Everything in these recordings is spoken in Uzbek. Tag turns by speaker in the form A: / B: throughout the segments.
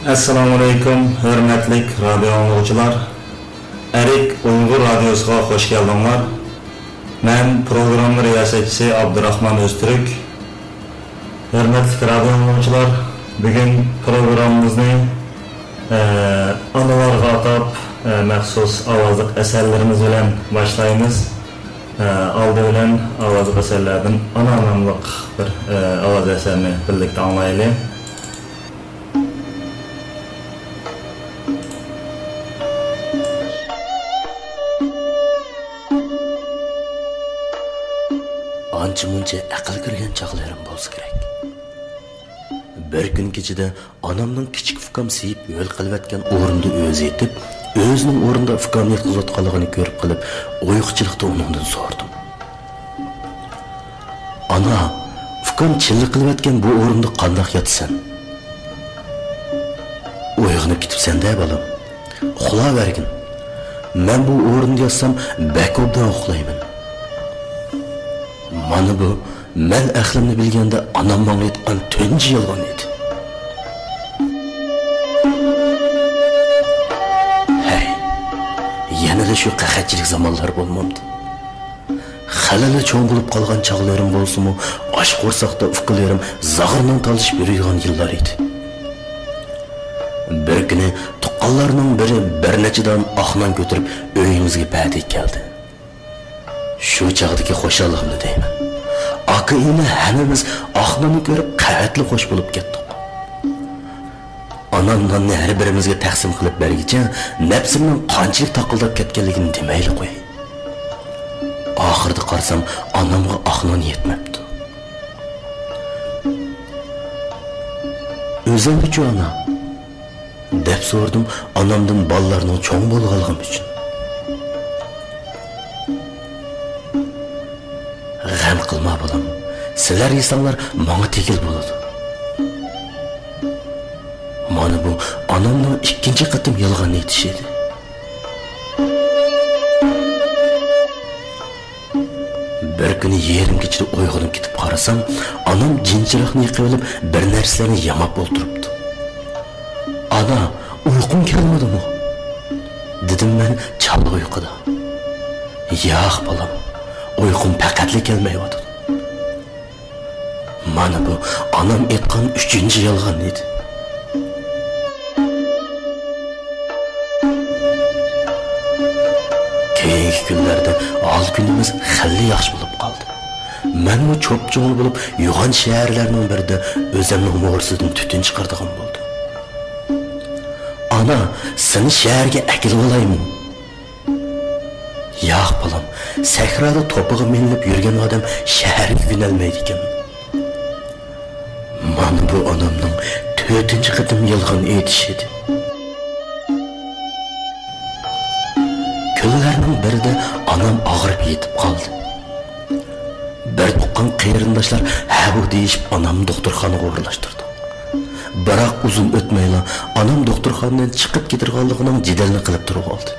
A: Assalomu alaykum, hurmatli radio anglag'uchilar. Erik Uyg'ur radiosiga xush keldinglar. Men programma riyosatchisi Abdurahmon O'ztürk. Hurmatli radio anglag'uchilar, bugun programmamizni analarga atab maxsus ovozli asarlarimiz bilan boshlaymiz. Aldı bilan ovozli asarlardan ana nomli bir ovoz asarni birlikda anglaylik.
B: Ancha-muncha aql kirgan chaqlarim bo'lsa kerak. Bir kun kechida onamning kichik ukam siyib yo'l qilayotgan o'rinda o'zi yetib, o'zining o'rinda ukamni yotqizayotganligini ko'rib qilib, o'yqchilikda undan so'radim. Ana, ukam chillik qilayotgan bu o'rinda qanday yotsan? O'yg'inib ketibsan-da, bolam. Uxlavergin. Men bu o'rinda yotsam, bakobdan uxlayman. Mana bu, men aqlimni bilganda onam menga aytgan tunji yolg'on edi. Hey, yanada shu qahatchilik zamonlar bo'lmamdi. Xalali cho'ng bo'lib qolgan chog'larim bo'lsa-mu, osh qo'rsaqda ufqlarim zag'irning talishib yurgan yillar edi. Bir kuni tuqqanlarning biri bir nechadan oqnon ko'tarib uyimizga ba'dik keldi. Shu chog'dagi xo'shalligimni deyman. Aka-ini hammamiz oqnonni ko'rib qavatli xo'sh bo'lib ketdik. Onam nonni har birimizga taqsim qilib bergicha nafsimning qanchalik taqildab ketganligini demayli qo'y. Oxirida qarsam onamga oqnon yetmabdi. O'zimga-chi ona deb so'rdim onamdan bolalarning cho'ng bo'lganligim uchun. G'am qilma bolam. Sizlar yesanglar menga tegil bo'ladi. Mana bu onamning ikkinchi qatim yolg'on aytishi edi. Bir kuni yerim kechida uyg'onib ketib qarasam, onam jinchiroqni yiqib olib bir narsalarni yamab o'tiribdi. Ana, uyqum kelmadimi? Dedim men chalg'i uyquda. Yo'q bolam. Uyqum faqatli kelmayapti. Mana bu onam aytgan 3-yolg'on edi. Keyingi kunlarda ol kunimiz xilli yaxshi bo'lib qoldi. Men bu cho'p-cho'ng bo'lib yo'g'on shaharlarning birida o'zimning mo'rsidan tutun chiqardigan bo'ldi. Ana, seni shaharga akilib olaymi? Yo'q bolam, sahrada to'pig'i minib yurgan odam shaharga yo'nalmaydi ekan. Mana bu onamning 4-qatim yolg'on aytishi edi. Kunlarning birida onam og'rib yetib qoldi. Bir tuqqan qarindoshlar ha bu deyishib onamni doktorxonaga o'rlashtirdi. Biroq uzun o'tmayla onam doktorxonadan chiqib ketirganligining jidalini qilib turib oldi.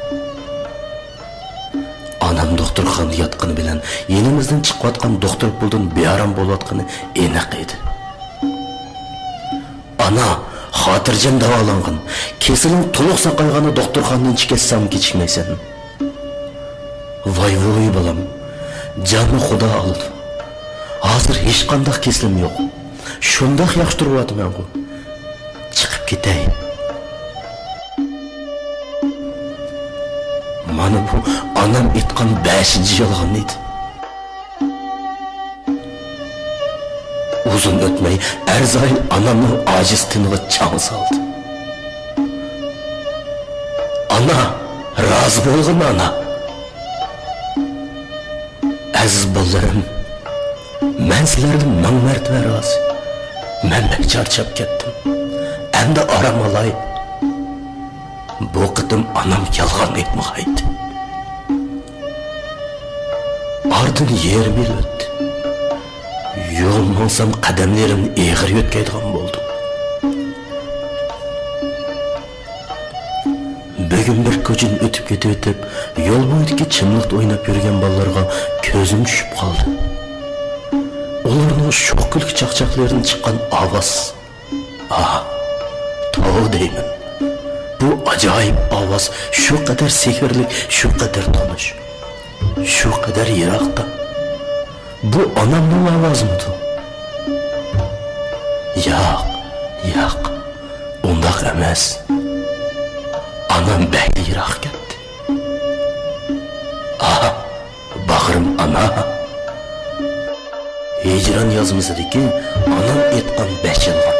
B: Onam doktorxonada yotqani bilan yenimizdan chiqayotgan doktor puldan bearam bo'layotgani aniq edi. Ana, xotirjam davolangan. Kesiling to'liq saqalgani doktorxonadan chiqarsam kechikmaysan. Voy bolam. Jonni Xudo oldi. Hozir hech qanday kesilim yo'q. Shundoq yaxshi turyapman ku. Chiqib ketay. Mana bu onam aytgan 5-yolg'on edi. Uzun o'tmay Erzoil onamning ojiz tiniga chang soldi. Ana, rozi bo'lg'in ana. Aziz bolarim, men sizlardan ming marta rozi. Men charchab ketdim. Endi orom olay. Bu qitim onam yolg'on aytmaydi. Ardın yerim yil o'tdi. Yo'lmansam qadamlarimni eg'ir yo'tkaydigan bo'ldim. Bugun bir ko'chani o'tib ketib, yo'l bo'yidagi chimliqda o'ynab yurgan bolalarga ko'zim tushib qoldi. Ularning sho'qilib chaqchaqlaridan chiqqan ovoz. Yo deyman. Bu acayip ovoz şu kadar sehrli, şu kadar tanish, şu kadar yiroqda. Bu onamning ovozimidi? Yo'q. Undaq emas. Anam bəhli yiroq ketdi. Aha, bag'rim ana. Hicran yozmasidagi anam aytgan 5 yilga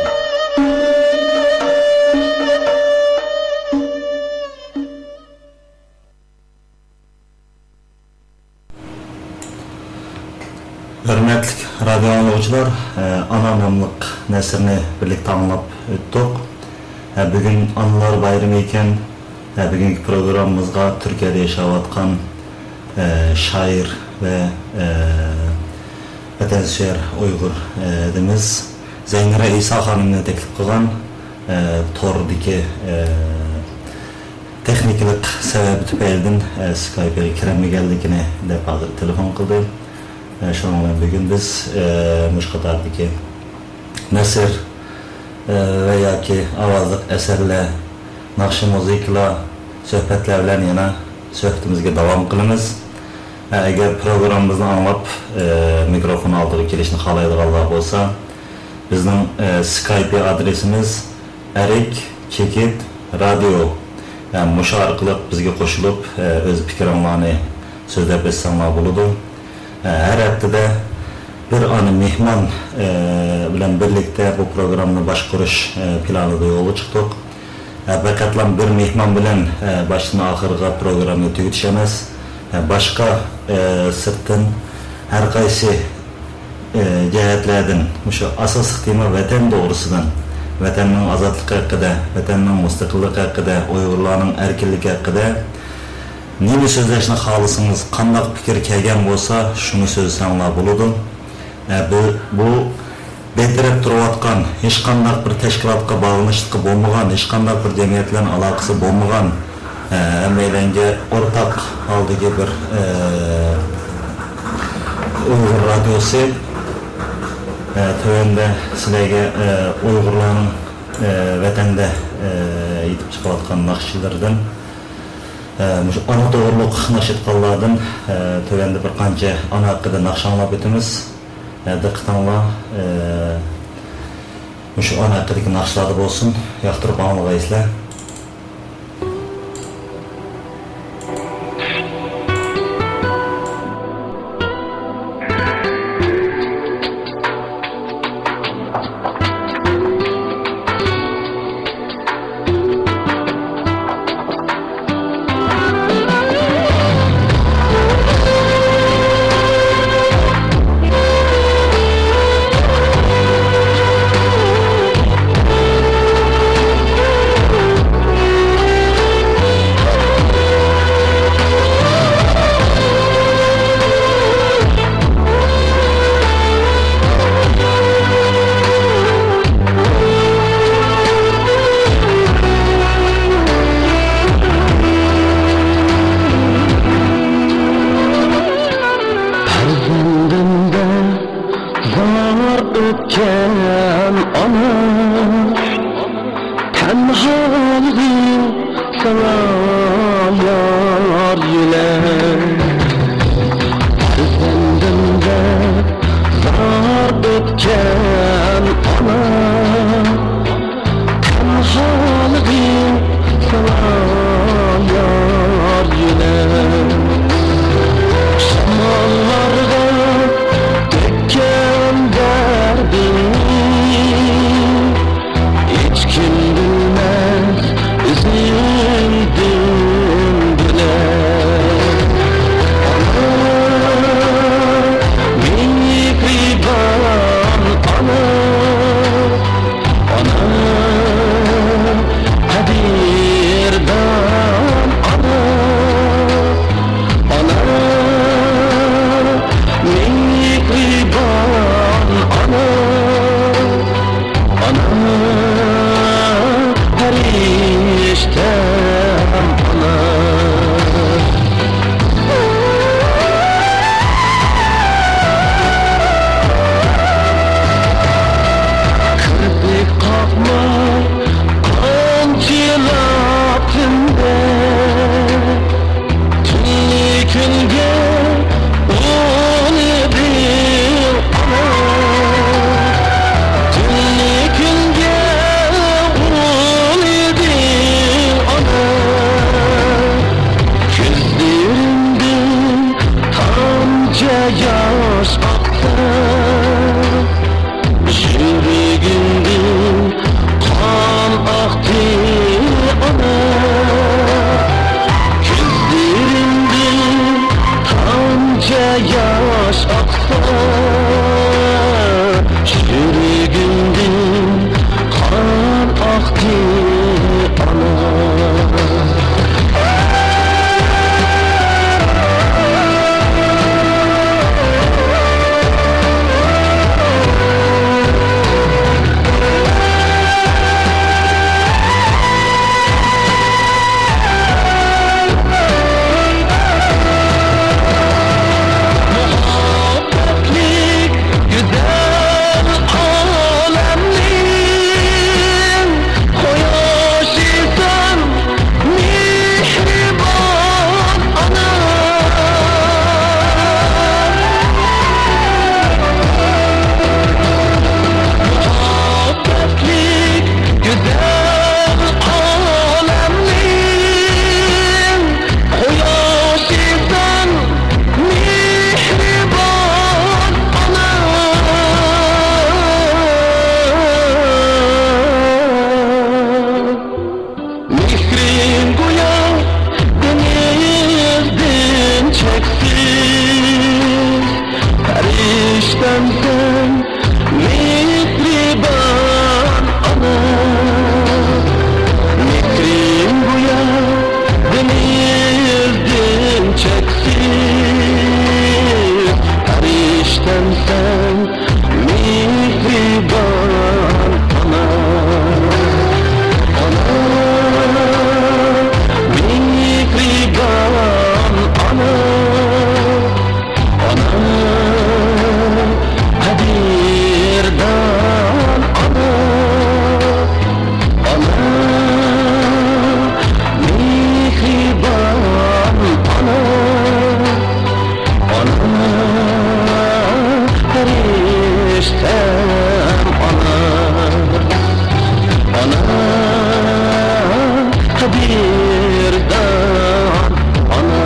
A: Hürmetlik radyo anlayıcılar, anamlık nesrini birlikte anlap öttük. Bugün Analar Bayramı iken, bugünkü programımızda Türkiye'de yaşavatkan şair ve vatansever Uygur demiz Zeynira İsa Hanım'la teklif kılan tordaki tekniklik sebebi tüpeydin Skype'e kiremi geldiğine de hazır telefon kıldı. Şununla bugün biz Muşkatardaki nesir veya ki avazlık eserle, nakşı müzikla, söhbetler bilen yana söhbetimizge devam kılınız. Eğer programımızı anlap mikrofon aldığı kirişini halaydıqallar olsa, bizden Skype adresimiz erik-radio. Yani Muş arqılıq bizge koşulup öz fikirlerini sözlep etsenler buludu. Her haftada bir anı mehman bilen birlikte bu programını başkuruş planında yolu çıktık. Bakatlan bir mehman bilen baştan ahırga programı tüketişemez. Başka sırtın her kaysi cihetlerden, şu asaslık tema vatan doğrusudan, vatanın azatlık hakkında, vatanın müstakillik hakkında, Uygurların erkinlik hakkında nemi sözleşine halısınız, kandak fikir kelgen bolsa, şunu sözleşenler buludun. Bu betirip duruvatkan, hiç kandak bir teşkilatka bağlanışlıkı bolmagan, hiç kandak bir cemiyetlerin alakası bolmagan, emeylenge ortak aldığı bir Uygur radyosu tövende sizlerge Uygurların vatanda yetip çıkavatkan nakşilerden ana doğruluk nakşetkallardan tövende bir kanca ana hakkında nakşanlap etimiz diqqatanla şu ana hakkındaki nakşlarda bolsun yaktırıp anlayısla.
B: Hiç kim bilmez üzüldü takdirdan ana.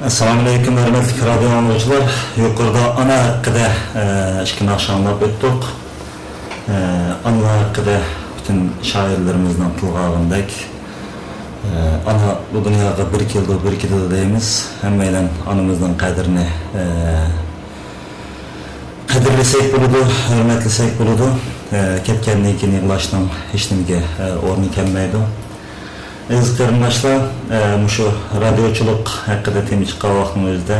A: Assalomu alaykum hurmatli radio anglag'uchilar. Yuqorida ana haqida ikki naqsh anglab o'tdik. Ana haqida bütün şairlerimizden tılgağındaki ana bu dünyaya bir kildi deyimiz. Hemmeyle anımızdan kadrini kadirlesek buludu, hürmetlesek buludu. Ketkenliği ki yığılaştan hiç nimge ornu kemmeydi. Aziz qarindoshlar, şu radyoçuluk hakkında temiz çıkan vaktimizde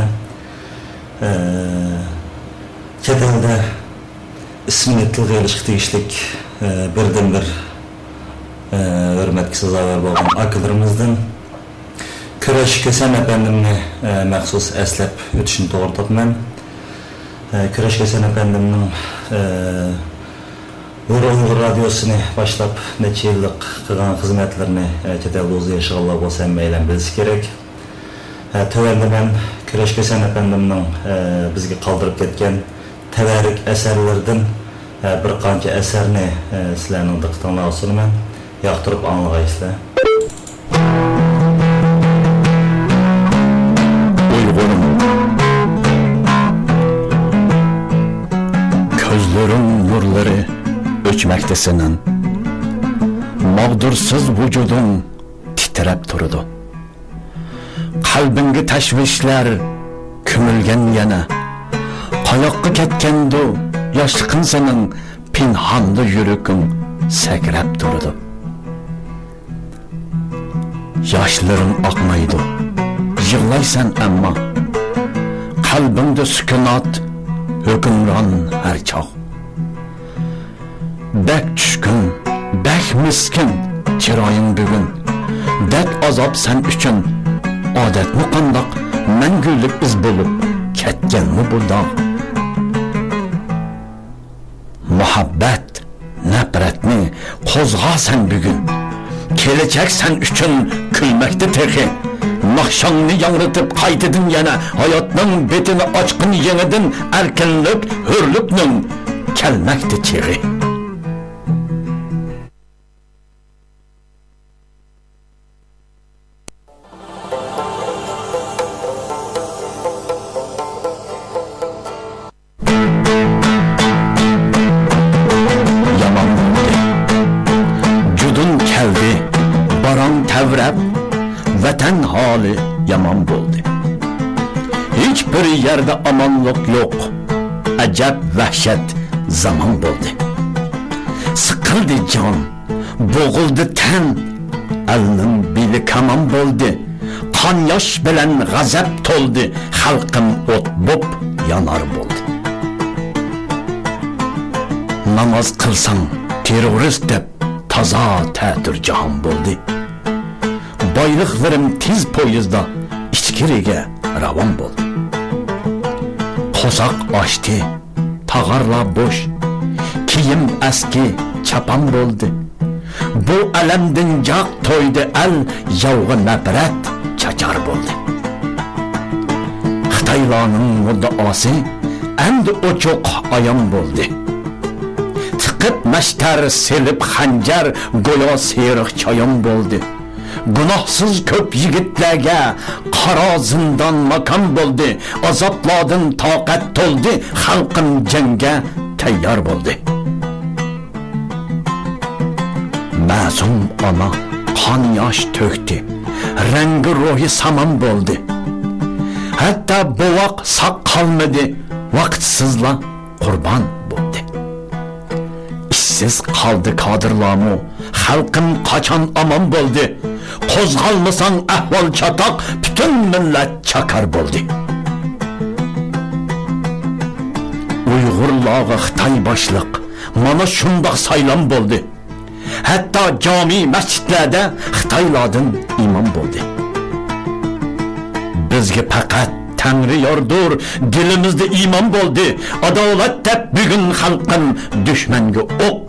A: chet elda ismini tilga ilishga tegishlik birdan bir hurmatga sazovor bo'lgan akalarimizdan Kurash Ko'san efendimni maxsus eslab o'tishni to'g'ri topman. Kurash Ko'san efendimning Uyg'ur radiosini boshlab necha yillik qilgan xizmatlarini chet elda o'zi yashaganlar bo'lsa hammaylar bilishi kerak. Tövende ben Kurash Ko'san efendimning bizga qoldirib ketgan tavarik asarlardan bir qancha asarni sizlarning diqqatingizga sunaman. Yoqtirib anglag'aysizlar.
B: Uyg'urum ko'zlarim nurlari o'chmakda senin mag'dursiz vujuding titrab turdi. Qalbinga tashvishlar ko'milgan yana qayoqqa ketgandu yoshliqin sening pinhonda yuraging sakrab turdi. Yoshlaring oqmaydi, yig'laysan ammo qalbingda sukunat hukmron har chog'. Bak tushkun, bak miskin chiroying bugun, dard azob sen uchun odatmi qandoq mangulik iz bo'lib ketganmi bu dog'. Muhabbat nafratni qo'zg'asan bugun, kelajak sen uchun kulmakda texi. Naqshongni yangritib qaytidin yana hayotning betini ochqin yangidan erkinlik hurlikning kelmakda chig'i. Vatan hali yaman bo'ldi. Hech bir yerda amonlik yo'q. Ajab vahshat zaman bo'ldi. Siqildi jon, bo'g'ildi tan, alnim bili kaman bo'ldi. Qon yosh bilan g'azab to'ldi, xalqim o't bo'p yonar bo'ldi. Namoz qilsam terrorist deb toza ta'tir jahon bo'ldi. Boyliqlarim tez poyezda ichkiriga ravon bo'ldi. Qo'saq ochdi, tag'arla bo'sh, kiyim aski chapan bo'ldi. Bu alamdan jaq to'ydi al, yovg'i nafrat chachar bo'ldi. Xitoylarning muddaosi endi ochiq ayon bo'ldi. Tiqib mashtar selib xanjar go'yo seriq choyon bo'ldi. Gunohsiz ko'p yigitlarga qaro zindon makon bo'ldi. Azoblardan toqat to'ldi, xalqim jangga tayyor bo'ldi. Ma'sum ona qon yosh to'kdi, rangi ruhi saman bo'ldi. Hatta bovoq saq qolmadi, vaqtsizla qurbon bo'ldi. Ishsiz qoldi kadrlarmu, xalqim qachon omon bo'ldi. Qo'zg'almasang ahvol chatoq, butun millat chakar bo'ldi. Uyg'urlarga Xitoy boshliq mana shundoq saylan bo'ldi. Hatto jami masjidlarda Xitoylardan imom bo'ldi. Bizga faqat Tangri yordur, dilimizda iymon bo'ldi. Adolat deb bugun xalqim dushmanga o'q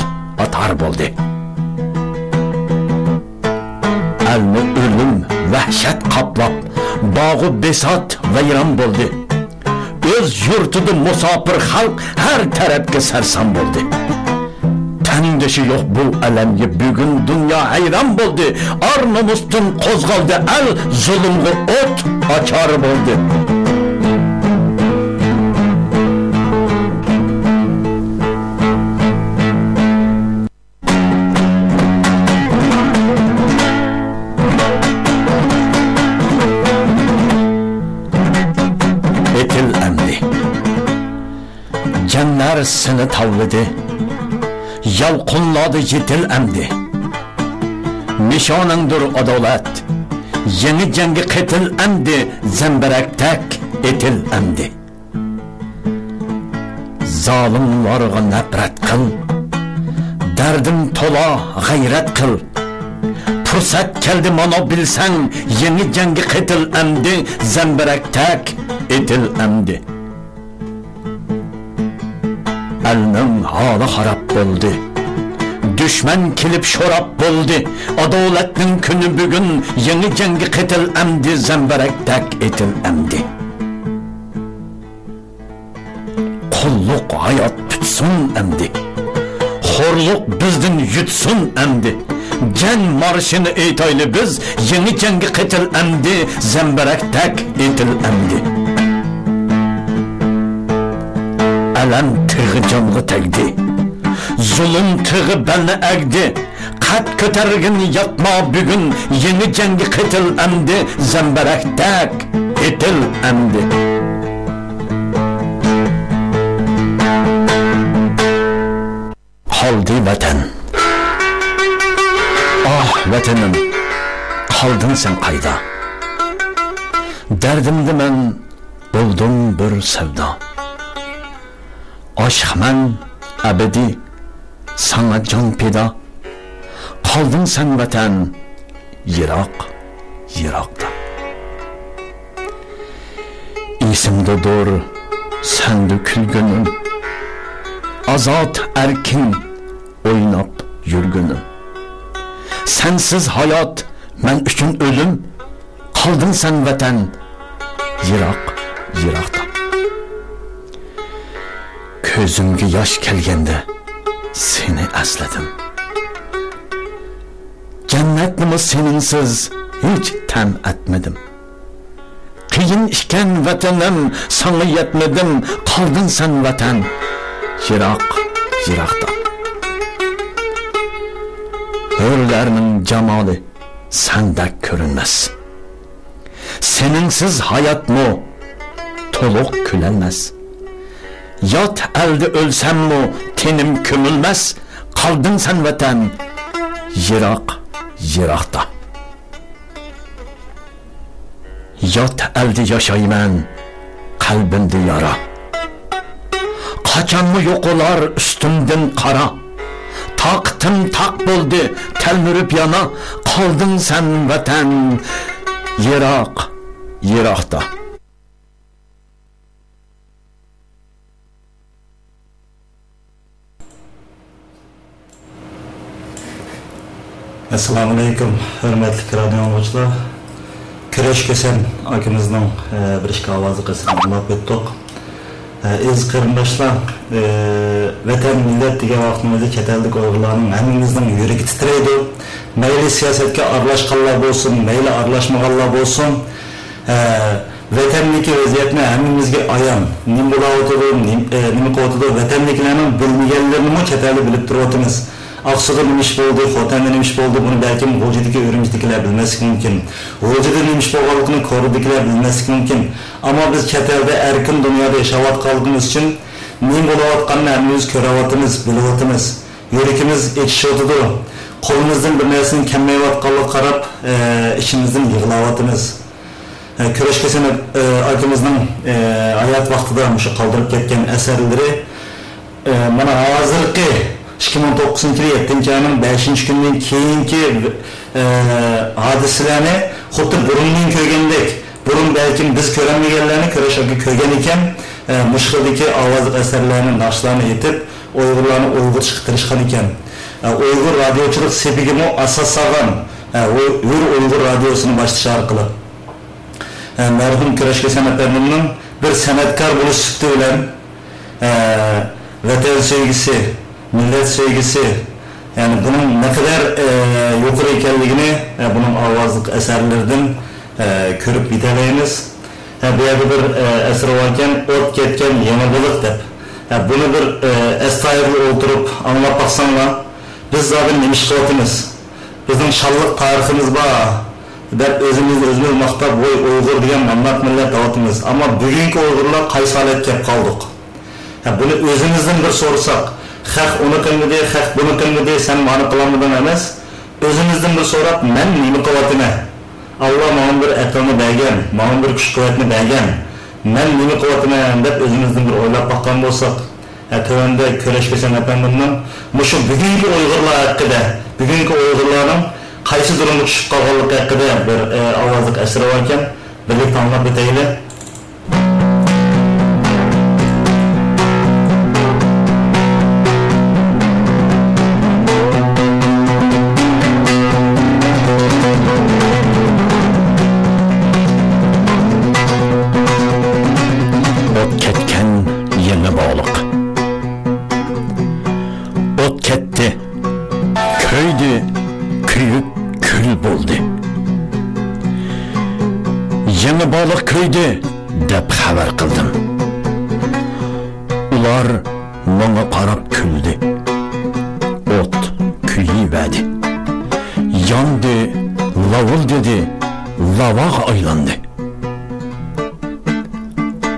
B: atar bo'ldi. Alni o'lim vahshat qoplab, bog'i besot vayron bo'ldi. O'z yurtida musofir xalq har tarafga sarson bo'ldi. tengdeşi yok bu alemge bugün dünya hayran buldu. Ar nomusdan kozgaldı el zulümgü ot açar buldu. Cenler seni tavladı, yalqınladı yetil emdi. Nişanındır adalet, yeni cengi ketil emdi, zemberektek etil emdi. Zalimlarga nefret kıl, derdim tola gayret kıl. Fırsat geldi mana bilsen, yeni cengi ketil emdi, zemberektek etil emdi. Elinin halı harap buldu. Düşman kilip şorap buldu. Adaletinin günü bugün yeni cengi ketil emdi, zemberektek etil emdi. Kulluk hayat tutsun emdi. Horluk bizden yutsun emdi. Can marşını eytaylı biz yeni cengi ketil emdi, zemberektek etil emdi. Elem tığı canlı tegdi, zulüm tığı belini egdi. Kat kötergin yatma bugün yeni cengi ketil emdi, zemberektek etil emdi. Kaldı vatan. Ah vatanım, kaldın sen kayda. Derdimde ben buldum bir sevda. Aşk men ebedi, sana can pida. Kaldın sen vatan, yirak, yirakta. İsimde dur, sen dökülgünüm. Azat erkin, oynap yürgünüm. Sensiz hayat, men üçün ölüm. Kaldın sen vatan, yirak, yirakta. Gözümge yaş kelgende seni esledim. Cennetnimi seninsiz hiç tem etmedim. Kıyın işken vatanım sana yetmedim. Kaldın sen vatan, yirak, yirakta. Hürlerinin cemali sende görünmez. Seninsiz hayat mı toluk külenmez. Yat elde ölsem mi tenim kömülmez. Kaldın sen vatan, yirak, yirakta. Yat elde yaşayman, kalbimde yara. Kaçan mı yok olar üstümden kara. Taktım tak buldu, telmürüp yana. Kaldın sen vatan, yirak, yirakta.
A: Assalamu alaikum, hürmetli radyo dinleyiciler. Kireç Kesen akimizning bir ishki ovozi qismini anglab o'tdik. Aziz qarindoshlar, vatan millat degan vaqtimizda chet ellik Uyg'urlarning hammamizning yuragi titraydi. Mayli siyosatga aralashganlar bo'lsin, mayli aralashmaganlar bo'lsin, vatanniki vaziyatni hammamizga ayon. Nima bo'layotdi, nima qilyotdi, vatanliklarning bilmaganlarini chet elda bilib turyapmiz. Aksu'da neymiş oldu, Xotan'da neymiş oldu, bunu belki Hoca'daki öğrencidekiler bilmesi mümkün. Hoca'da neymiş oldu, Koru'dakiler bilmesi mümkün. Ama biz çetelde erkin dünyada yaşavat kaldığımız için neyim olavatkanını hemimiz körevatımız, bilivatımız, yürekimiz geçişiyordu. Kolumuzdan bir neresinin kemmeyevatkanlığı karab, içimizden yığılavatımız. Köreş Kesen arkımızdan hayat vaxtıda muşu kaldırıp ketken eserleri bana hazırki 2009 yılı 7. ayının 5. günden keyinki hadiselerini xuddi burundan köygендek, burun belki biz körenmeyenlerini köreşaki köygen iken muşkıldaki avazlık eserlerini, naşlarını yetip Uygurlarını Uygur çıktırışkan iken Uygur radyoçuluk sepigimi asasagan Uygur radyosunun başlışı arkalı merhum Kireç Kesen bir senetkar buluş sütü bilen vatan sevgisi millet sevgisi, yani bunun ne kadar yukarı ekanligini bunun avazlık eserlerden körüp biteleyimiz. Bu yerde bir eser varken ot ketken yemabılık dep. Bunu bir estayirli oturup anlap baksanla biz zaten nemiş kıvatımız. Bizim şallık tarihimiz var. Dep özümüz maktap Uygur diyen mannak millet davatımız. Ama bugünkü Uygurlar kaysi alet kep kaldık. Bunu özümüzden bir sorsak, hak onu kılmı diye, hak bunu kılmı diye sen mani kılamıdan emez. Özümüzden bir sorak, men neymi kıvatına? Allah mağın bir ekrını bergen, mağın bir kuş kuvvetini bergen. Men neymi kıvatına dep özümüzden bir oylap bakkan bolsak, tövende köreşkesen efendimden, muşu bugünkü Uygurlar hakkıda, bugünkü Uygurların kaysi durumda düşüp kalgalık hakkıda bir avazlık eseri varken, birlikte anlap biteyli.
C: Yeni balık köyde dep haber kıldım. Ular bana karab küldü. Ot küyüverdi. Yandı, lavul dedi, lavak aylandı.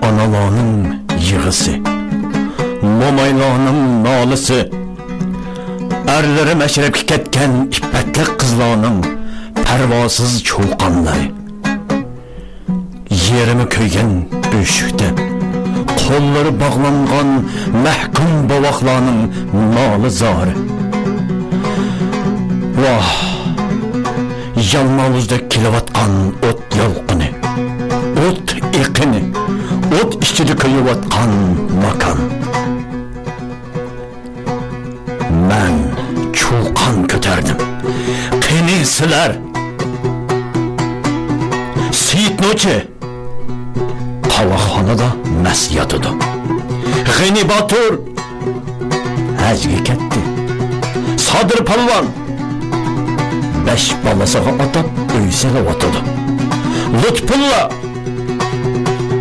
C: Analarının yığısı, momaylarının nalısı, erleri meşrep ketken ippetli kızlarının pervasız çoğukanları. Yerimi köygen büşükte, kolları bağlangan mehkum bavaklarının nalı zarı. Vah! Yalmavuzda kilovatkan ot yalqını, ot iqini, ot içide köyüvatkan makan. Ben çoğukan köterdim. Qini siler! Seyit Noche! Qavaxonada mas yotudu. G'ini Batur hajga ketdi. Sodir Palvon 5 balasiga otib uy so'rayotdi. Lutfulla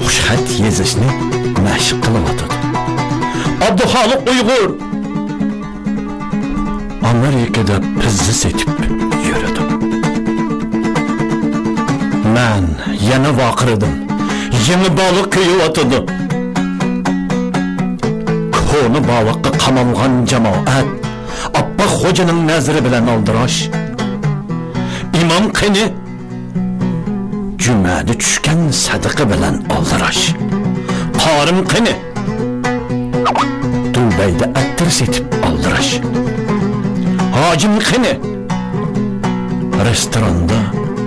C: xushxat yezishni mashq qilyotdi. Abduxoliq Uyg'ur Amerikada pizza setib yuradi. Men yana vaqirdim. Yeni balık köyü atıdı. Konu balıkka kamalgan cemaat Abba Hoca'nın nazarı bilen aldıraş. İmam Qini cümlede düşken sadıkı bilen aldıraş. Qarım Qini Dubeyde ettir setip aldıraş. Hacim Qini restoranda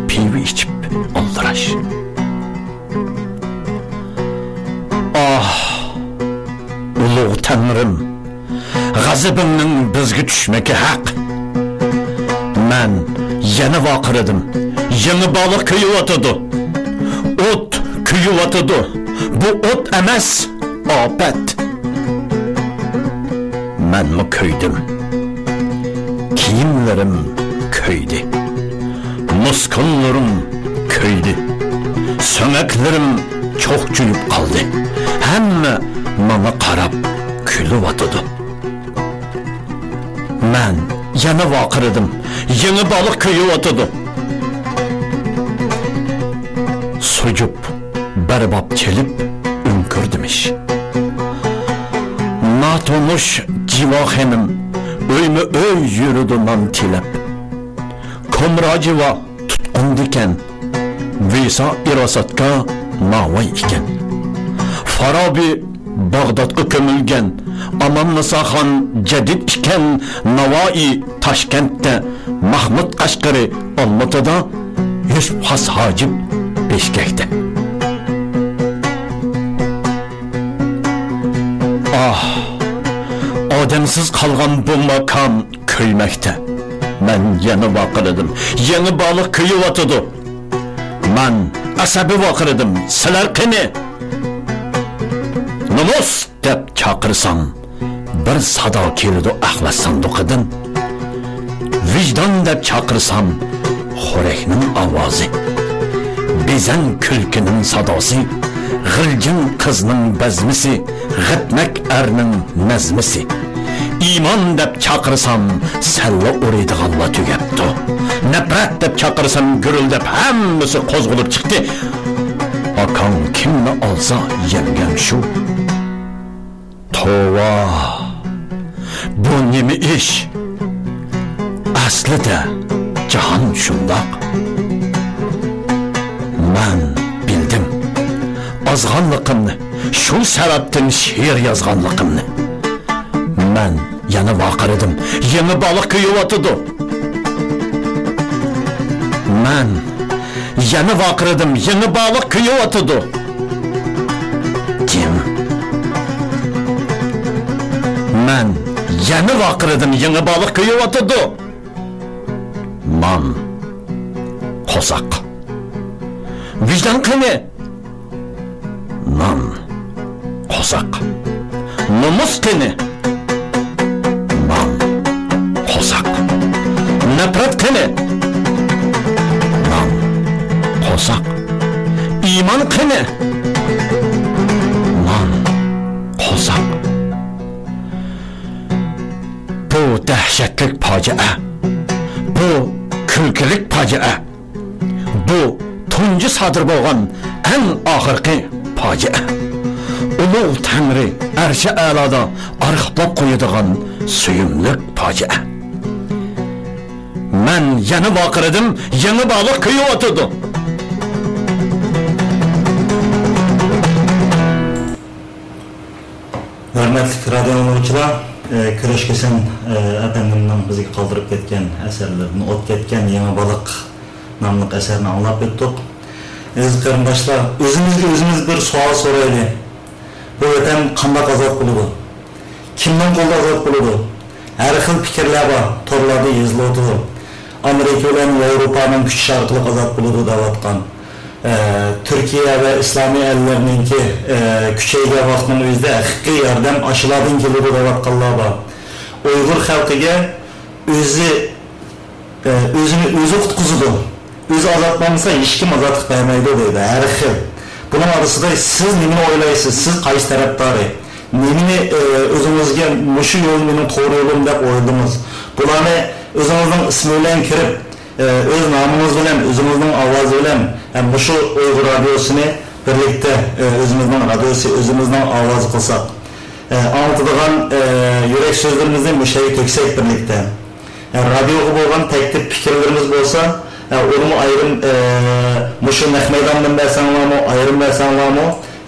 C: pivi içip aldıraş. Ah, ulu Tanrım, gazabımның bizga düşmeki haq. Men yana vaqiradim, yeni balık kuyuvatıdı. Ot kuyuvatıdı. Bu ot emas, afet. Men mi köydüm? Kiyimlerim köydü. Muskullarım köydü. Söneklerim çok cülüp kaldı. Hemme bana qarab külüvatıdı. Men yana vaqirdim. Yeni balık kuyuvatıdı. Socup berbap kelip ünkürdümüş. Natonuş civahenim öyme öy yürüdü mantilep. Komra civa tutkun diken Visa irasatka mavay iken. Farabi Bağdat'a kömülgen, Aman Nasahan cedid iken, Navai Taşkent'te, Mahmud Kaşgari Almatı'da, Yusuf Has Hacip Beşkek'te. Ah, ademsiz kalgan bu makam köymekte. Ben yeni vaqiradim, yeni balık kuyuvatıdı. Ben asabi vaqiradim, sizlar Qini? Numus deb chaqirsam bir sado keldi ahlat sanduqidan. Vijdon deb chaqirsam, xo'rakning ovozi. Bezan kulkining sadosi, g'iljin qizning bazmisi, g'itmak erning nazmisi. İman deb chaqirsam, salla o'raydiganlar tugabdi. Nafrat deb chaqirsam, gurildab hammasi qo'zg'olib chiqdi. Akam kimni olsa yengam shu. Tova. Bu nima ish? Aslida jahon shundoq. Men bildim. Ozg'onligimni, shu sababdan she'r yozganligimni. Men yana vaqiradim. Yangi baliq kuyayotdi. Men yana vaqiradim. Yangi baliq kuyayotdi. Kim? Men yana vaqiradim. Yangi baliq kuyayotdi. Man qo'saq. Vijdon qani? Man qo'saq. Nomus qani? Qo'saq. Nafrat qani? Man qo'saq. Iymon qani? Man qo'saq. Bu dahshatli fojia. Bu kulkilik fojia. Bu tunji sodir bo'lgan eng oxirgi fojia. Ulug' Tangri arshi a'loda arxivlab qo'yadigan suyumlik fojia. Men yana vaqiradim, yangi baliq kuyayotdi.
A: Hürmetli radyo dinleyiciler, Kırışkesen efendimden bizi kaldırıp ketken eserlerini, ot ketken Yeni Balık namlıq eserini anlap ettik. Aziz qarındaşlar, özümüz bir sual soraylı. Bu vatan qanday azat buludu? Kimden kolda azat buludu? Her xil fikirler var, torlarda yazılıdı. Amerika ile Avrupa'nın küçük şarkılı azat buludu davatkan. Türkiye ve İslami ellerininki küçeyge vaxtının özde haqiqiy yardım aşıladın keludi davatkanlar var. Uygur halkıga özü qutquzudu. Özü azatmamısa hiç kim azatlık vermeydi deydi. Her xil. Bunun arasında siz nimini oylaysınız, siz qaysi taraftarı? Nimini özünüzge muşu yolun benim doğru yolum dep oyladınız. Bularını özünüzün ismiyle kirip, öz namımız bilen, özümüzün avazı bilen, yani şu Uygur radyosunu birlikte özümüzün radyosu, özümüzün avazı kılsak. Anlatıdığın yürek sözlerimizden bu şeyi töksek birlikte. Yani radyoku boğan teklif fikirlerimiz bolsa, onu ayrım, muşu mehmeydandan bersanlar ayrım bersanlar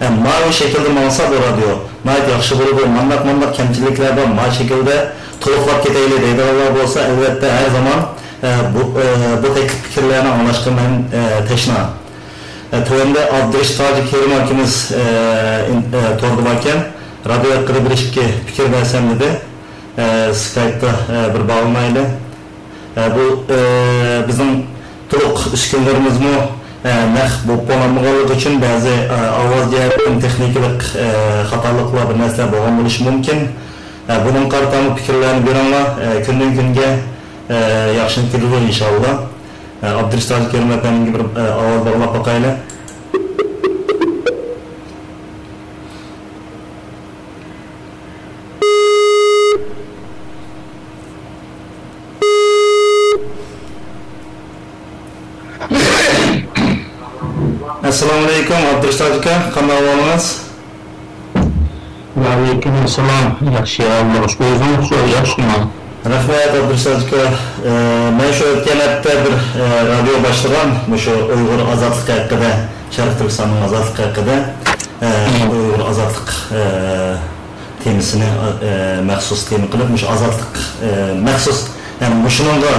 A: mavi şekilde mansa bu radyo. Nayet yakşı buludu, mandak kemçilikler var, mavi şekilde tuluklap keteyle deydi Allah bolsa, elbette her zaman bu teklif fikirlerini anlaştırmayın teşna. Tövende Abdülreş Taci Kerim Hakimiz tordu varken, radyo hakkında bir işki fikir versem dedi. Skype'da bir bağlamayla. Bu bizim tuluk üskünlerimiz mi? Bu polamlıqalık için bazı avaz cihetinin texniklik hatalıkla bir nesne boğan buluş mümkün. Bunun kartamı fikirlerini bir anla günden günge yaxşılık edilir inşallah. Abdülreş Taci Kerim Efendi'nin bir avaz bağlap bakayla. Assalamu alaikum Abdülreş Taci Kerim, qanday ahvolingіз?
D: Wa alaykum assalom. Yaxshi, Alloh o'zing yaxshiman.
A: Rahmat Abdülreş Taci Kerim. Men shu o'tgan hafta bir radio boshlagan, shu Uyg'ur ozodligi haqida, Sharq Turkistonning ozodligi haqida Uyg'ur ozodlik temasini maxsus tema qilib, shu ozodlik maxsus yani şununla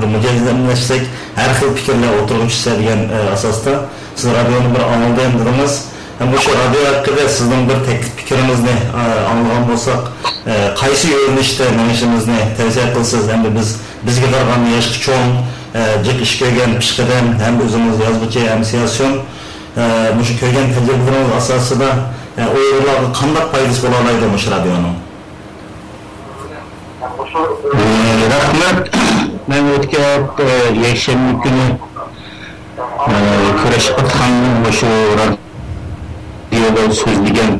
A: bir mücadeleleşsek her xil fikirler oturğuçsa degan asasda siz radyonu bir anladığım dediniz. Bu şu radyo hakkında sizden bir tek fikrinizni anlagan bolsak, qaysi yo'nalishda menishimizni tavsiya qilsiz? Hem de bizga qarag'an yoshga cho'ng, jiq ish ko'rgan pishqidan hem o'zimiz yozuvchi hem siyosyon shu ko'rgan tajribalarimiz asosida Uyg'urlarga qanday foydasi bo'la oladi shu radyoning?
D: Rahmet. Ben ötken yaşam günü Kurash Atxan'ın şu radyoda sözlegen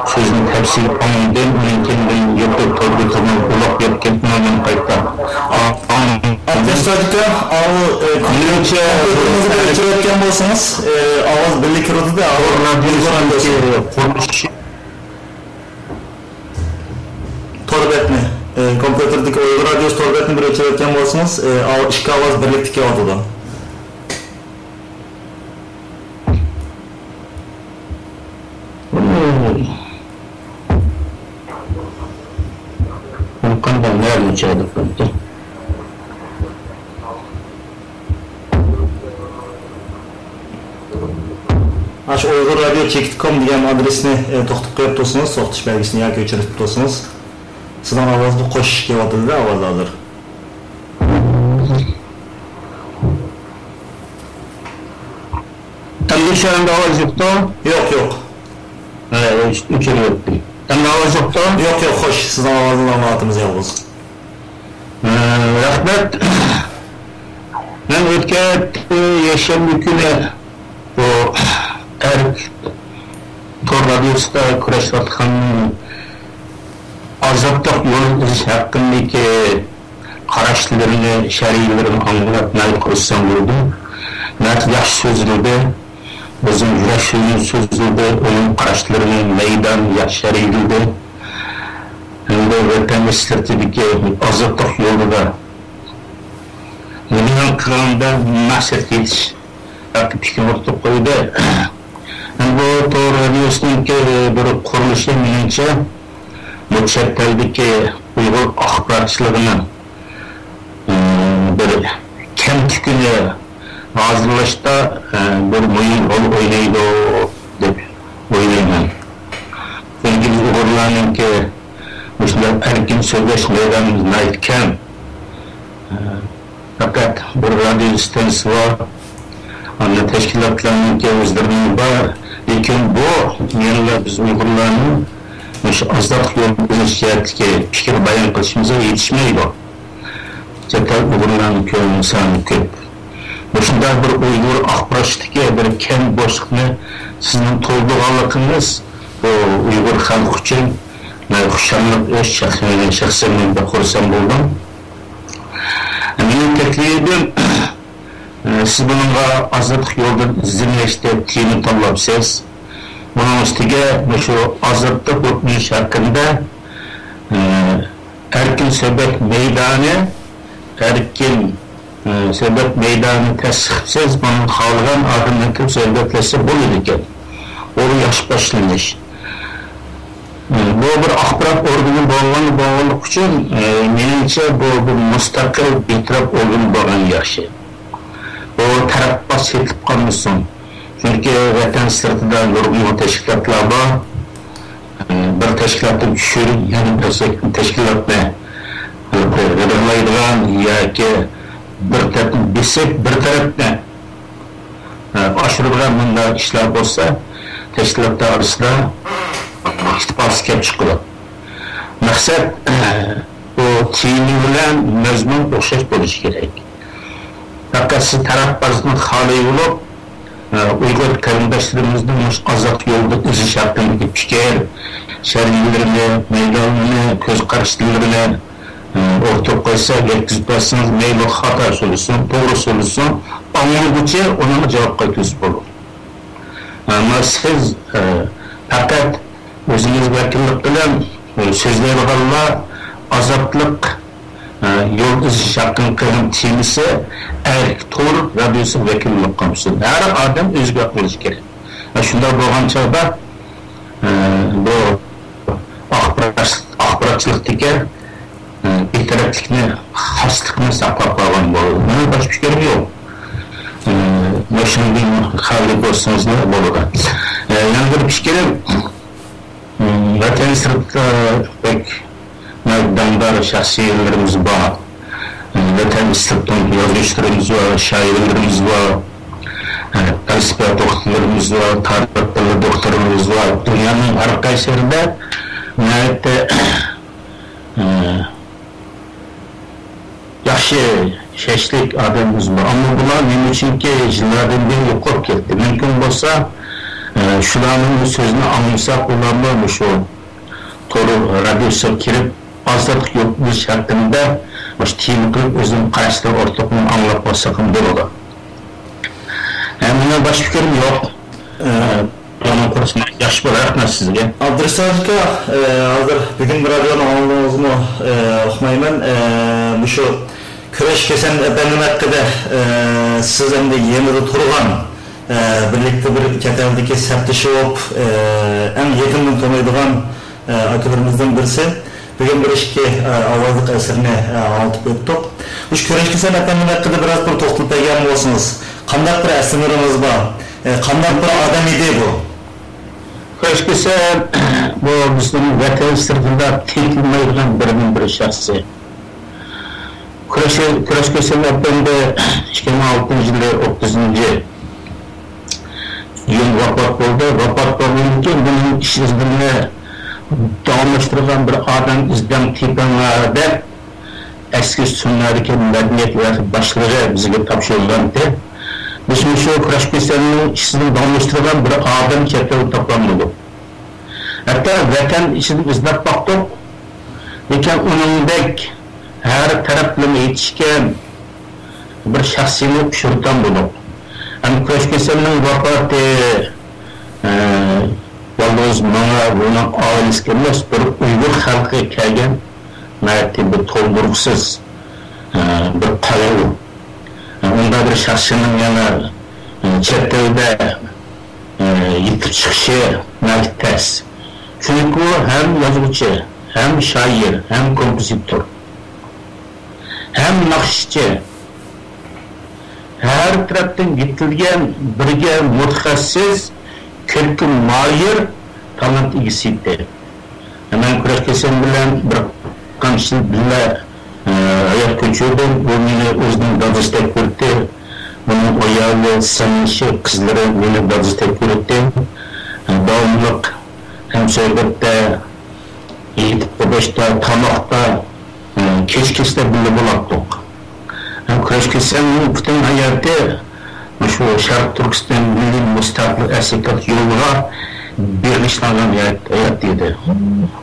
D: sözünü tepsil anından mümkün yapıp tabiatının ulak yapken onun kayıtta.
A: Arkadaşlar,
D: Birinci
A: ölçületken bolsanız, avaz birlik kırıldı da
D: konuş
A: torbetni, kompüterdeki Uygur Radyosu torbetni bir ölçületken bolsanız, iki avaz birliktik yavadıdan.
D: Bunu kandan nerede çağırdık?
A: Aş Uygur Radyo Çekit.com degan adresini to'xtatib qo'yib tursangiz, so'xtish belgisini yoki o'chirib tursangiz, sizdan ovozni qo'shish kelyapti da ovoz hozir.
D: Tabii şu anda avaz yoktu.
A: Yok.
D: Evet, ötürüyorum. Tabii avaz yoktu.
A: Yok, xo'sh, sizdan ovozni anlatımız yolg'iz.
D: Rahmet. Ben ötken yaşam yüküne bu Tor Radyosu'da Kurash Atxan'ın azaplık yol iziş hakkındaki qaraşlarını, şərilərini anlatmaya koşsam buldum. Mert yaş sözlüdü, bizim yürek sözünün sözlüdü, onun qaraşlarının meydan yaş şərilədi. Hem de vətən istirtidiki azaplık yolu da Milyon kırağında mahset yetiş hakkı fikir ortak koydu. Bu Tor Radyosu'nun bir kuruluşu menimce bu çetteldeki Uygur axbaratçılığının bir kem tükünü hazırlaşta bir mühim rol oynaydı dep oylayman. Çünkü biz Uygurlarının ki Müslüman erkin söyleş meydanımızın ait kem. Fakat bir radyo istenisi var. Anne teşkilatlarının ki özlerinin var. Lakin bu yerler biz Uygurlarının azadlık yolu ki fikir bayan kılışımıza yetişmeydi. Zaten Uygurlarının köyünün insanı köp. Başında bir Uygur axbaratçılık bir kem boşluğunu sizin tolduğanlığınız bu Uygur halk için xuşanlık öz şahsımın da korsam buldum. Benim teklifim siz bununla azadlık yoldan izlemeyişte tiyini tanılapsınız. Bunun üstüge şu azadlık okumuş hakkında erkin sebep meydanı tesihsiz bunun halgan adının sebepleşse bol idiken. Onu yaş başlanmış. Bu bir axbarat organı bağlılık için menimce bu bir müstakil bitirap organı bağlan yaxşı. O tarafbas etip kalmışsın. Çünkü vatan sırtında nurgun teşkilatlar var. Bir teşkilatı düşürün, yani bir teşkilatla rıdırlaydıgan ya ki bir tarafına aşırıdan bunda işler olsa teşkilatlar arasında İstibası kep çıkıyor. Maksat o tiyini bilen mezmun okşaş buluş gerek. Fakat siz tarafbazının hali olup Uygur karındaşlarımızın azat yolda iziş hakkındaki fikir, şerlilerini, meydanını, göz karşılarını ortak koysa yetkizipasınız meyli hata solusun, doğru solusun, anlayıcı ona cevap kayıtız olur. Ama siz fakat özünüz vekillik bilen sözleri valla azaplık yol iziş hakkın kılın temisi Tor Radyosu vekillik konusu. Her adam özgü kılıç gerek. Şunda boğan çağda bu axbaratçılıktaki bir taraflıkını, haslıkını saklap bağlan olur. Bunun başka bir fikrim yok. Başını bir hali olsanız da olur. Yani bir fikrim Vatan sırtında pek meydandar şahsiyetlerimiz var. Vatan sırtında yazışlarımız var, şairlerimiz var, felsefe doktorlarımız var, tarih doktorlarımız var. Dünyanın her kayserinde nihayette yaxshi shashlik odamimiz bor, ammo bular nima uchunki yillardan beri yo'qolib ketdi. Mumkin bo'lsa shularning so'zini anglasa ularni shu to'g'ri radioga kirib ozodlik yo'q bo'lish haqida shu tema qilib o'zim qarashlar o'rtoqni anglab olsa ham bo'ladi. Mening boshqa fikrim yo'q. Yana ko'rsam yaxshi bo'lar sizga.
A: Abdurashid aka, hozir bugun radioni oldingizmi o'qimayman. Shu kurash kesam efendim haqida siz endi yerida turgan birlikte bir ketildeki sertleşip en yakından tanıydıgan akılarımızdan birisi. Bugün bir işki avazlık eserini anlatıp öttük. Bu kuraşki sen efendim hakkında biraz bir toxtulup egelim olsunuz. Kandak bir esinlerimiz var. Kandak bir adam idi bu.
D: Kuraşki sen bu bizim vatan sırtında tekinmeyilen bir şahsı. Kuraşki sen efendim 2006 yılı 30. yıl vafat oldu. Vafat olunca bunun iş izniyle davamlaştırılan bir adam izden tipinlerde eski sünnadaki medeniyet ve başları bize tapşırılandı. Bizim şu Kuraşkistan'ın işini davamlaştırılan bir adam çekleri toplanmadı. Hatta vatan işini izlep baktık. Lekin onun dek her taraflı yetişken bir şahsiyetini pişirten bulduk. Yani Kuraşkistan'ın vafatı yalnız bunun ailesi gelmez, bir Uygur halkı gelgen bir toldurgusuz bir kalığı. Onda bir şahsının yana çetevde yitip çıkışı ters. Çünkü o hem yazıcı, hem şair, hem kompozitör, hem nakşçı. Her taraftan getirilgen birge mutaxassis, kökü mahir talant igisiydi. Hemen Kuraşkisan bilen bir kanşıl bile hayat köçürdüm. Bu beni özünün dadıstek kurdu. Bunun oyalı, sanışı, kızları beni dadıstek kurdu. Davamlık hem sohbette, yetip başta, tamakta, keşkeste bile bulattık. Kuraşkistan'ın bütün hayatı şu Şarkı Türkistan Milli Müstakil Esikat yoluna birleştiren hayat idi.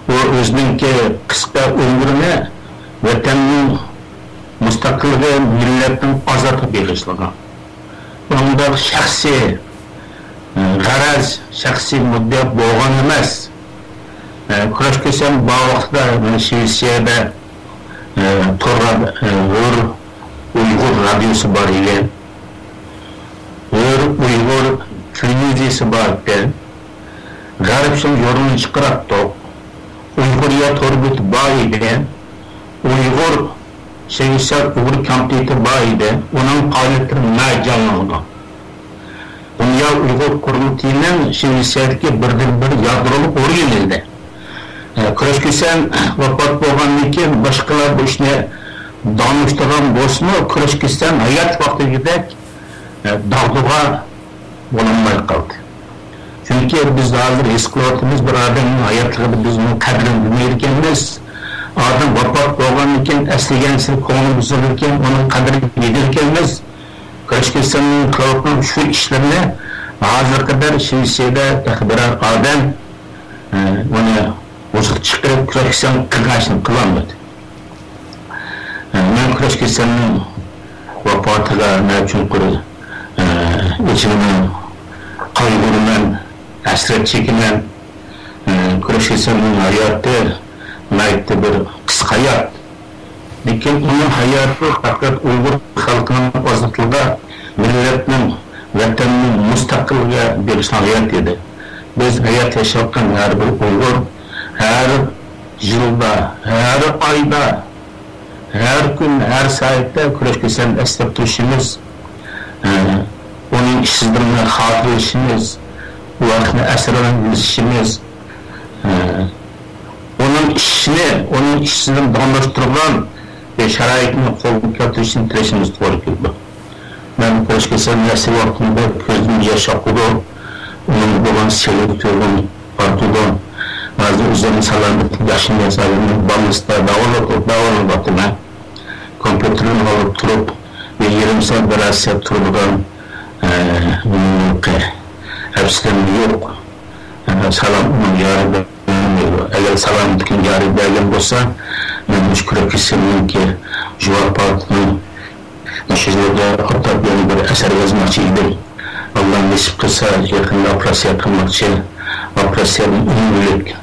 D: O özününki kısa ömrüne vatanın müstakilliği milletin azatı birleştiren. Onda şahsi garaz, şahsi müddet boğan emas. Kuraşkistan bağlıqda Şivsiyada Torra Uygur radyosu var ile Uygur televiziyası var iken garipsin yorumunu çıkarttı. Uygurya torbut var ile Uygur Şehisar Uygur kampiyeti var ile onun faaliyetleri canlandı. Dünya Uygur kurulutuyla Şehisar'daki birden-bir yadrolu oru yenildi. Kuraşkisan vafat bolğandan keyin başkalar bu işine danıştıran bolsunmu Kuraşkistan hayat vaktida dağlığa bolanmay kaldı. Çünkü biz hazır his kılayotimiz bir adamın hayatlığı biz bunu kadrini bilmeyirkenmiz. Adam vafat bolğandan keyin eslegensi ko'ngli buzilirken onun kadrini bilirkenmiz. Kuraşkistan'ın kılayotgan şu işlerini hazır kadar Şivsiyada birer adam onu bozuk çıkarıp Kuraşkistan kırgaçını kılanmadı. Ben Kuraşkistan'ın vafatına ne çünkü içimin kaygırından, hasret çekilen Kuraşkistan'ın hayatı neydi bir kısa hayat. Lakin onun hayatı fakat Uygur halkının azatlığı milletinin, vatanının müstakilliğe bir hayat idi. Biz hayat yaşarken her bir Uygur her yılda, her ayda, her gün, her saatte Kuraşkisan esnaf turuşumuz, onun işsizliğine hatırı işimiz, o vaktini esrarını bilişimiz, onun işsizliğini damlaştırılan ve şarayetini kolunu kötüsünü tireşimiz doğru gibi. Ben Kuraşkisan'ın nesli vaktinde gözümü yaşakudu, onun olan sevgi türünün partudan, bazı üzerine salametli yaşın yazarının balısında dağılıp batıma kompüterini alıp turup ve yarım saat bir saat turmadan hepsinden yok. Salam onun yarı eğer salam dikin yarı belgen olsa ben müşküre kesinlikle ki Juvar Parti'nin Şizlerde hatta bir eser yazmakçıydım. Allah nasip kılsa yakında operasyon yapmakçı. Operasyonun ünlülük.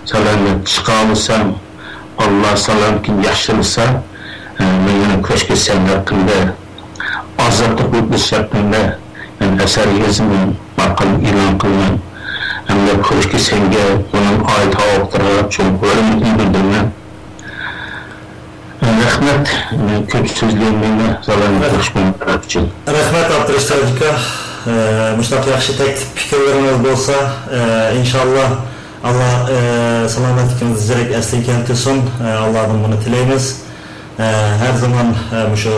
D: Salamı çıkarmışsam Allah salam ki yaşlanırsa benim köşke sen hakkında azatlık bitmiş hakkında eser yazımın bakalım ilan kılmam. Hem de köşke senge onun ait havaklara çok önemli bildirmem. Rahmet, köp sözlerimle salamı konuşmam için.
A: Rahmet Abdurrahman Tacika. Müştak yaxşı teklif fikirleriniz bolsa inşallah Allah selametlikinizi zerek esliken tüsün. Allah'dan bunu tileyimiz. Her zaman şu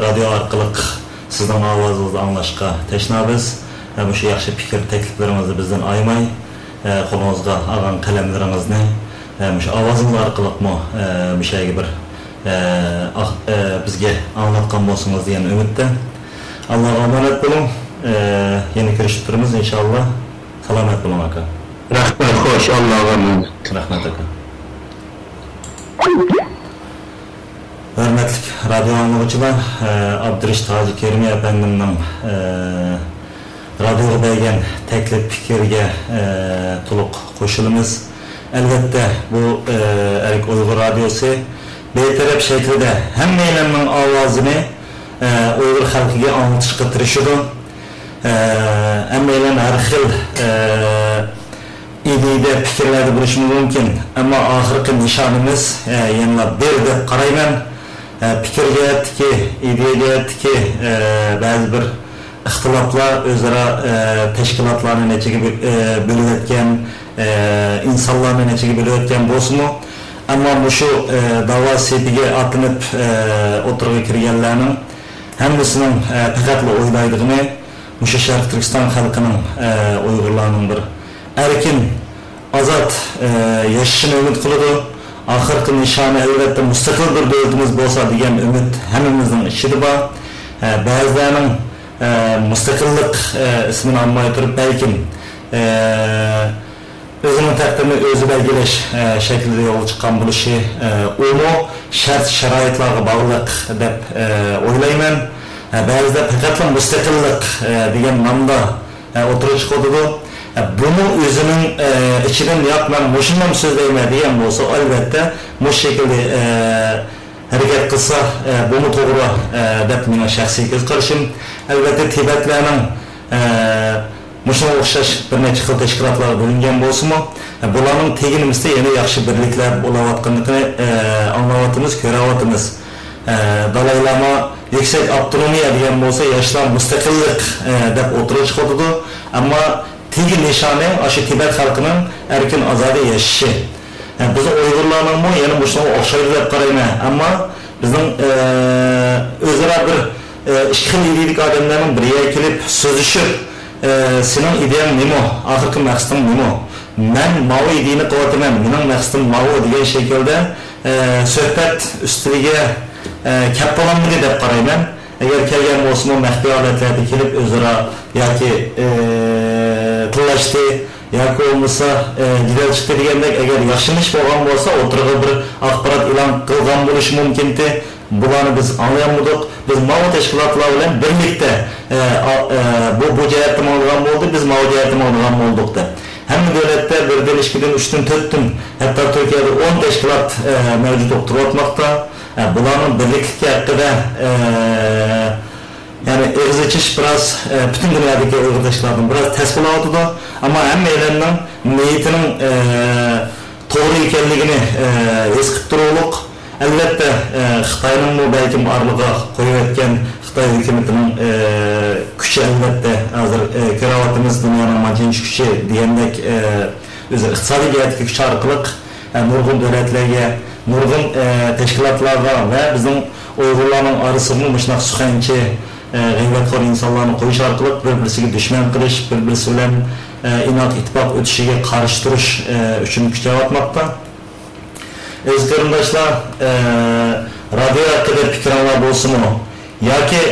A: radyo arkalık sizden avazınızı anlaşka teşnabız. Şu yaxşı fikir tekliflerinizi bizden aymay. Kolunuzga ağan kalemlerinizni şu avazınız arkalık mı bir şey gibi bizge anlatkan bolsunuz diyen ümitte. Allah'a emanet olun. Yeni görüşürüz inşallah. Selamet olun aka.
D: Rahmet hoş Allah'a emanet.
A: Rahmet aka. Hürmetlik radyo anlıqçılar, Abdurrahman Tacika efendimden radyoga bergen teklif fikirge tuluq qo'shilimiz. Elbette bu Erik Uyghur radyosu betaraf şekilde hammalarning ovozini Uyghur xalqiga anlatishga tirishadi. Hammalar har xil ideyada fikrlarda bo'lishi mumkin, ammo oxirgi nishonimiz yana bir deb qarayman. Fikirga tiki, ideyaga tiki ba'zi bir ixtiloflar o'zaro tashkilotlarni nechaga bo'layotgan, insonlarni nechaga bo'layotgan bo'lsa-mu, ammo shu da'vo sepiga otinib o'tirg'i kirganlarning hammasining faqatla o'ylaydigini Muşa Şarkı Türkistan xalqining Uyg'urlarning bir erkin, azat yaşashini umid qiladi. Oxirgi nishoni albatta mustaqil bir davlatimiz bo'lsa degan umid hammamizning ichida bor. Ba'zilarning mustaqillik ismini olmay turib balkim o'zining taqdirini o'zi belgilash shaklida yo'lga chiqqan bo'lishi uni shart sharoitlarga bog'liq deb o'ylayman. Ba'zida faqatla mustaqillik degan nomda o'tirish chiqadi. Bunu o'zining ichidan yo'q men mushundan so'zlayman degan bo'lsa, albatta bu şekilde harakat qilsa bunu to'g'ri deb mening shaxsiy ko'z qarashim. Albatta Tibetlarning mushunga o'xshash bir necha xil tashkilotlar bo'lingan bo'lsa-mu, bularning teginimizda yana yaxshi birliklar bo'layotganligini anglayapmiz, ko'ryapmiz. Dalay Lama yüksek avtonomiya degan bo'lsa, yoshlar mustaqillik deb o'tirish qo'ydi, ammo tegi nishoni o'sha Tibet xalqining erkin ozodi yashashi. Biz Uyg'urlarning mu yana mushunga o'xshaydi deb qarayman, ammo bizning o'zaro bir ikki xil idealik odamlarning biriga kelib so'zlashib, sening ideang nima, oxirgi maqsading nima? Men ma'vo ideyani qilyapman, mening maqsadim ma'vo degan shaklda suhbat ustiga kappalanmadi deb qarayman. Agar kelgan bo'lsa, maxfiy holatlarda kelib o'zaro yoki qillashdi yoki bo'lmasa jidal chiqdi degandek agar yaxshilish bo'lgan bo'lsa, o'tirg'i bir axborot e'lon qilgan bo'lishi mumkin-di. Bularni biz anglayolmadik. Biz ma'vo tashkilotlar bilan birlikda bu jihatdan olgan bo'ldi, biz ma'vo jihatdan olgan bo'ldik-da. Hamma davlatda 1dan 2dan 3dan 4dan hatto Turkiyada 10 tashkilot mavjud bo'lib turibmoqda. Bularning birliklik haqida yani eg'izichish biroz butun dunyodagi Uyg'ur tashkilotlarning biroz tasdiqlanyapti, ammo hammalarning niyatining to'g'ri ekanligini his qilib turiblik. Albatta Xitoyning bu balkim orliqqa qo'yayotgan Xitoy hukumatining kuchi albatta hozir ko'ryapmiz, dunyoning majinchi kuchi degandek o'zi iqtisodiy jihatga kuch orqali nurg'un davlatlarga, nurg'un tashkilotlarga va bizning Uyg'urlarning orasida mushunaq suxanchi g'iybatkor insonlarni qo'yish orqali bir-birisiga dushman qilish, bir-birisi bilan inoq ittifoq o'tishiga qarshi turish uchun kuchayotmoqda. Aziz qarindoshlar, radio haqida fikringlar bo'lsinmi yoki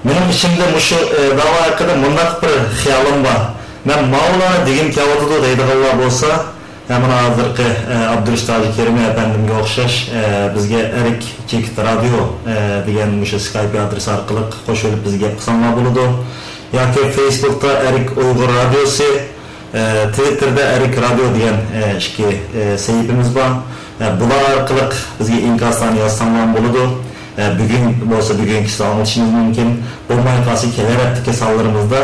A: mening ichimda mushu da'vo haqida bunday bir xiyolim bor. Men Mavlana degan kelyapti deydiganlar bo'lsa, mana hozirgi Abdurishtoq Kerimiy efendimga o'xshash bizga Erik Chekit radio degan mushu Skype adresi orqali qo'shilib bizga qilsanlar bo'ladi. Yoki Facebookda Erik Uyg'ur radiosi, Twitterda Erik radio degan ikki sahifamiz bor. Bular orqali bizga inkaslarni yozsanlar bo'ladi. Bugün bo'lsa bugungi anglashimiz mumkin. Bo'lmay qolsa kelar haftaki sonlarimizda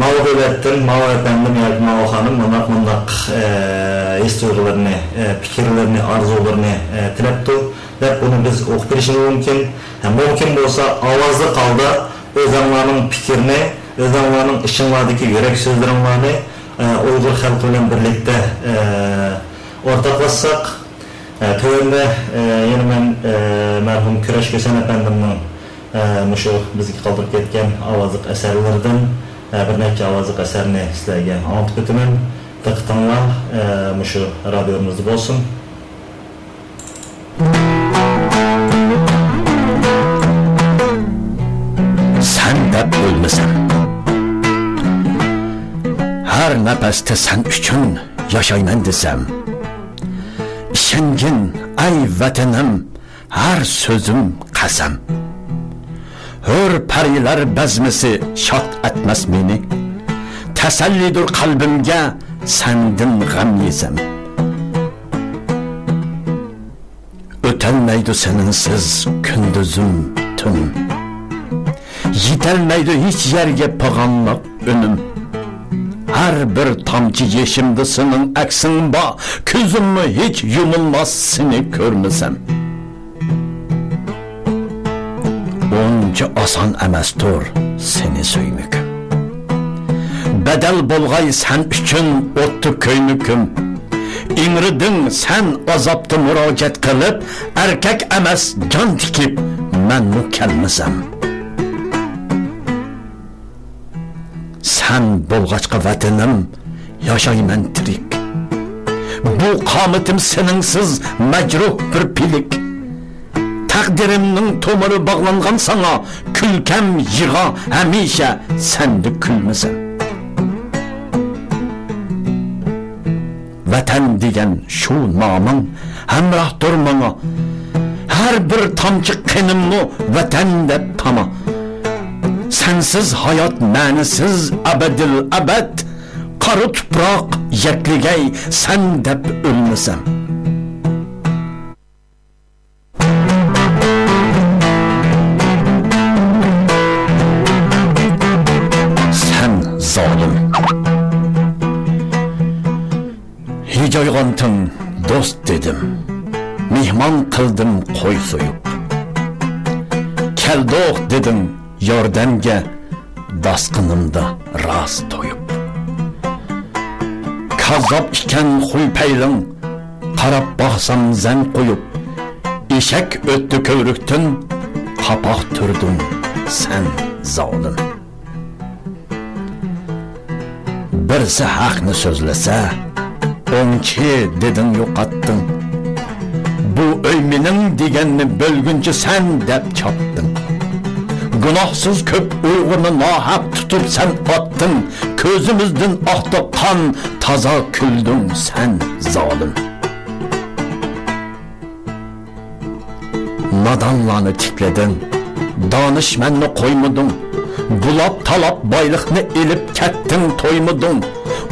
A: Mavduatdan Mavo efendim yoki Mavo xonim bundoq his tuyg'ularini, fikrlarini, orzularini tilabdi deb buni biz o'qib berishimiz mumkin. Mumkin bo'lsa ovozli holda o'zinglarning fikrini, o'zinglarning ishinglardagi yurak so'zlaringlarni Uyg'ur xalqi bilan birlikda o'rtoqlashsak, tövende yine ben merhum Küreş Kösen efendimden şu bizga qoldirib ketgan ovozli eserlerden bir necha ovozli eserini sizlarga anlatib o'taman. Diqqatinglar şu radyomuzda bo'lsin.
C: Sen deb o'lmasam, har nafasda sen uchun yashayman desam, ishongin ay vatanim, har so'zim qasam. Hur parilar bazmisi shot etmas meni, tasallidur qalbimga sendin g'am yesam. O'tolmaydi seninsiz kunduzim tunim, yetolmaydi hech yerga pag'anliq unim. Her bir tamcı yeşimde senin aksin ba, közümü hiç yumulmaz seni görmesem. Onca asan emastur seni söymüküm. Bedel bolgay sen üçün ottu köymüküm. İmridin sen azaptı müracaat kılıp, erkek emas can tikip men mukelmesem. Sen bolğaçqa vatanim, yaşayman tirik. Bu qamitim seninsiz mecruh bir pilik. Takdirimning tomiri bağlangan sana, külkem yığa hamisha sende külmesem. Vatan degan şu namın hamrah durmana, her bir tamcı qenimni vatan deb tama. Sensiz hayat ma'nisiz abadil abad, qari tuproq yakligay sen deb o'lmasam. Sen zolim, hijoygantin do'st dedim, mehmon qildim qo'y so'yib. Keldoq dedim yordamga, dasqinimda rast to'yib. Kazob ikan huy payling, qarab boqsam zan qo'yib. Eshak o'tdi ko'rikdan, qapoq turdim sen zolim. Birsi haqni so'zlasa, o'ngchi dedim yo'qotding. Bu uy mening deganni bo'lguncha sen deb chopding. Günahsız köp Uyg'urni nohaq tutib sen otding. Ko'zimizdan oqdi qon, toza kulding sen zolim. Nodonlarni tiklading, donishmandni qo'ymading. Bulab talab boyliqni elib ketding, to'ymading.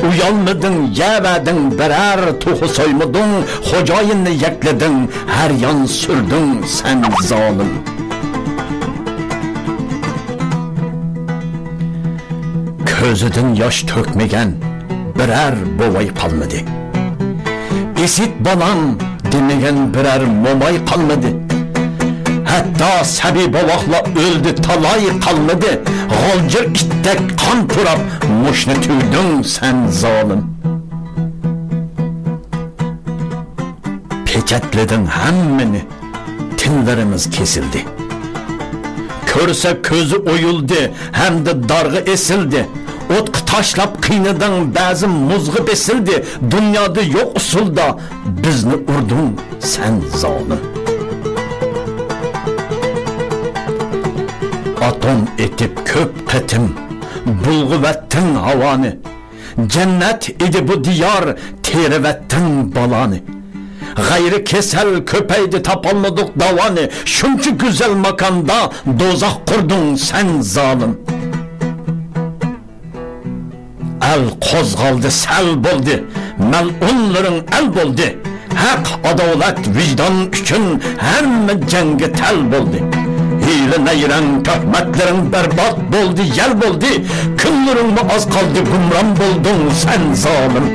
C: Uyalmading, yevading, birer to'xi so'ymading. Xo'jayinni yaklading, har yon surding sen zolim. Ko'zidan yosh to'kmagan birer bovay qolmadi. Esit balam demagan birer momay qolmadi. Hatta sabi bovoqla o'ldi, talay qolmadi. G'oljir itdek qon turab mushni tuyding sen zolim. Pechatlading hammani, tillarimiz kesildi. Ko'rsa ko'zi o'yildi, hamda darg'i esildi. O'tqi tashlab qiynading, ba'zi muzg'i besildi. Dunyoda yo'q usulda bizni urding sen zolim. atom etib ko'p qatim bulg'uvattin havoni, jannat edi bu diyor terivattin baloni. G'ayri kesal ko'paydi topolmadik davoni, shuncha go'zal makonda do'zax qurding sen zolim. Al qo'zg'aldi, sal bo'ldi, mal'unlaring al bo'ldi. Haq, adolat, vijdon uchun hamma jangga tal bo'ldi. Hiyla nayran tuhmatlaring barbod bo'ldi, yal bo'ldi. Kunlaringni oz qoldi, gumron bo'lding sen zolim.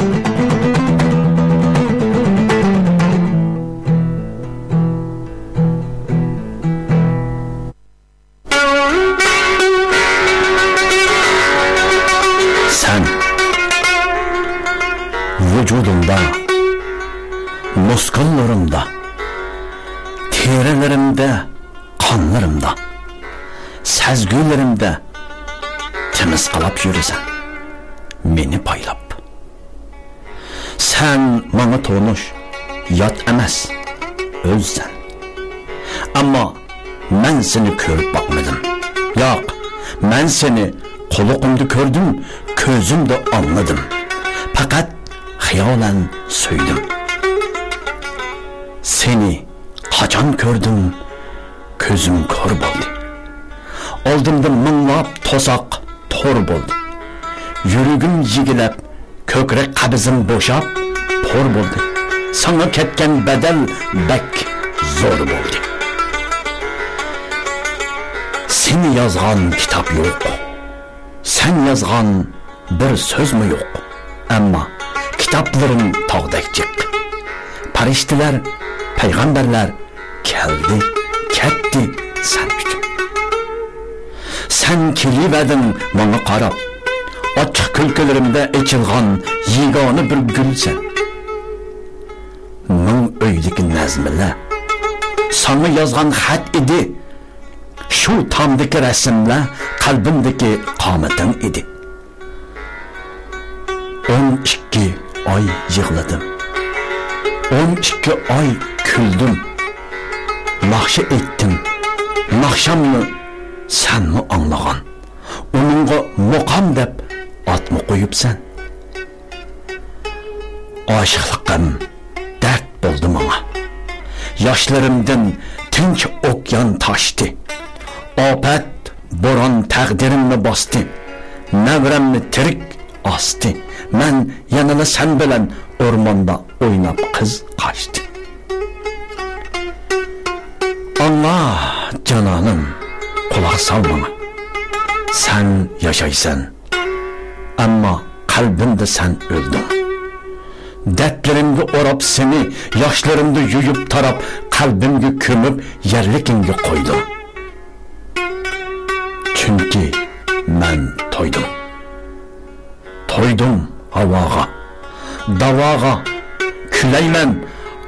C: Sen vücudumda, muskullarımda, terilerimde, kanlarımda, sezgülerimde temiz kalıp yürüsen, beni paylap. Sen bana tonuş, yat emez, özsen. Ama ben seni körüp bakmadım. Yok, ben seni kulukumda gördüm, közümde anladım. Fakat hayalen söyledim. Seni kaçan gördüm, közüm kör oldu. Oldumda mınlap tosak tor oldu. Yürügüm yigilep, kökrek kabızım boşap por oldu. Sana ketken bedel bek zor oldu. Seni yazgan kitap yok. Sen yazgan bir söz mü yok? Ama kitaplarım tağdakçık. Pariştiler, peygamberler geldi, ketti sen üçün. Sen kiliverdin bana qarab. Açık külkelerimde ekilgan yegane bir gülsen. Mın öydeki nezmile sana yazgan xat idi. Şu tamdaki resimle kalbimdeki qametin idi. 12 ay yığladım. 12 ay küldüm. Nakşı ettim. Nakşamını sen mi anlağan? Onunla mokam dep at mı koyup sen? Aşıqlıqım dert buldu bana. Yaşlarımdan tinç okyan taştı. Afet, boran təqdirimni bastı. Nevremni tirik astı. Men yanına sen bilen ormanda oynap kız kaçtı. Allah cananım, kulak sal bana. Sen yaşaysan. Ama kalbimde sen öldün. Dertlerimde orap seni, yaşlarımda yuyup tarap, kalbimde kömüp yerlikinde koydum. Çünkü ben toydum. Toydum havağa, davağa, küleymen.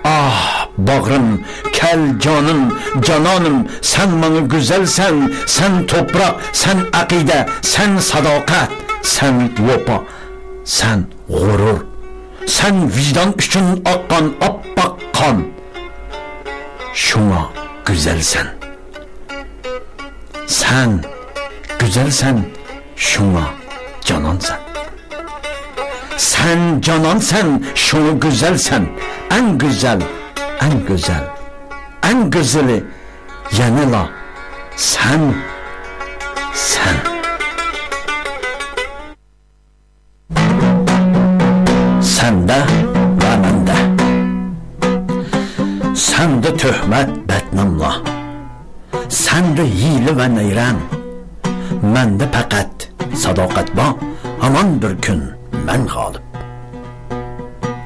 C: Ah bağrım, kel canım, cananım, sen bana güzelsen, sen toprak, sen akide, sen sadakat, sen vefa, sen gurur, sen vicdan üçün akkan appak kan. Şuna güzelsen. Sen güzelsen, şuna canansan. Sen canansan, şunu güzelsen. En güzel, en güzel, en güzeli yanıla sen, sen. Sende ve mende. Sende töhmet betnamla. Sende hile ve neyran. Mende fakat sadakat var. Aman bir gün ben galip.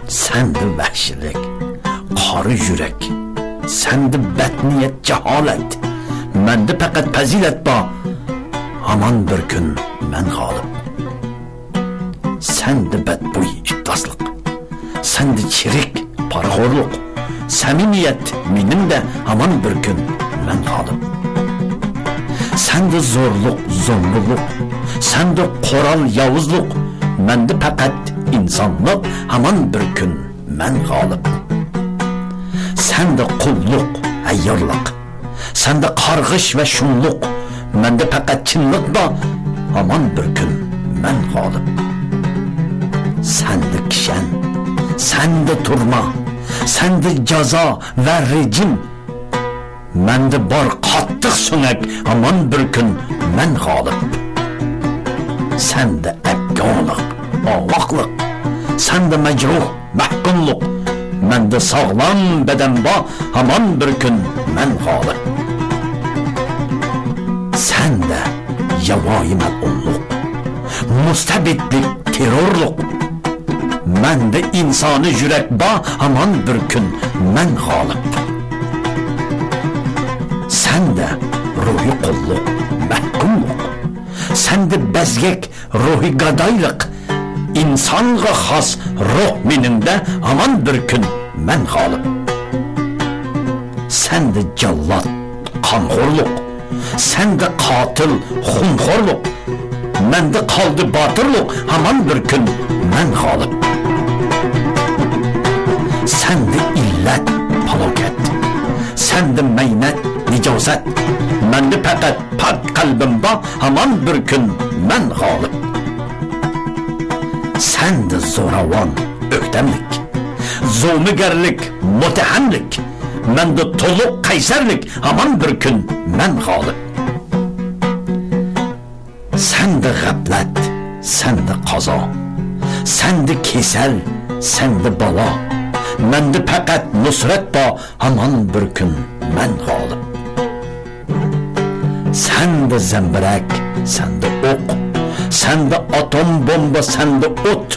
C: Sende vahşilik, qarı yürek. Sende betniyet, cehalet. Mende fakat fazilet var. Aman bir gün ben galip. Sende bedboy iflaslık. Sende çirik, parahorluk. Samimiyet benim de aman bir gün ben galip. Sende zorluk, zombuluk. Sende koral, yavuzluk. Mende fakat insanlık, aman bir gün ben galip. Sende kulluk, ayyorluk. Sende kargış ve şunluk. menda faqat chinlik bor. Aman bir kun men g'olib. Sende kishan, sende turma, sende jazo va rejim. Mende bor qattiq so'ngak, aman bir kun men g'olib. Sende akko'liq, ovoqliq, sende majruh, mahkumliq. Mende sog'lom badan bor, aman bir kun men g'olib. Sende yavoyi mal'unliq, mustabidlik, terrorliq. Mende insoni yurak bor, aman bir kun men g'olib. Sende ruhi qulluq, mahkumliq. Sende bezgek, ruhi gadoyliq. İnsonga xos ruh meningda, aman bir kun men g'olib. Sende jallod, qonxo'rliq. Sende qotil, xunxo'rliq. Menda qoldi botirliq, aman bir kun men g'olib. Sende illat, falokat. Sende maynat, nijosat. Menda faqat pok qalbim bor, aman bir kun men g'olib. Sende zo'ravon, o'ktamlik, zo'migarlik, mutahamlik. Menda to'liq qaysarlik, aman bir kun men g'olib. Sende g'aflat, sende qazo, sende kesal, sende balo. Menda faqat nusrat bor, aman bir kun men g'olib. Sende zambirak, sende o'q, sende atom bomba, sende o't.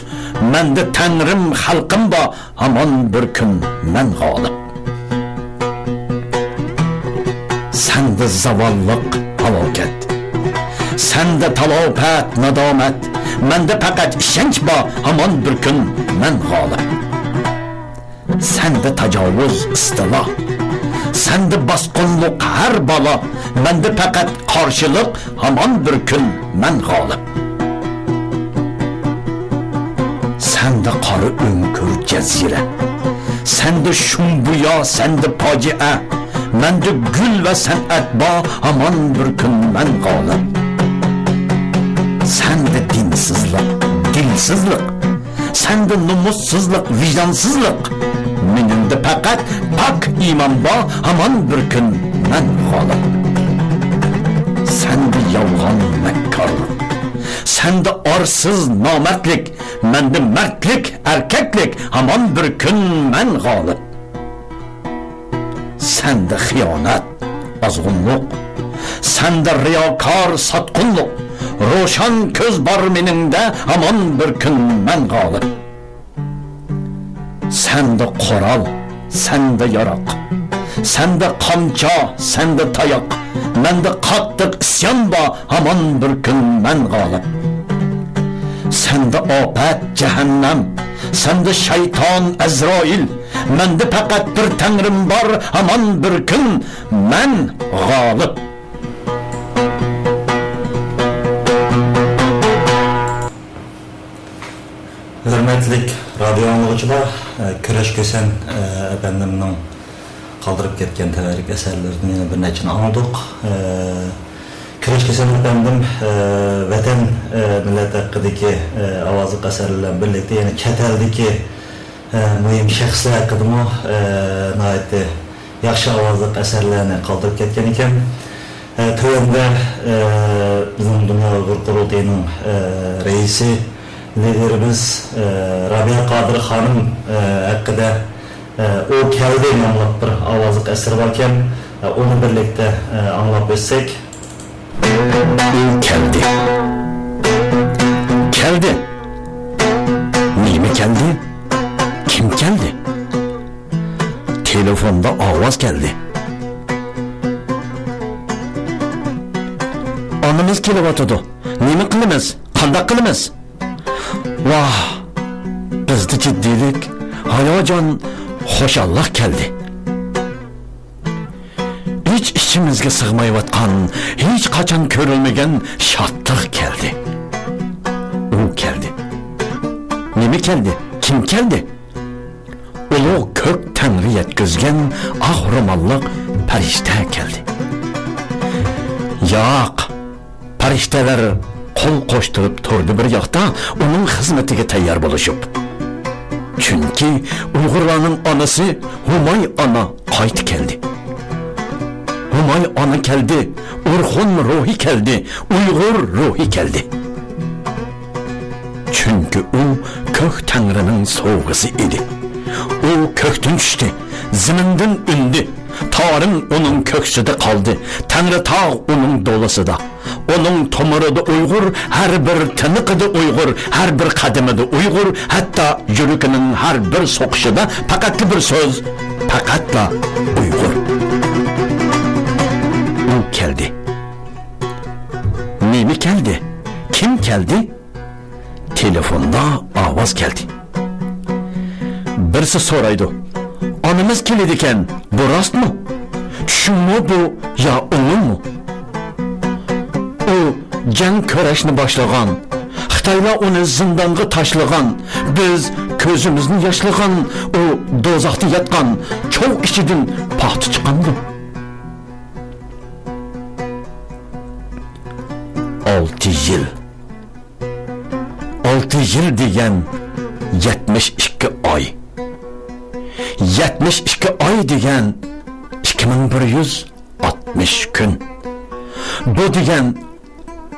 C: Menda tangrim, xalqim bor, aman bir kun men g'olib. Sende zavolliq, halokat, sende talofat, nadomat. Menda faqat ishonch bor, aman bir kun men g'olib. Sende tajovuz, istilo, sende bosqinlik, har balo. Menda faqat qarshilik, aman bir kun men g'olib. Sende qora o'nkur jazira, sende shumbuyo, sende fojia. Menda gul va san'at bor, aman bir kun men g'olib. Sende dinsizlik, dilsizlik, sende numussizlik, vijdonsizlik. Meningda faqat pok iymon bor, aman bir kun men g'olib. Sende yolg'on, makkorlik, sende orsiz, nomardlik. Menda mardlik, erkaklik, aman bir kun men g'olib. Sende xiyonat, azg'unliq, sende riyokor, sotqinliq. Ro'shan ko'z bor meningda, aman bir kun men g'olib. Sende qoral, sende yaroq, sende qamcho, sende tayoq. Menda qattiq isyon bor, aman bir kun men g'olib. Sende ofat, jahannam, sende shayton, Azroil. Menda faqat bir tangrim bor, aman bir kun men g'olib.
A: Hürmetli radyo anlıqçılar, Küreş Kösen efendiminin qaldırıp ketken tevarik eserlerini bir neçini anladık. Küreş Kösen efendim vatan millet hakkıdaki avazlık eserlerle birlikte, yani keteldeki mühim şəxslər haqqında nəhayət yaxşı avazlıq əsərlərini qaldırıb ketken iken, tövəndə bizim Dünya Uyğur Qurultayının reisi, liderimiz Rabia Qadir xanım haqqında o keldi namlıq bir avazlıq əsər varken, onu birlikte anlap etsek.
C: Keldi. Keldi. Neymi keldi? Kim geldi? Telefonda avaz geldi. Anımız kelyapti. Nima qilamiz? Qanday qilamiz? Vah! Bizda jiddiylik, hayajon, xushallik keldi. Hiç içimizga sig'mayotgan, hech qachon ko'rilmagan shodlik keldi. U keldi. Nima keldi? Kim keldi? Ulug' ko'k tangri yetkizgan oq ro'molliq farishta keldi. Yo'q, Farishtalar qo'l qo'shtirib turdi bir yoqda uning xizmatiga tayyor bo'lishib. Chunki Uyg'urlarning onasi Humay ona qaytib keldi. Humay ona keldi, Urxun ruhi keldi, Uyg'ur ruhi keldi. Çünkü o kök Tanrı'nın soğuğusu idi. O kökten düştü, ziminden ündü. Tarım onun köksüde kaldı. Tanrı tağ onun dolasıda. Onun tomuru da Uygur, her bir tınıkı da Uygur, her bir kademi de Uygur, hatta yürükünün her bir sokuşu da fakatlı bir söz, fakatla Uygur. O geldi. Nemi geldi? Kim geldi? Telefonda ovoz keldi. Birisi so'raydi. Onamiz keladigan, bu rostmi? Tushunmi bu yo o'limmi? U jang kurashni boshlagan. Xitoylar uni zindonga tashlagan. Biz ko'zimizni yashlagan, u do'zaxda yotgan, cho'g' ichidan paxta chiqandi. 6 yil 6 yil degan 72 oy. 72 oy degan 2160 kun. Bu degan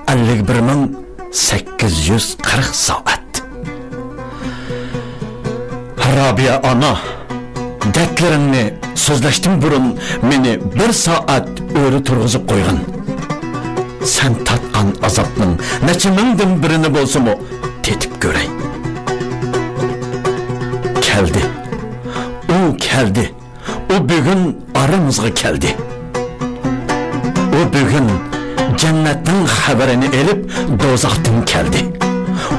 C: 51840 soat. Rabia ana, dertlerini sözleştim burun meni 1 saat öyle turg'izib qo'ygan. Sen tatkan azapның neçe mingdan birini bolsa mı tetip görey. Keldi. O keldi. O bugün aramızga keldi. O bugün cennetin haberini elip dozaqdan keldi.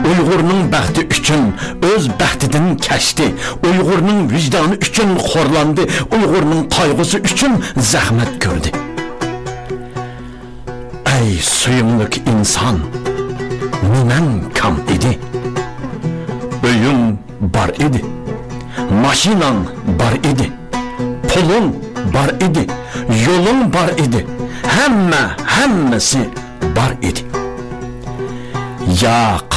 C: Uyg'urning baxti uchun o'z baxtidan kashdi. Uyg'urning vijdoni uchun xo'rlandi. Uyg'urning qayg'usi uchun zahmat ko'rdi. Ey suyumluk insan, nimen kam idi. Öyün bar idi. Maşinan bar idi. Pulun bar idi. Yolun bar idi. Hemmesi bar idi. Yo'q,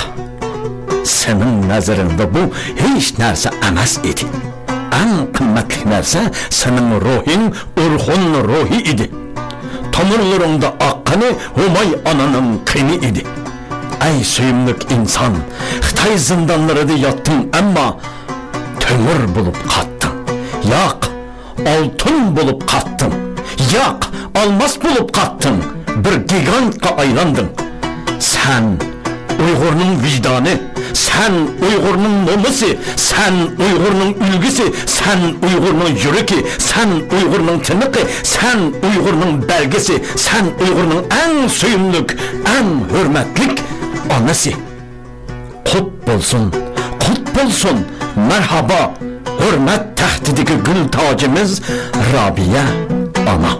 C: senin nazarında bu hiç narsa emas idi. En kıymetli narsa senin ruhin, Urxun ruhi idi. Tomurlarında aqqani Humay ananın qini idi. Ey suyumluk insan, Xitay zindanlarida yattın ama tömür bulup qattın. Yo'q, oltin bulup qattın. Yo'q, almas bulup qattın. Bir gigantga aylandın. Sen Uyg'urning vijdoni, sen Uyg'urning nomusi, sen Uyg'urning ulgisi, sen Uyg'urning yuragi, sen Uyg'urning tiniqi, sen Uyg'urning belgisi, sen Uyg'urning eng suyumlik, eng hurmatlik onasi. Qut bo'lsin, marhaba, hurmat taxtidagi gul tojimiz Rabia ona.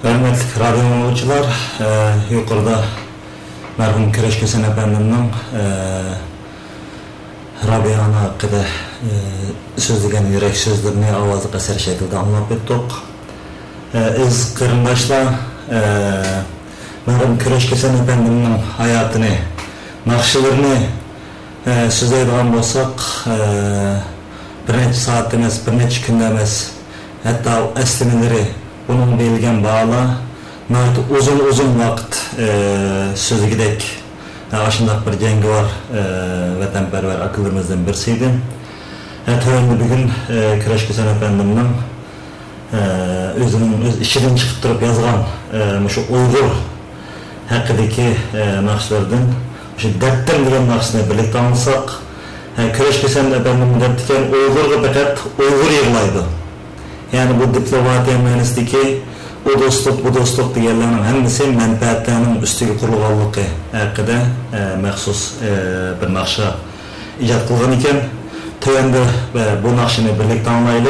A: Hürmetli radyo dinleyiciler, yukarıda merhum Kireç Kösen Efendim'in Rabia ana hakkında sözlügen yürek sözlerini avazlık eser şekilde anlatıp ettik. İz kırımdaşla merhum Kireç Kösen Efendim'in hayatını, nakşılarını sözleydiğen olsak bir neçe saat demez, bir neçe gün demez, hatta eslimeleri bunun belgen bağlı, uzun vakit sözü gidek aşındak bir cengi var, vatanperver akıllarımızdan birisiydi. Törenli bugün Kireç Kösen Efendim'nin özünün işinden çıkıp durup yazgan şu Uygur hakkındaki nakşlardan şu dertten bilen nakşını birlikte alsak Kireç Kösen Efendim'in dertken Uygur'u fakat Uygur yığılaydı. Yani bu diplomatiya mühendisliği, o dostluk, bu dostluk diğerlerinin hemisi menfaatlerinin üstüge kurulganlığı hakkında məxsus bir nakşa icat kılgan iken, tövende bu nakşını birlikte anlayılı.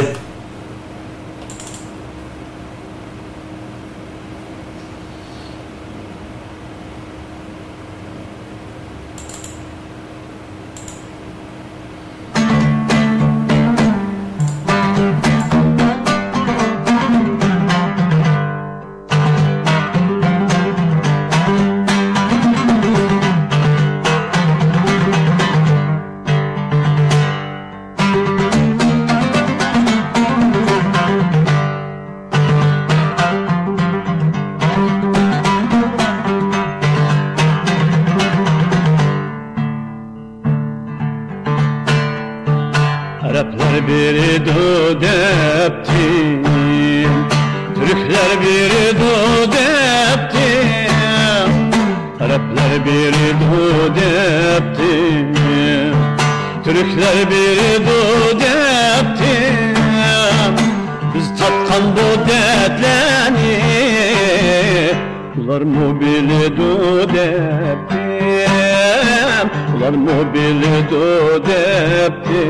C: biri du depti, Türkler biri du depti. Biz tatkan bu dertlerini, ular mı bilidu depti, ular mı bilidu depti.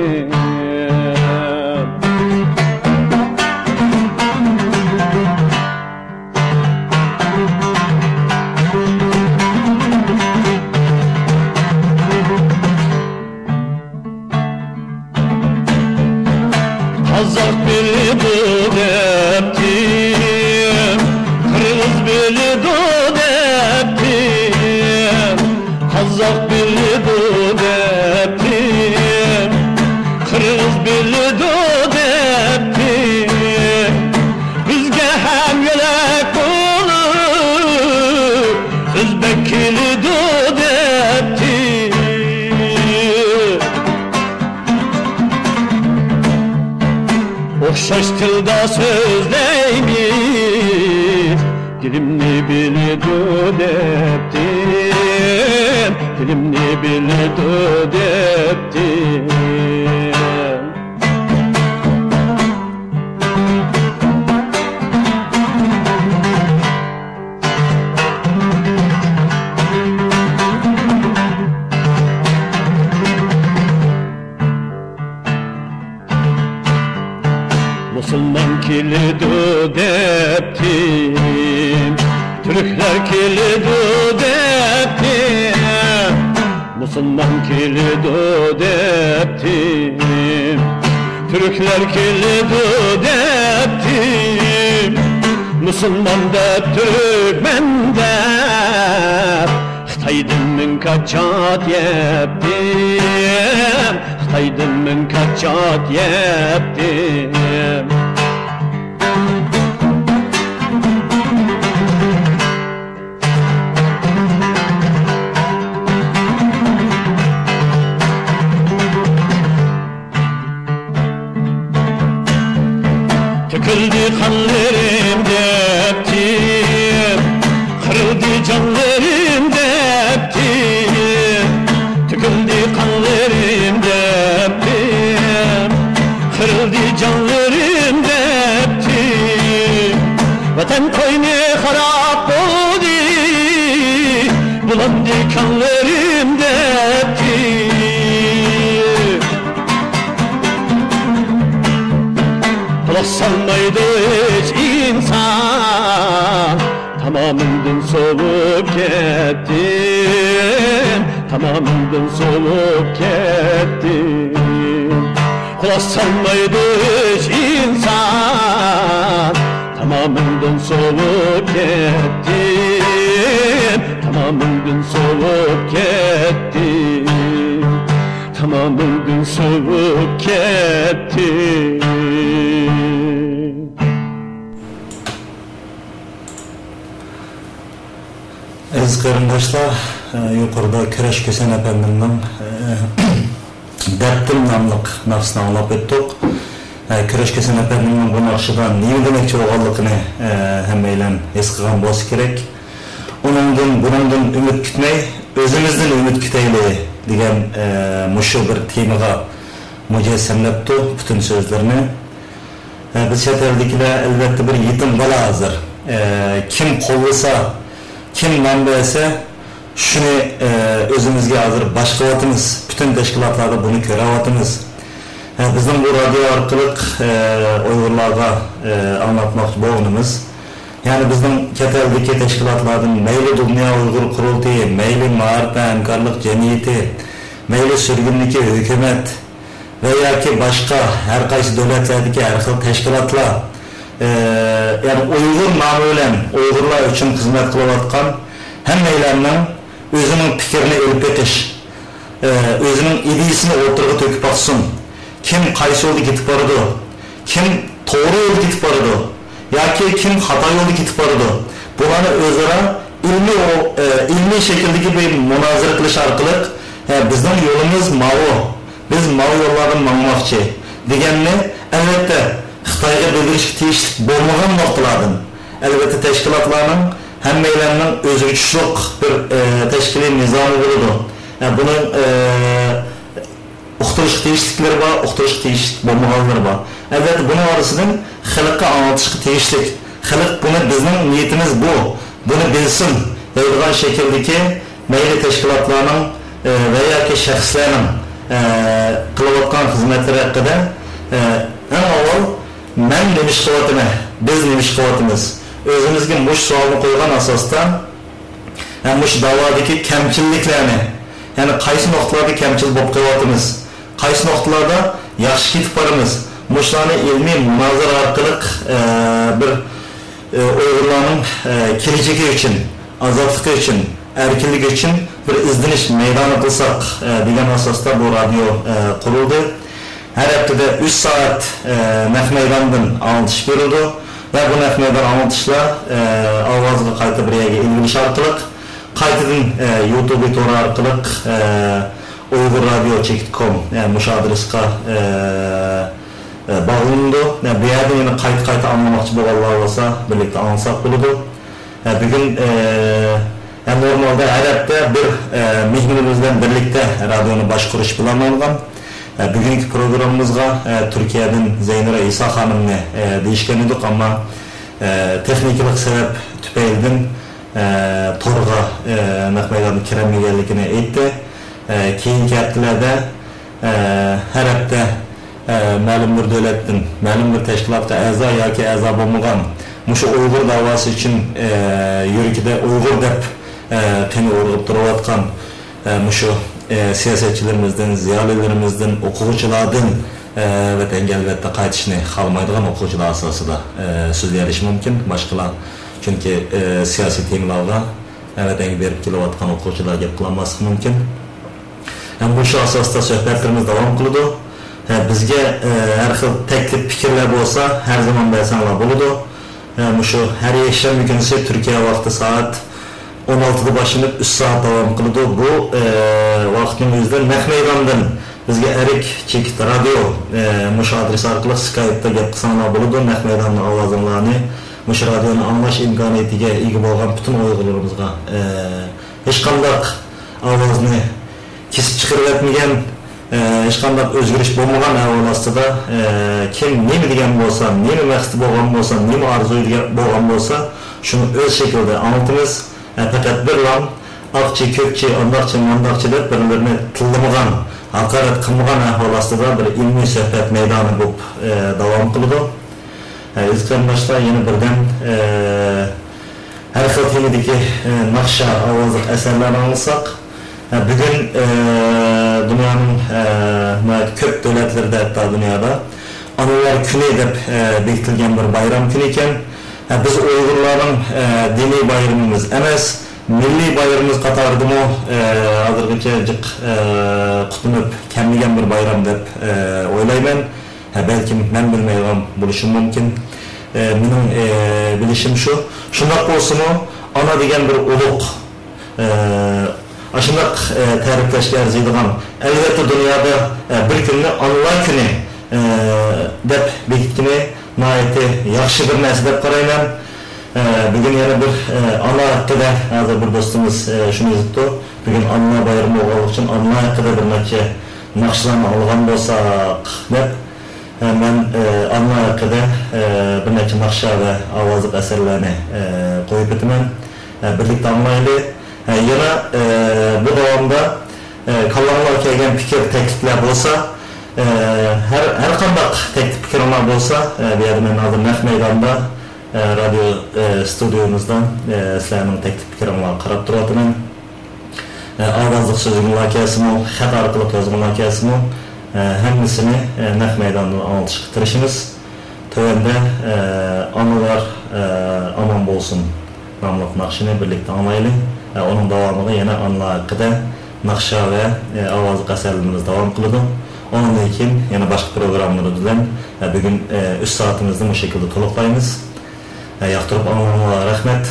C: Kazak bilidu deptim, Kırgız bilidu deptim, Kazak bilidu deptim, Kırgız bilidu deptim. Bizge hem yelek olur, Özbek bilidu deptim. Okşaş tilda sözleymiş, dilimni bilidu deptim, dilimni bilidu deptim. Müslüman kilidu deptim, Türkler kilidu deptim, Müslüman kilidu deptim, Türkler kilidu deptim. Müslüman da Türkmen de, Xitaydan min kaçat yeptim, Xitaydan min kaçat yeptim. Töküldü kanlarım deptim, kırıldı canlarım deptim. Töküldü kanlarım deptim, kırıldı canlarım deptim. Vatan koynu harap oldu, bulandı kanlarım deptim. Kulak salmaydı hiç insan, tamamından solup gittim, tamamından solup gittim. Kulak salmaydı hiç insan, tamamından solup gittim, tamamından solup gittim, tamamından solup gittim.
A: Aziz qarindoshlar, yuqorida Kurash Ko'san apandimning Deptim nomli naqsini anglab o'tdik. Kurash Ko'san apandimning bu naqshidan nima demoqchi bo'lganligini hammalar his qilgan bo'lsa kerak. Bundan umid kutmay, o'zimizdan umid kutaylik degan mushu bir temaga mujassamlabdi butun so'zlarni. Biz chet eldagilar albatta bir yetim bola hozir. Kim qo'llasa, kim manbasi shuni o'zimizga hozir boshqaryapmiz. Butun tashkilotlarda buni ko'ryapmiz. Bizning bu radio orqali Uyg'urlarga anlatmoqchi bo'lganimiz, ya'ni bizning chet eldagi tashkilotlardan mayli Dunyo Uyg'ur qurultiyi, mayli Ma'rifat hamkorlik jamiyati, mayli surgundagi hukumat va yoki boshqa har qaysi davlatlardagi har xil tashkilotlar, ya'ni Uyg'ur ma'mulan Uyg'urlar uchun xizmat qilayotgan hammalarning o'zining fikrini elib ketish, o'zining ideyasini o'rtaga to'kib olsin. Kim qaysi yo'lda ketib boradi, kim to'g'ri yo'lda ketib boradi yoki kim xato yo'lda ketib boradi, bularni o'zaro ilmiy shakldagi bir munozara qilish orqali bizning yo'limiz ma'lum, biz ma'lum yo'llardan mangmoqchi deganni albatta Xitoyga bildirish tegishli bo'lmagan nuqtalardan albatta tashkilotlarning hammalarning o'zgarishliq bir tashkiliy nizomi bo'ladi. Bunun uqtirish tegishliklari bor, uqtirish tegishlik bo'lmaganlari bor. Albatta buning orasidan xalqqa anlatishga tegishlik. Xalq buni bizning niyatimiz bu. Buni bilsin deydigan shakldagi mayli tashkilotlarning va yoki shaxslarning qilayotgan xizmatlari haqida eng avval men nima ish qilyapman, biz nima ish qilyapmiz. O'zimizga mush savolni qo'ygan asosda mush davodagi kamchiliklarni, ya'ni qaysi nuqtalarda kamchil bo'lib qolyapmiz, qaysi nuqtalarda yaxshi ketib boramiz. Mushlarni ilmiy munozara orqali bir Uyg'urlarning kelajagi uchun, ozodligi uchun, erkinligi uchun bir izdinish maydoni qilsak degan asosda bu radio qurildi. Her haftada 3 saat naq maydondan anlatış berildi ve bu naq maydon anlatışlar avazga qayta bir yerga ilgilish orqali qaytadan YouTube tori orqali uyg'urradio.com mush adresga bağlandı. Bu yerda yana qayta anlamoqchi bo'lganlar bo'lsa birlikda anlasak bo'ladi. Bugun normalde her hafta bir mehmonimizdan birlikda radioni boshqarish bilan olgan. Bugünkü programımızda Türkiye'den Zeynura İsa Hanım'ı değişken edik ama texniklik sebep tüpeyden torga naqmaydan kiremmeyenlikini etti. Keyinki haftalarda her hafta ma'lum bir devletin, ma'lum bir teşkilatga a'zo yoki a'zo bo'lmagan mushu Uyg'ur davası için yurikida Uyg'ur deb qani urg'ib turayotgan mushu siyasetçilerimizden, ziyalilerimizden, okuvchilardan vatanga albatta qaytishni xohlamaydigan o'quvchilar asosida so'zlash mumkin. Boshqalar chunki siyosiy temalarga vatanga berib kelayotgan o'quvchilar gap qilmaslik mumkin. Bu shu asosda suhbatlarimiz davom qiladi. Bizga har xil taklif fikrlar bo'lsa, har zaman bersanlar bo'ladi. Shu har yakshanba kuni Turkiya vaqti soat 16'da başlanıp 3 saat devam kıldı. Bu vaktin yüzde naq maydondan bizga erik çekit radyo mush adres orqali Skype'da gap qilsanlar bo'ladi. Naq maydonning ovozlarini mush radioni anglash imkoniyatiga ega bo'lgan butun Uyg'urlarimizga hech qanday ovozni kesib chiqarib etmagan, hech qanday o'zgarish bo'lmagan ahvol ostida kim nima degan bo'lsa, nima maqsad bo'lgan bo'lsa, nima orzu bo'lgan bo'lsa, shuni o'z shaklida anlatamiz. Fakat bir lan akçı, kökçü, ondakçı, mandakçı deb birlerini tillamagan, hakaret qilmagan ahvol ostida bir ilmiy suhbat maydoni bo'lib davom qiladi. Izlanmashlar yana birdan har xil temadagi naqsha ovozli asarlarni anglasak, bugun dunyoning ko'p davlatlarida, hatto dunyoda onalar kuni deb bekitilgan bir bayram kuni ekan. Biz Uyg'urlarning diniy bayramimiz emas, milliy bayramimiz qatorida hozirgacha jiq qutunib kamlagan bir bayram deb o'ylayman. Balkim men bilmayman bo'lishim mumkin. Mening bilishim shu. Shundoq bo'lsa-mu, ona degan bir ulug' ashundoq ta'riflashga arziydigan, albatta dunyoda bir kunni onalar kuni deb bekitgani nayeti yaxshi bir narsa deb qarayman. Bugün yana bir ana haqida hozir bir do'stimiz shuni yozibdi. Bugün ana bayrami bo'lgani uchun ana haqida bir necha naqshlarni olgan bo'lsak deb men ana haqida bir necha naqsha va ovozli asarlarni qo'yib o'taman. Birlikda anglaylik. Yana bu davomda kolonlar kelgan fikr takliflar bo'lsa, her qanday teklif fikirlar bo'lsa, bu yerda men hozir naq maydonda radio studyomuzdan sizlarning teklif fikrlaringlarga qarab turibman. Ovozli so'zlar kelsimi, xat orqali yozganlar kelsimi, hammasini naq maydonda anlatishga tirishimiz. Tövende onalar aman bo'lsin nomli naqshini birlikda anglaylik. Onun davomida yana onlar haqida naqsha va ovozli asarlarimiz davom qiladi. Ondan keyin yana boshqa programmalar bilan bugun 3 soatimizni bu şekilde to'liqlaymiz. Yoqtirib olganlarga rahmat.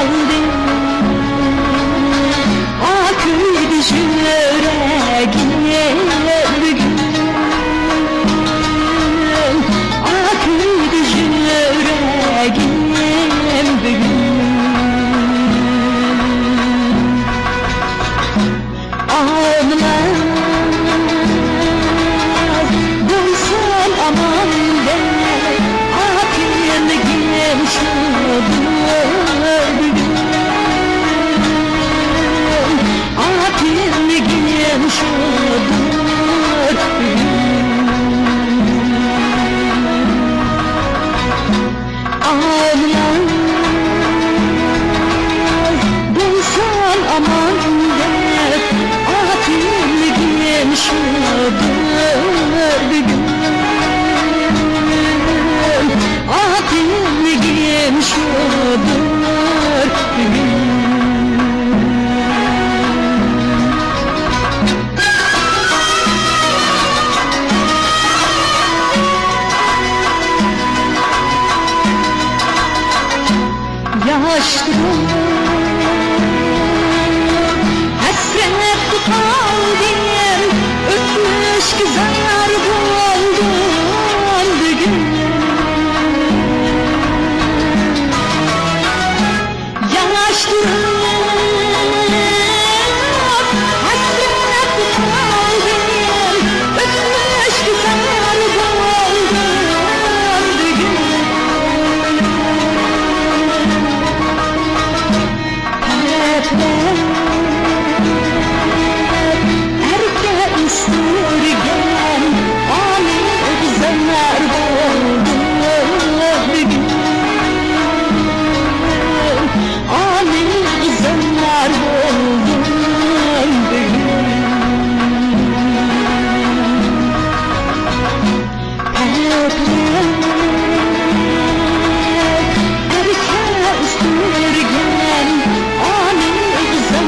E: kaldı akıydı yüreğime bugün akıydı yüreğime bugün ağlar bulsan aman de akıydı gençler bugün akıydı gençler ağlar bulsan aman de akıydı gençler bugün akıydı gençler bugün yaşlım hasret kaldım ötmüş güzel buldum bugün yaşlım hasret kaldım ötmüş güzel buldum bugün erken istirgen amin özenler oldu bugün amin özenler oldu bugün erken istirgen amin özenler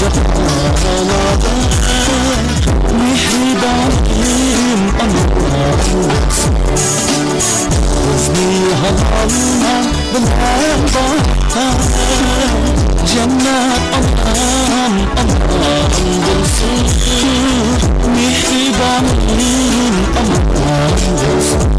F: ağladı mihribanım anam bizni halalına bilen baktan cennet anam bulsun mihribanım anam bulsun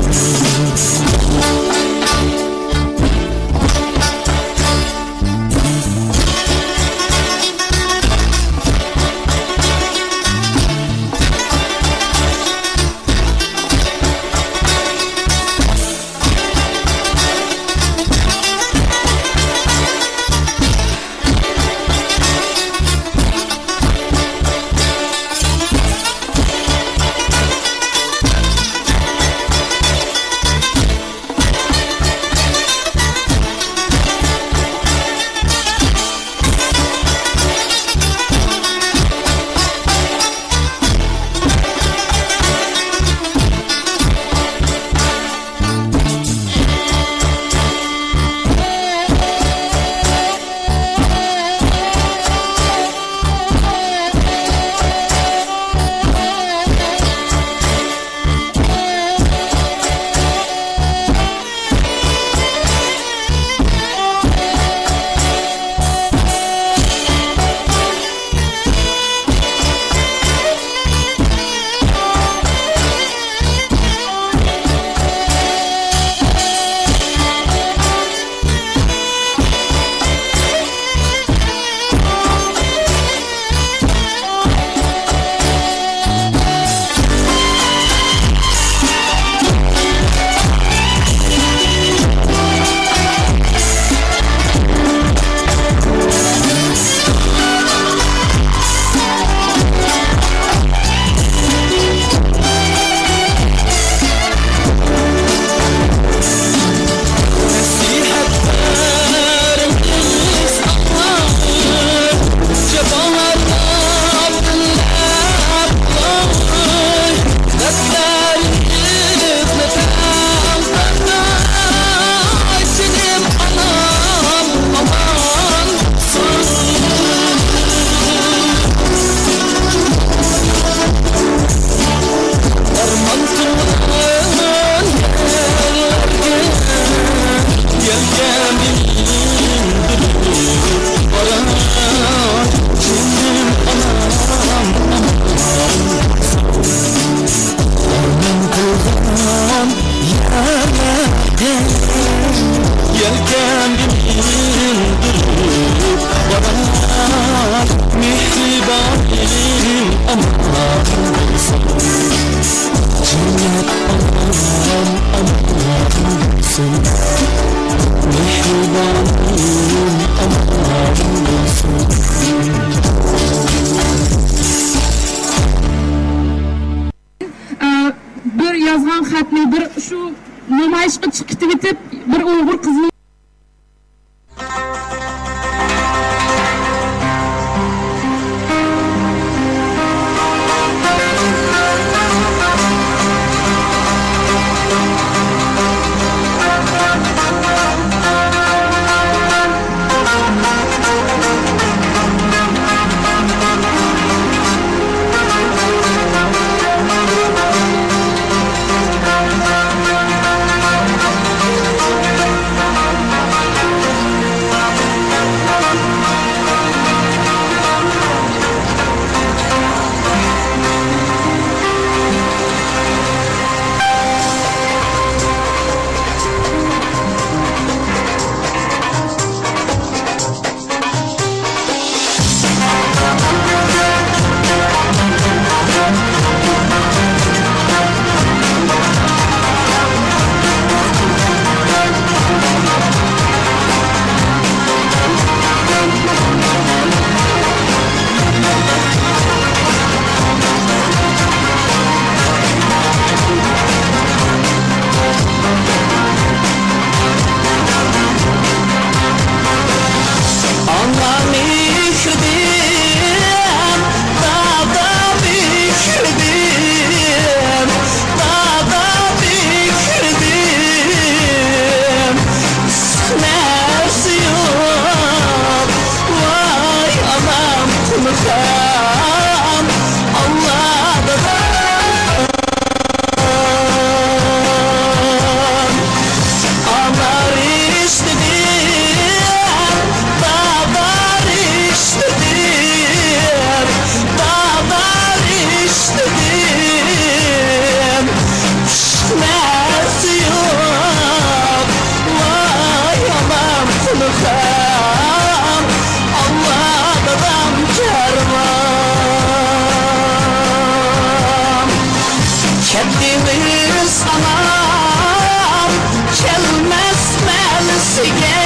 F: Kendimiz anam kelmez melisiga,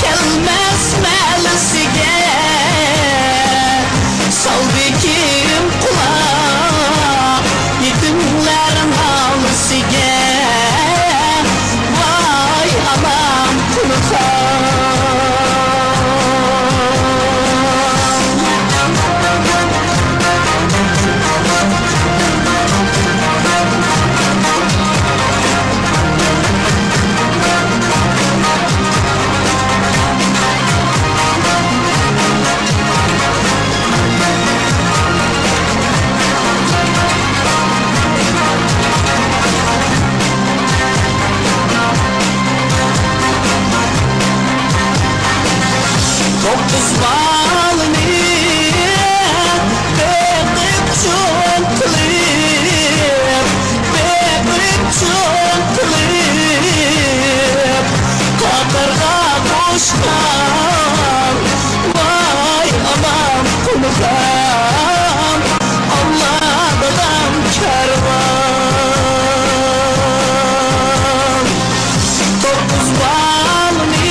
F: kelmez melisiga. Salbikim kulak yetimler nalisiga. Vay anam kulak. Dokuz balını bekleyip çoğuntluyum, bekleyip çoğuntluyum. Kadırga koşkan, vay aman kulukam, Allah'dan kervan. Dokuz balını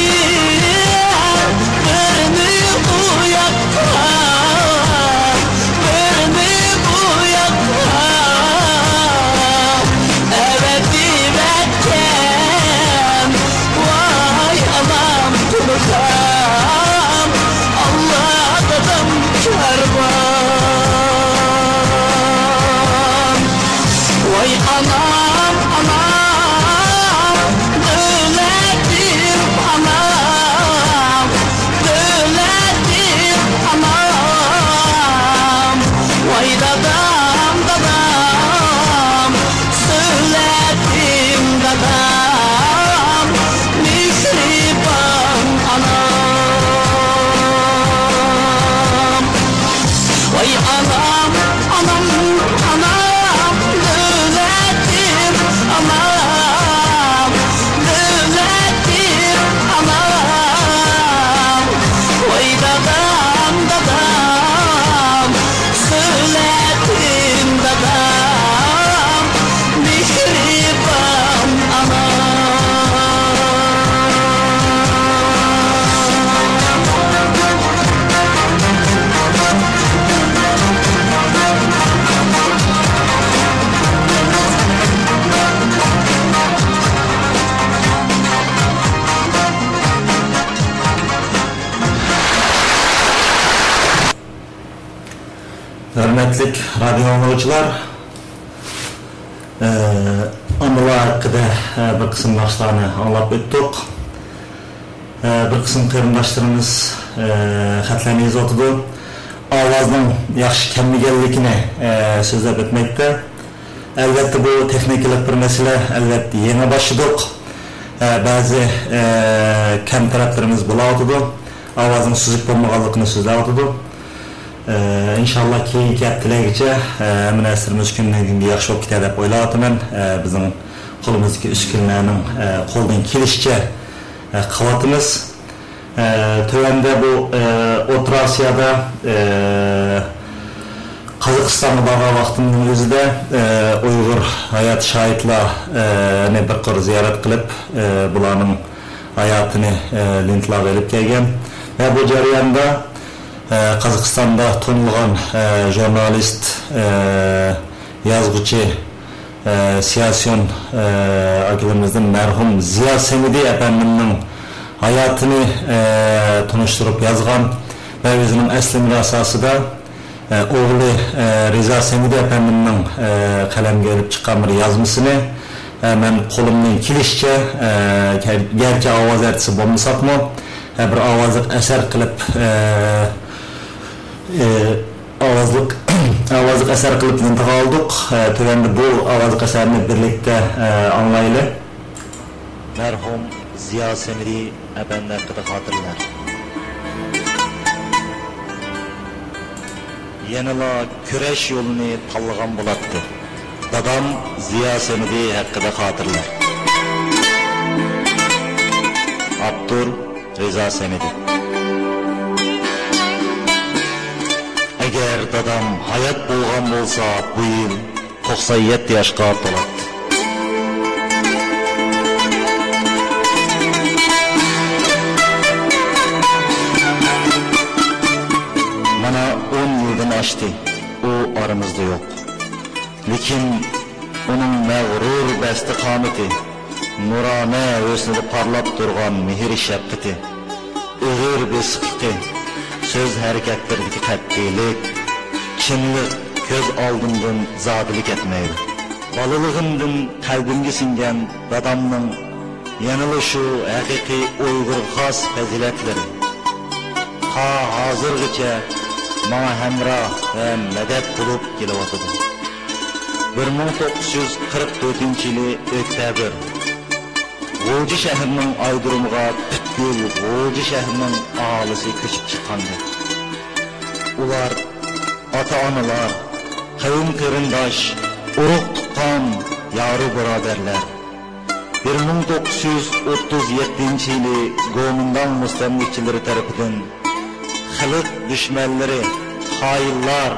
F: Vay anam anam dövledim anam, dövledim anam. Vay dadam dadam söyledim dadam, mihriban anam. Vay anam anam anam dövledim anam, dövledim anam. Vay dadam dadam söyledim dadam, mihriban anam.
A: Hürmetlik radyo anlayıcılar, anılar hakkında bir kısım başlarını anlap öttük. Bir kısım kırımdaşlarımız xatlarını yazıtıdı. Avazın yaxşı kemmigellikini sözlep etmekte. Elbette bu tekniklik bir mesele, elbette yeni başladık. Bazı kem taraflarımız bulatıdı. Avazın süzük bulmağalıkını sözletıdı. İnşallah ki tilekçe münasirimiz günden günge yaxşı olub ketadi deb o'ylayapman. Bizning qo'limizdagi uskunalarning qo'ldan kelishcha qilyapmiz. Tövende bu O'rta Osiyoda Qozog'istonni borgan vaqtimning o'zida Uyg'ur hayot shohidlarni bir qor ziyorat qilib, bularning hayotini lentlarga olib kelgan va bu jarayonda Qozog'istonda tanilgan jurnalist, yozuvchi, siyosiyon akilimizden merhum Ziya Semidi efendimning hayotini tanıştırıp yazgan ve özünün asli mirasasida oğlu Reza Semidi efendimning qalamga olib chiqqan bir yazmasını men qo'limdan kelishcha gerçi ovoz artisi bo'lmasaqmi bir ovozliq asar qilib ovozliq asar qilib intiho oldik. Tövende bu ovozliq asarni birlikte anlaylı. Merhum Ziya Semidi efendi hakkında hatırlar. Yanıla küreş yolunu tanlagan bulattı. Dadam Ziya Semidi hakkında hatırlar. Abdur Reza Semidi. Eğer dadam hayat bulgan bolsa bu yıl 97 yaşqa to'ladi. Mana 10 yıldan aştı. O aramızda yok. Lekin onun mağrur istiqomati, nurona o'snida parlab turgan mehr shafqati, o'g'ir besiqi, söz hareketlerindeki qat'iylik, chinlik ko'z oldimdan zodilik etmaydi. Bolaligimdan qalbimga singan dadamning yanılı şu haqiqiy Uyg'ur xos fazilatlari ha hozirgacha menga hamroh va madad bo'lib kelyotdi. 1944-yili oktyabr G'o'ji shahrining Aydurumga butkul G'o'ji shahrining aholisi ko'chib chiqqandi. Ular ota-onalar, qavm qarindosh, urug' tuqqan yori birodarlar 1937-yili Go'mindan mustamlikchilari tarafidan xalq dushmanlari, xoinlar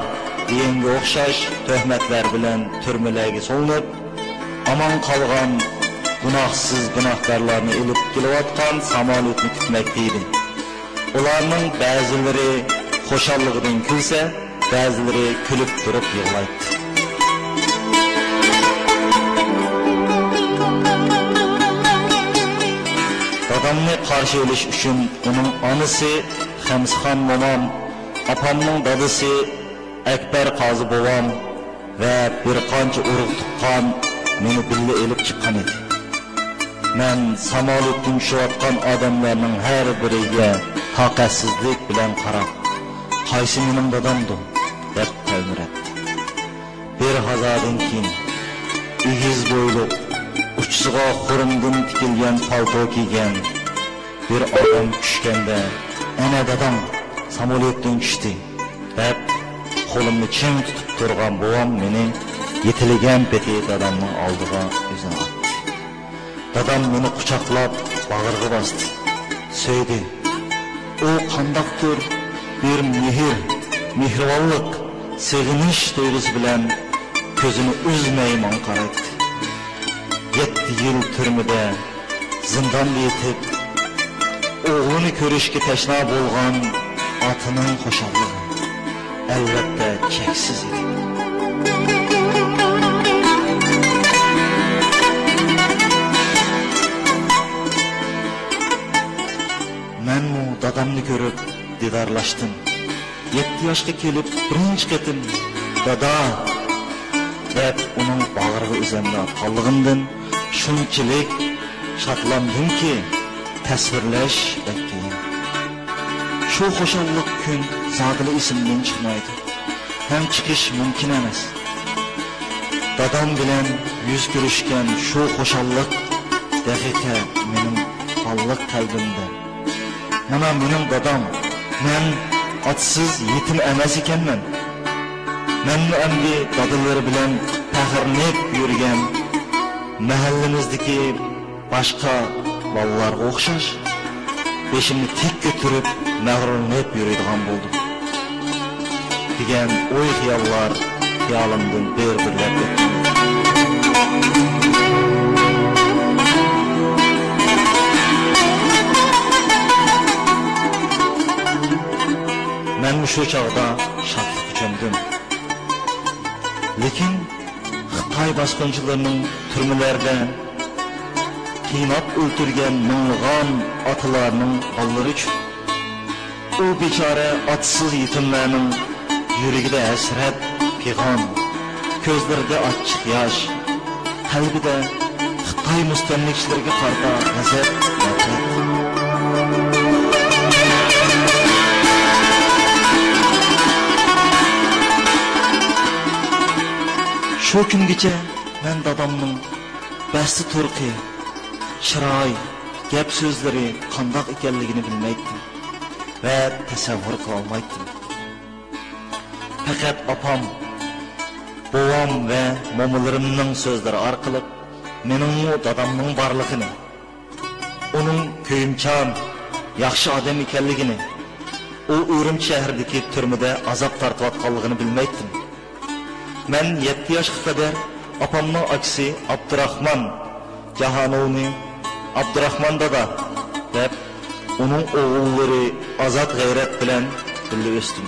A: deganga o'xshash tuhmatlar bilan turmalarga solinib, aman qolgan gunohsiz gunohkorlarni olib kelayotgan samolyotni kutmoqda edi. Ularning ba'zilari xushalligidan kulsa, ba'zilari kulib turib yig'laydi. Dadamni qarshi olish uchun uning onasi Xamsixon momam, opamning dadasi Akbar qozi bovam va bir qancha urug' tuqqan meni billa elib chiqqan edi. Men samolyotdan tushayotgan odamlarning har biriga taqatsizlik bilan qarab, qaysi mening dadamdir deb ta'mirlatdi. Bir hazodan keyin igiz bo'yliq, uchsiga xurumdan tikilgan palto kiygan bir odam tushganda, ana dadam samolyotdan tushdi deb qo'limni chim tutib turgan bovam meni yetilgan peti dadamning oldiga o'zini otdi. Dadam meni quchoqlab bag'riga bosdi, so'ydi. O qandoqdir bir mehribonlik, sevinish tuyg'usi bilan ko'zini uzmay menga qaradi. 7 yil turmada zindonda yetib, o'g'lini ko'rishga tashna bo'lgan otining xushallig'i albatta cheksiz edi. Men mu dadamni ko'rib didorlashdim. 7 yoshga kelib birinchi qatim dada deb uning bag'riga o'zimni otganligimdan shunchalik shodlandimki, tasvirlash qiyin. Shu xushallik kun zodili esimdan chiqmaydi. Ham chiqish mumkin emas. Dadam bilan yuz ko'rishgan shu xushallik daqiqa mening qalliq qalbimda. Mana mening dadam, men otsiz yetim emas ekanman. Men endi dadalari bilan faxrlanib yurgan mahallamizdagi boshqa bolalarga o'xshash beshimni tik ko'tarib mag'rurlanib yuradigan bo'ldim degan o'y xiyollar xayolimdan bir-birlab o'tdi. Men shu chog'da shodlikka cho'mdim. Lekin Xitoy bosqinchilarining turmalarida qiynab o'ltirgan ming'on otalarning ollari uchun u bechora otsiz yetimlarning yuragida hasrat, pig'on, ko'zlarida achchiq yosh, qalbida Xitoy mustamlikchilariga qarshi g'azab, nafrat. Shu kungacha men dadamning basti turqi, chiroy, gap so'zlari qandoq ekanligini bilmaydim va tasavvur qila olmaydim. Faqat opam, bovam va momalarimning so'zlari orqali mening dadamning borligini, uning ko'yimchan, yaxshi odam ekanligini, u Urumchi shahridagi turmada azob tortayotganligini bilmaydim. Men 7 yaşga kadar apamning aksi Abdurahman Jahanovni Abdurahman dada deb onun oğulları azat gayret bilen birga o'sdim.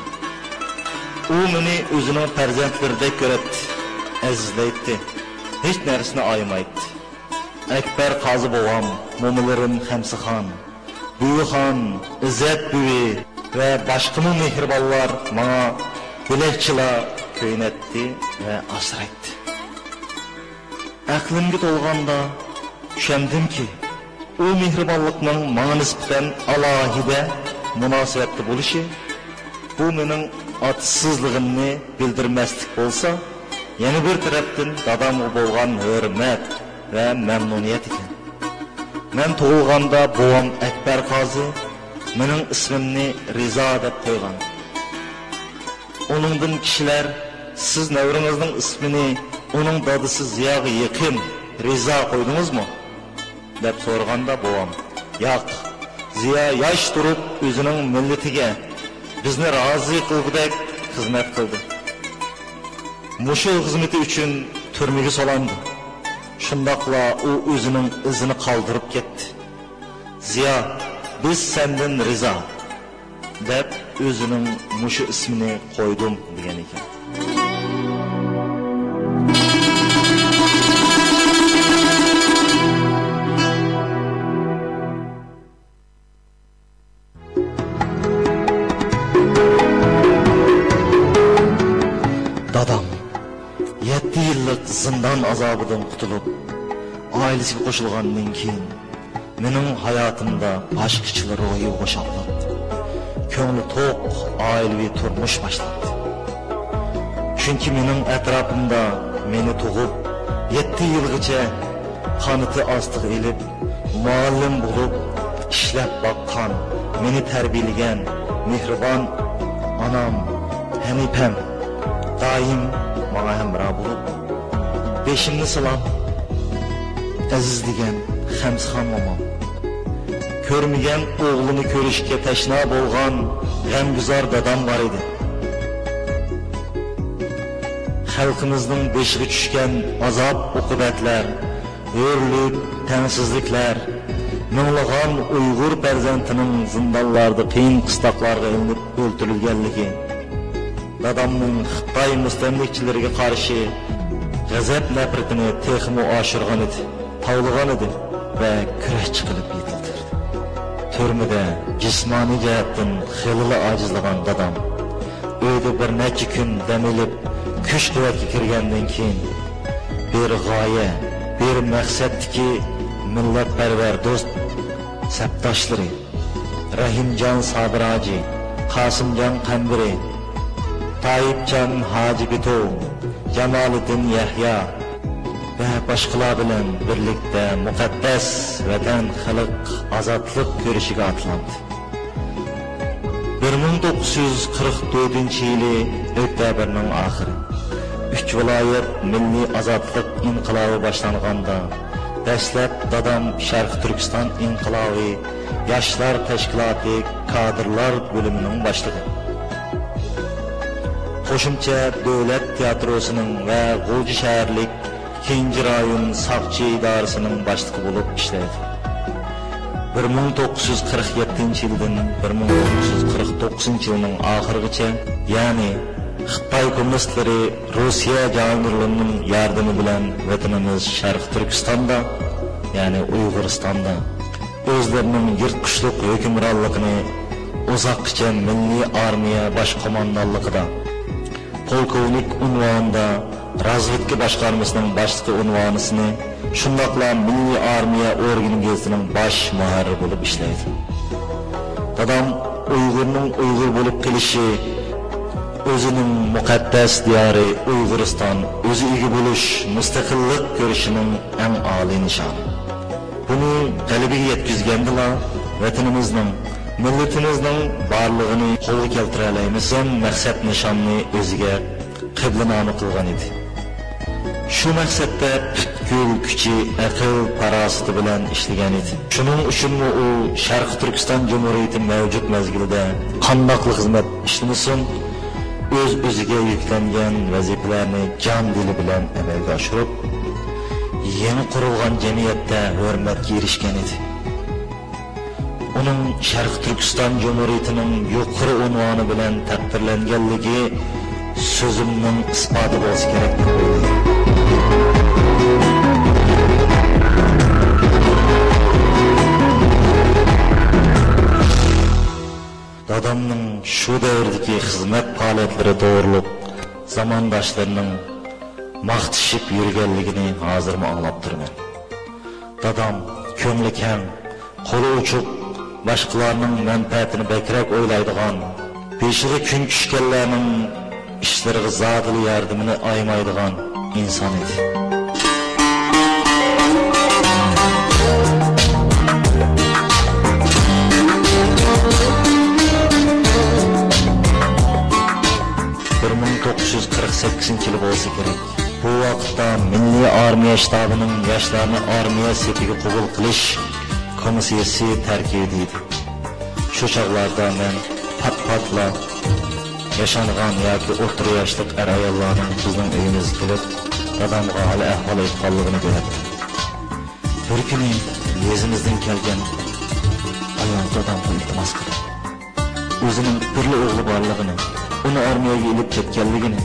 A: U meni o'zining farzandlaridek ko'radi, azizlaydi, hech narsani aymaydi. Akbar Qozi bovam, mo'minlarim Hamsixon, Buyxon, İzzat buvi ve başqa mehribonlar menga bilakchilar ko'ynatdi va asraydi. Aqlimga to'lganda tushundimki, o mehribonlikning menga nisbatan alohida munosabatda bo'lishi bu mening otsizligimni bildirmaslik bo'lsa, yana bir tarafdan dadamga bo'lgan hurmat va mamnuniyat ekan. Men tug'ilganda bovam Akbar Qozi mening ismimni Rizo deb qo'ygan. Onundan kishilar siz navringizning ismini uning dadisi Ziyoga yaqin Rizo qo'ydingizmi deb so'raganda bovam, "Yo'q, Ziyo yosh turib o'zining millatiga bizni rozi qilgudek xizmat qildi. Mushu xizmati uchun turmaga solindi. Shundaqla u o'zining izini qoldirib ketdi. Ziyo, biz sendan rizo deb o'zining mushu ismini qo'ydim" degan ekan. Dadam 7 yillik zindan azobidan qutulib, oilasiga qo'shilgandan keyin mening hayotimda boshqachalar ro'yi qo'shildi. Ko'ngli to'q oilaviy turmush boshlandi. Chunki mening atrofimda meni tug'ib 7 yilgacha qanoti ostiga elib, muallim bo'lib ishlab boqqan, meni tarbiyalagan mehribon onam Hanifam daim bana hemra bulup, beşimni silab, azizligen Hamsixon momam, ko'rmagan o'g'lini ko'rishga tashna bo'lgan g'amguzor dadam var edi. Xalqimizning beshiga tushgan azob uqubatlar, o'rlik, tengsizliklar, minglagan Uyg'ur farzandining zindonlarda qiyin qistoqlarga ilinib o'ldirilganligi, dadamning Xitoy mustamlikchilariga qarshi g'azab nafratini texmo oshirgan edi, tavlagan edi va kurashchi qilib yetildirdi. Turmada jismoniy jihatdan xilli ojizlagan dadam uyda bir necha kun dam olib, kuch-quvvatga kirgandan keyin bir g'oya, bir maqsaddagi millatparvar do'st sabdoshlari Rahimjon Sabiraji, Qosimjon Qambiri, Tayyipjon Haji Bito, Jamoliddin Yahya ve başkalar bilen birlikte muqaddas vatan xalq azatlık görüşüge atlandı. 1944-yılı oktyabryning ahiri 3 viloyat milliy azatlık inqilobi başlanğanda dastlab dadam Sharq Turkiston inqilobi yoshlar tashkiloti kadrlar bölümünün boshlig'i. Qo'shimcha davlat teatrosining va G'o'ji shaharlik 2 rayon saqchi idorasining boshlig'i bo'lib ishlaydi. 1947 yildan 1949 yilning oxirigacha, ya'ni Xitoy kommunistlari Rossiya jangarilarning yordami bilan vatanimiz Sharq Turkistonda, ya'ni Uyg'uristonda o'zlarining yirtqichlik hukmronligini uzoqcha milliy armiya bosh qo'mondonligida polkovnik unvonida razvedka boshqarmasining boshlig'i unvonini, shundaqla milliy armiya organizatsiyasining bosh muharriri bo'lib ishlaydi. Dadam Uyg'urning Uyg'ur bo'lib qilishi, o'zining muqaddas diyori Uyg'uriston o'zi ega bo'lish, mustaqillik ko'rishining eng oliy nishoni. Buni qalbiga yetkazgandilar vatanimizning, millatimizning borlig'ini qo'lga keltira olamiz, maqsad nishonni o'ziga qiblanoma qilgan edi. Shu maqsadda butkul kuchi, aql, farosati bilan ishlagan edi. Shuning uchun u Sharq Turkiston Jumhuriyati mavjud mezgilida qandoqli xizmat ishlamasin, o'z-o'ziga yuklangan vazifalarni jon dili bilan amalga oshirib, yangi qurilgan jamiyatda hurmatga erishgan edi. Uning Sharq Turkiston Jumhuriyatining yuqori unvoni bilan taqdirlanganligi so'zimning isboti bo'lsa kerak deb o'ylayman. Dadamning shu davrdagi xizmat faoliyatlari to'g'riliq zamondoshlarining maqtashib yurganligini hozirmi anglab turman. Dadam ko'ngli kang, qo'li uchuq, boshqalarning manfaatini bakrak o'ylaydigan, peshiga kun tushganlarning ishlariga zodil yordamini aymaydigan inson edi. Yılı bo'lsa kerak. Bu vaqtda Milliy armiya shtabining yoshlarni armiya sepiga qabul qilish komissiyasi tarkibida edi. Shu chog'larda men pat-patla yashangan yoki o'rta yoshlik ayollarning bizning uyimizga kelib, dadamga hali ahvol aytganligini ko'rdim. Bir kuni yezimizdan kelgan ayol dadamga iltimos qildi. O'zining birli o'g'li borligini, uni armiyaga ilib ketganligini,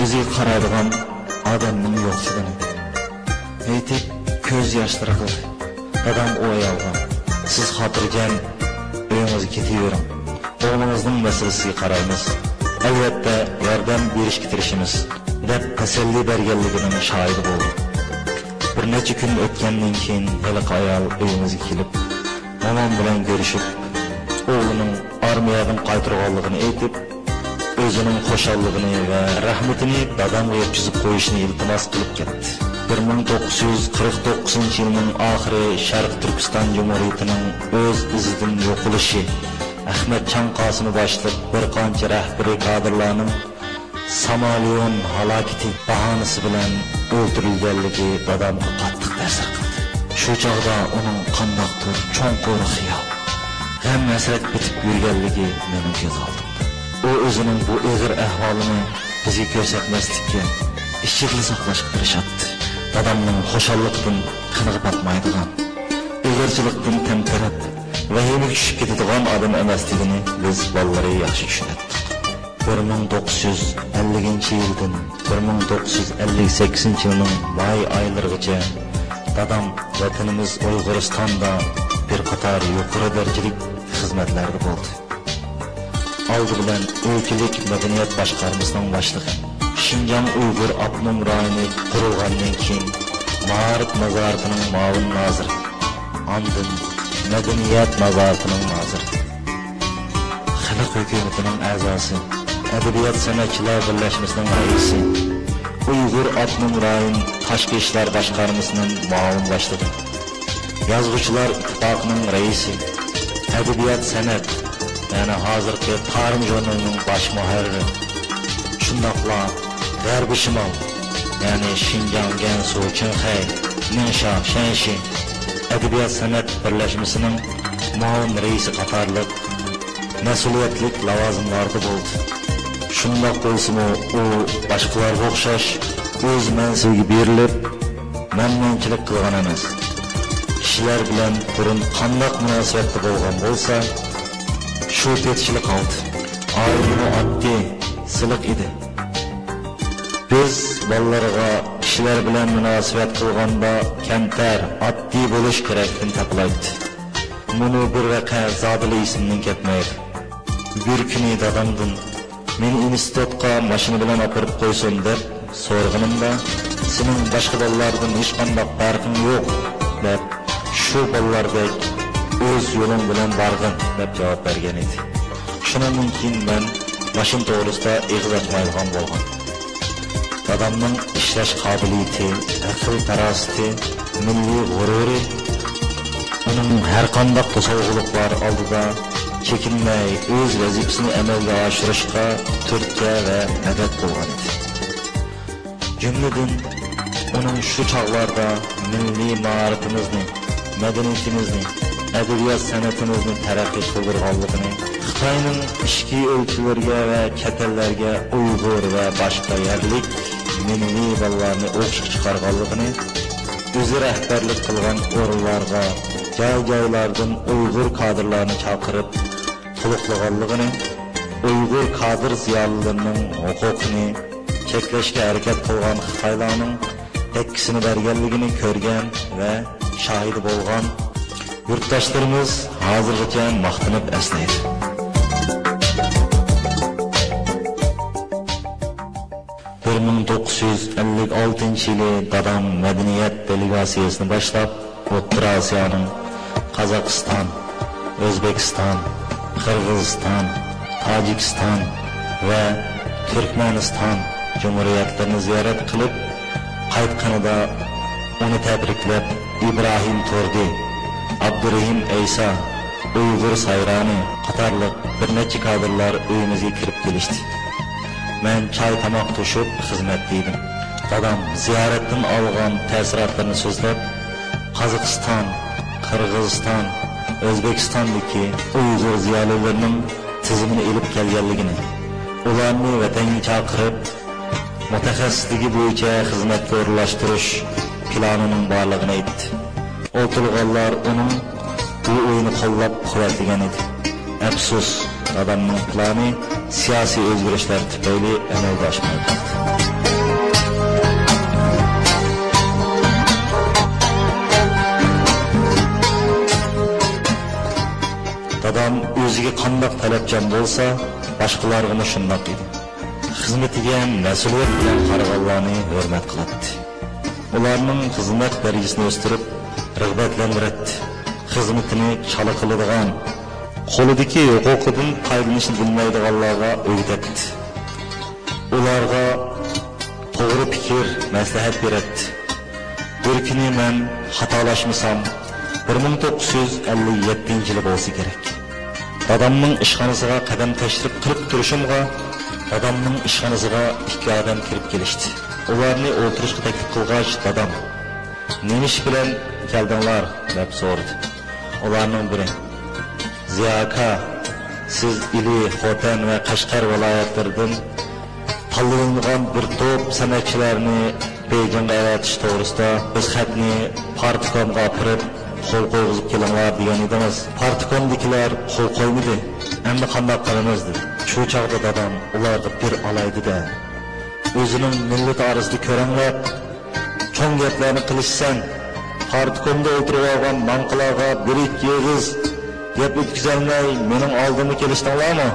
A: o'zi qaraydigan odamning yo'qligini aytib ko'z yoshlari qildi. Dadam o ayolga, siz xotirjam uyingizga ketavering, o'g'lingizning masalasiga qaraymiz, albatta yordam berishga tirishimiz deb tasalli berganligining shohidi bo'ldi. Bir necha kun o'tgandan keyin haliq ayol uyimizga kelib, onam bilan ko'rishib, o'g'lining armiyadan qaytarganligini aytib, o'zining xushalligini va rahmatini dadamga yetkazib qo'yishni iltimos qilib ketdi. 1949-yilning oxiri Sharq Turkiston Jumhuriyatining o'z izidan yo'qolishi, Ahmad Chanqosini boshliq bir qancha rahbariy kadrlarning Somaliyon halokati bahonasi bilan o'ldirilganligi dadamga qattiq ta'sir qildi. Shu chog'da uning qandoqdir cho'nqur xiyol, g'am hasrat bitib yurganligi meni ko'z oldi. O o'zining bu og'ir ahvolini bizga ko'rsatmaslikka, ishchilik saqlashga tirishadi. Dadamning xushallikdan qiniqib batmaydigan, og'irchilikdan tamtarab va yenik tushib ketadigan odam emasligini biz bolalari yaxshi tushunadi. 1950-yildan 1958-yilning may oylarigacha dadam vatanimiz Uyg'uristonda bir qator yuqori darajali xizmatlarda bo'ldi. Aldı bilan o'lkalik madaniyat boshqarmasining boshlig'i, Şinjan Uyg'ur Abnum rayoni qurilgandan keyin Ma'arif nazoratining muavin noziri, andin Madaniyat nazoratining noziri, Xalq hukumatining a'zosi, Adabiyot san'atchilar birlashmasining raisi, Uyg'ur Abnum rayoni tashqi ishlar boshqarmasining muavin boshlig'i, Yozuvchilar ittifoqining raisi, Adabiyot san'at yani hozirgi Tarix jurnalining bosh muharriri, shundoqla G'arbi Shimol yani Şinjan, Gansu, Qinghai, Ninsha, Shanxi Adabiyot san'at birlashmasining muavin raisi qatorliq mas'uliyatli lavozimlarda bo'ldi. Shundoq bo'lsa-mu, u boshqalarga o'xshash o'z mansibiga berilib, mamnunchilik qilgan emas. Kishilar bilan burun qanday munosabatda bo'lgan bo'lsa, shu petchilik oldi. Oilani oddiy, siliq edi. Biz bolalarga kishilar bilan munosabat qilganda kamtar, oddiy bo'lish kerakligini ta'kidlaydi. Buni bir vaqa zodili ismdan ketmaydi. Bir kuni dadamdan meni institutga mashina bilan olib qo'ysin deb so'rag'animda, sening boshqa bolalardan hech qanday farqing yo'q deb, shu bolalardek o'z yo'lim bilan borgin deb javob bergan edi. Shundan keyin men mashina to'g'risida ig'iz ochmaydigan bo'ldim. Dadamning ishlash qobiliyati, aql farosati, milliy g'ururi uning har qanday tasavvurlar oldida chekinmay o'z vazifasini amalga oshirishga turtki va madad bo'lgan edi. Jumladan uning shu chog'larda milliy ma'rifimizni, madaniyatimizni, adabiyot san'atimizni taraqqiy qildirganligini, Xitoyning ichki o'lchilarga va katallarga Uyg'ur va boshqa yerlik milliy bolalarni o'qishga chiqarganligini, o'zi rahbarlik qilgan o'rinlarga joy-joylardan Uyg'ur kadrlarni chaqirib to'liqlaganligini, Uyg'ur kadr ziyolilarining huquqini cheklashga harakat qilgan Xitoylarning tekkisini berganligini ko'rgan va shohidi bo'lgan yurtdoshlarimiz hozirgacha maqtanib eslaydi. Bir 1956 yılı dadam medeniyet delegasyasını başlap O'rta Osiyoning Qozog'iston, O'zbekiston, Qirg'iziston, Tojikiston va Turkmaniston Cumhuriyetlerini ziyorat qilib, qaytganida uni tabriklab İbrahim Tordi, Abdurrahim Eysa, Uyg'ur Sayrani qatorliq bir necha kadrlar uyimizga kirib kelishdi. Men çay tamoq to'shib xizmatdaydim. Dadam ziyoratdan olgan ta'sirotlarni so'zlab, Qozog'iston, Qirg'iziston, O'zbekistondagi Uyg'ur ziyolilarining tizimini ilib kelganligini, ularni vatanga chaqirib, mutaxassisligi bo'yicha xizmatga o'rlashtirish planining borligini aytdi. O'tirganlar uning bu o'yini qo'llab quvvatlagan edi. Afsus, dadamning plani siyosiy o'zgarishlar tufayli amalga oshmay qoldi. Dadam o'ziga qandoq talabchan bo'lsa, boshqalarga shundoq edi. Xizmatiga mas'uliyat bilan qaraganlarni hurmat qiladi. Ularning xizmat darajasini o'stirib, rag'batlantiradi. Xizmatini chala qiladigan, qo'lidagi huquqidan foydalanishni bilmaydiganlarga o'rgatadi. Ularga to'g'ri fikr, maslahat beradi. Bir kuni men xatolashmasam, 1957 yili bo'lsa kerak. Dadamning ishxonasiga qadam tashrif qilib turishimga, dadamning ishxonasiga ikki odam kirib kelishdi. Ularni o'tirishga taklif qilgach, dadam "Nima ish bilan keldinglar?" deb so'radi. Ularning biri "Ziyo aka, siz Ili, Xotan va Qashqar viloyatlaridan tanlangan bir to'p san'atchilarni Beijingga avatish to'g'risida biz xatni Partikomga olib qo'l qo'yib kelinglar degan edimiz. Partikomdagilar qo'l qo'ymadi. Endi qanday qilamiz dedi. Shu chog'da dadam ularga bir olaydi-da, o'zining millat orasida ko'ranlar, cho'ng gaplarni qilishsan, Partikomda o'tirib olgan manqalarga bir-ikki yig'iz gap o'tkazolmay mening oldimga kelishdinglarmi?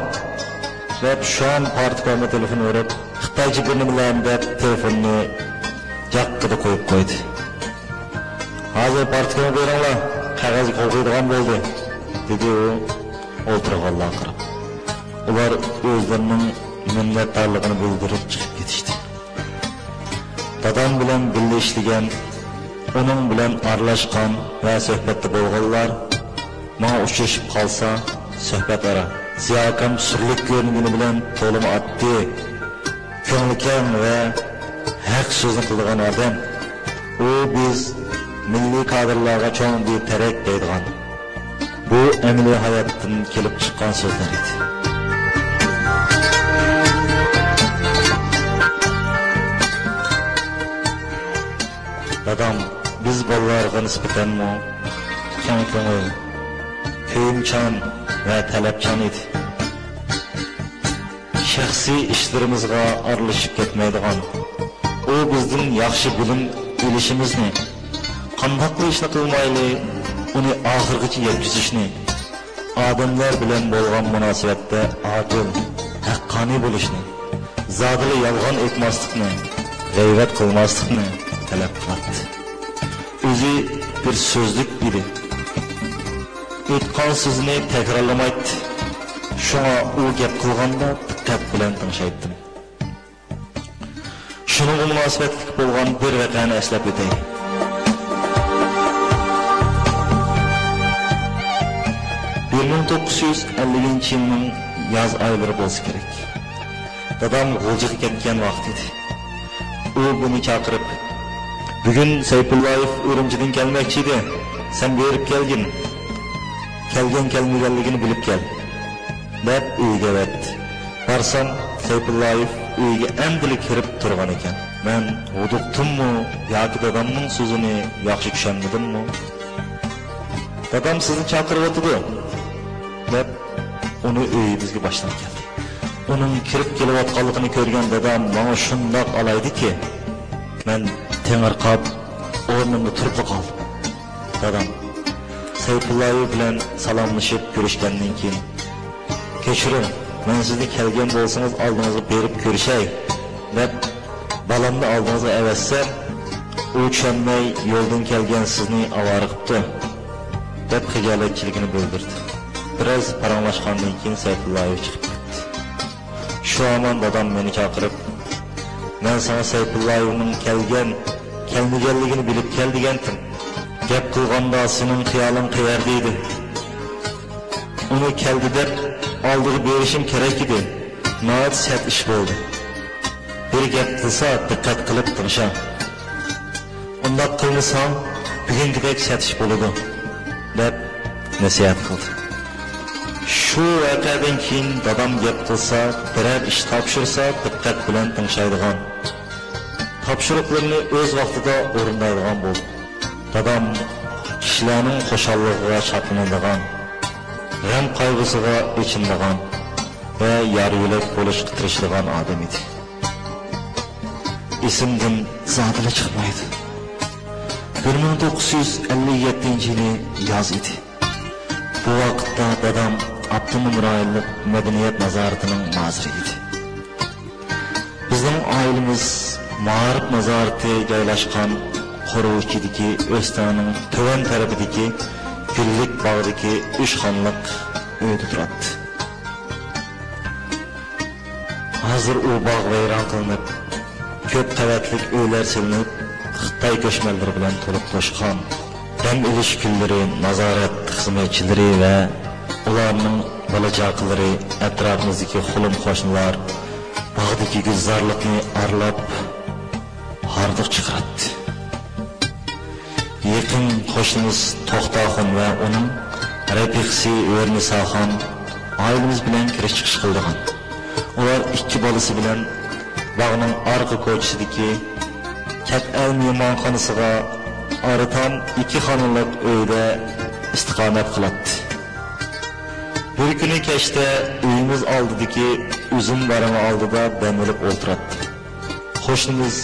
A: Deb shu an Partikomga telefon urib, Xitoycha birini bilan deb telefonni jaqqida qo'yib qo'ydi. Hozir Partikomga beringlar, qog'ozga qo'l qo'ydigan bo'ldi, dedi u o'tirganlarga qarab. Ular o'zlarining minnatdorligini bildirib chiqib ketishdi. Dadam bilan birga ishlagan, uning bilan aralashgan va suhbatda bo'lganlar menga uchrashib qolsa, suhbat ara. Ziyo akam surlik ko'ringani bilan to'limi atdi. Ko'ngilkam va haq so'zni qilgan odam. U biz milliy kadrlarga cho'ng bir tarak deydigan. Bu amaliy hayotdan kelib chiqqan so'zlar edi. Dadam biz bolalarga nisbatan keng ko'ngil, kuyimchan va talabchan edi. Shaxsiy ishlarimizga aralashib ketmaydigan, u bizning yaxshi bilim bilishimizni, qanday ishni qilmayli, uni oxirgacha yetkazishni, odamlar bilan bo'lgan munosabatda adil, haqqoniy bo'lishni, zodili yolg'on aytmaslikni, g'iybat qilmaslikni talab qiladi. O'zi bir so'zlik edi. Aytgan so'zini takrorlamaydi. Shunga u gap qilganda diqqat bilan tingshaydim. Shunga munosabatli bo'lgan bir voqeani eslab o'tay. Bir 1950 yilning yoz oylari bo'lsa kerak. Dadam G'uljiga ketgan vaqt edi. U buni chaqirib, "Bugun Sayfullayev Urumchidan kelmoqchi edi. Sen berib kelgin" kelmaganligini bilib kel deb uyga vetdi. Barsam Sayfullayev uyga endilik kirib turgan ekan. Men uduqdimmi yoki dadamning so'zini yaxshi tushunmadimmi? Dadam sizni chaqirib o'tdi deb uni uyimizga boshlab keldi. Uning kirib kelayotganligini ko'rgan dadam menga shundoq alaydiki, men tengirqab o'rnimda turib qoldim. Dadam Sayfullayev bilan salomlashib ko'rishgandan keyin, "Kechiring, men sizni kelgan bo'lsangiz oldingizga berib ko'rishay" deb balamni oldingizga avatsam, u tushunmay yo'ldan kelgan sizni avara qilibdi deb xijolatchiligini bildirdi. Biroz paranglashgandan keyin Sayfullayev chiqib ketdi. Shu amon dadam meni chaqirib, "Men sana Sayfullayevning kelmaganligini bilib kel degandim. Gap qilganda sening xiyoling qayerda edi? Uni keldi deb oldiga berishim kerak edi. Noat sat ish bo'ldi. Bir gap qilsa diqqat qilib tingla. Undaq qilmasang bugungidek satish bo'ladi" deb nasihat qildi. Shu voqeadan keyin dadam gap qilsa, biror ish topshirsa diqqat bilan tinglaydigan, topshiriqlarni o'z vaqtida o'rnaydigan bo'ldi. Dadam kishilarning xushalligiga shodlanadigan, g'am qayg'usiga echinadigan va yariylik bo'lishga tirishadigan odam edi. Esimdan zotila chiqmaydi. 1957-yili yoz edi. Bu vaqtda dadam Abdunum rayonlik madaniyat nazoratining naziri edi. Bizning oilamiz Ma'rif nazorati joylashgan Qo'rg'uchidagi O'stanning to'van tarafidagi Gullik bog'dagi 3 xonalik uyda turadi. Hozir u bog' vayron qilinib, ko'p qavatli uylar silinib, Xitoy ko'chmanlari bilan to'liq to'shgan. Dam ilish kunlari nazorat xizmatchilari va ularning bolajoqlari, atrofimizdagi xulum qo'shnilar bog'dagi gulzorlikni arlab hardiq chiqardi. Yaqin qo'shnimiz To'xtaxon va uning rafiqasi O'rnisaxon oilamiz bilan kirish chiqish qildigan. Ular 2 bolasi bilan bog'ning orqa ko'chasidagi Kat'al mehmonxonasiga oradan 2 xonalik uyda istiqomat qiladi. Bir kuni kechda uyimiz oldidagi uzum barama oldida dam olib o'tiradi. Qo'shnimiz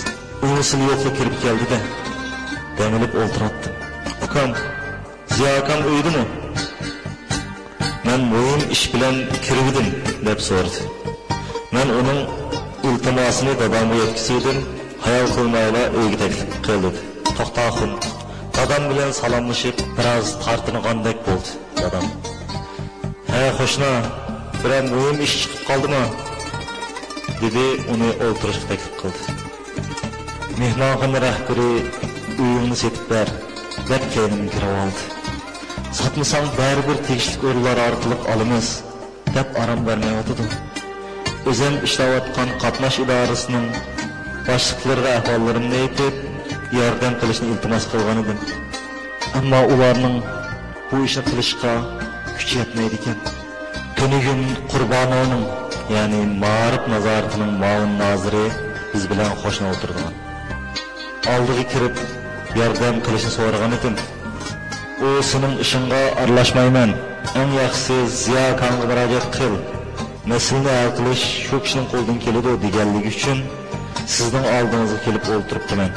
A: unisini yo'qqa kirib keldi-da, dam olib o'tiradi. "Ukam, Ziyo akam uydimi?" "Men muhim ish bilan kirdim" deb so'radi. Men uning iltimosini dadamga yetkazdim. Hayal qilmayla uyga taklif qildi. To'xtaxon dadam bilan salomlashib, biroz tortingandek bo'ldi. Dadam: "Hey qo'shna, biror muhim ish chiqib qoldimi?" dedi, uni o'ltirishga taklif qildi. Mehmonxona rahbari uyimni setib ber deb kelinimga kirib oldi. "Sotmasang baribir tegishli o'rinlar orqali olamiz" deb aram bermay o'tdi. O'zim ishlayotgan qatnash idorasining boshliqlariga ahvollarimni aytib, yordam qilishni iltimos qilgan edim. Ammo ularning bu ishni qilishga kuchi yetmaydi ekan. Tunugin Qurbonovning, ya'ni Ma'rif nazoratining ma'mur noziri biz bilan qo'shni o'tirgan. Oldiga kirib yordam qilishni so'ragan edim. U "Sening ishingga aralashmayman. Eng yaxshisi Ziyo akamga murojaat qil. Masalani hal qilish shu kishining qo'lidan keladi" deganligi uchun sizning oldingizga kelib o'tiribman.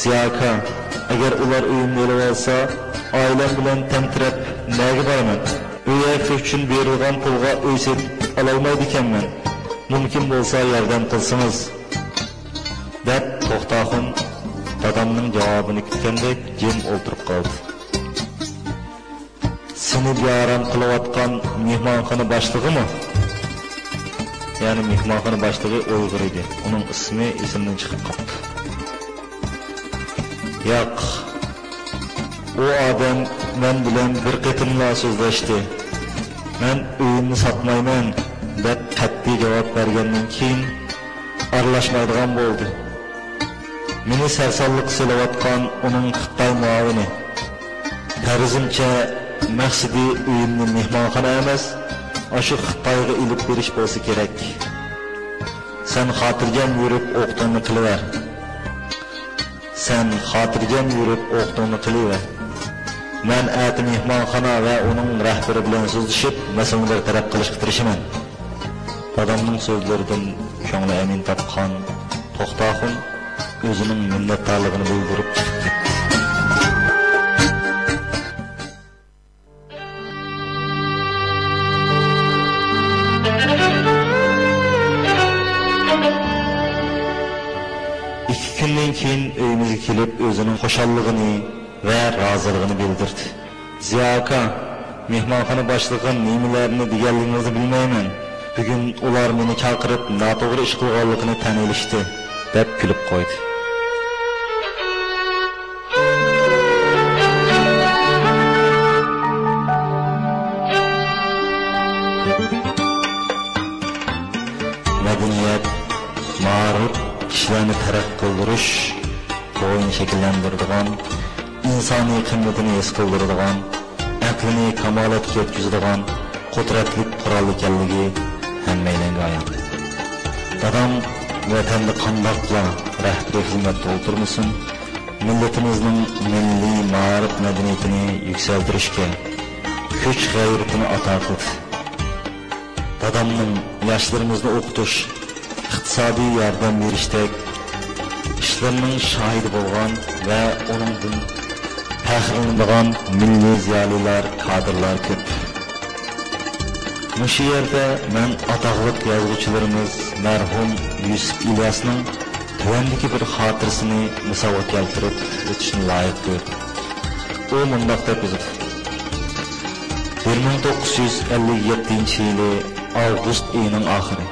A: "Ziyo aka, agar ular uyimni olib olsa, oilam bilan tantirab nega boraman? Uy uchun berilgan pulga uy setib ololmaydi ekanman. Mumkin bo'lsa yordam qilsangiz" deb To'xtaxon dadamning javobini kutgandek jim o'tirib qoldi. "Seni bearam qilayotgan mehmonxona boshlig'imi?" Ya'ni mehmonxona boshlig'i Uyg'ur edi. Uning ismi esimdan chiqib qoldi. "Yo'q. U odam men bilan bir qatimla so'zlashdi. Men uyimni sotmayman" deb qat'iy javob bergandan keyin aralashmaydigan bo'ldi. Meni sarsonlik qilayotgan uning Xitoy muavini. Farzimcha maqsadi uyimni mehmonxona emas, aşı Xitoyga ilib berish bo'lsa kerak. Sen xotirjam yurib o'qitni qilaver. Sen xotirjam yurib o'qitni qilaver. Men ati mehmonxona va uning rahbari bilan so'zlashib, masalalar taraf qilishga tirishaman. Dadamning so'zlaridan ko'ngli amin topgan To'xtaxun o'zining minnatdorligini bildirib chiqib ketdi. Kundan keyin uyimizga kelib o'zining xushalligini va roziligini bildirdi. Ziyo aka, mehmonxona boshlig'i nimalarni deganligingizni bilmayman. Bugun ular meni chaqirib, noto'g'ri ish qilganligini tan olishdi, deb kulib qo'ydi. Madaniyat, ma'rif kişilerini taraqqiy qildirish, bo'yin shakllantiradigan, insoniy qimmatini his qildiradigan, aqlini kamolatga yetkazadigan qudratli qurol ekanligi hammalarga ayon. Dadam vatanda qandoqla rahbariy xizmatda o'tirmasin, millatimizning milliy ma'rif madaniyatini yuksaltirishga kuch g'ayratini ato qildi. Dadamning yoshlarimizni o'qitish, iqtisodiy yordam berishdek ishlarning shohidi bo'lgan va uningdan faxrlanadigan milliy ziyolilar, kadrlar ko'p. Mushu yerda men atoqliq yozuvchilarimiz marhum Yusuf İlyasning tuvandagi bir xotirasini misolga keltirib o'tishni loyiq ko'rdim. U mundoq deb yozdi: 1957-yili avgust oyining oxiri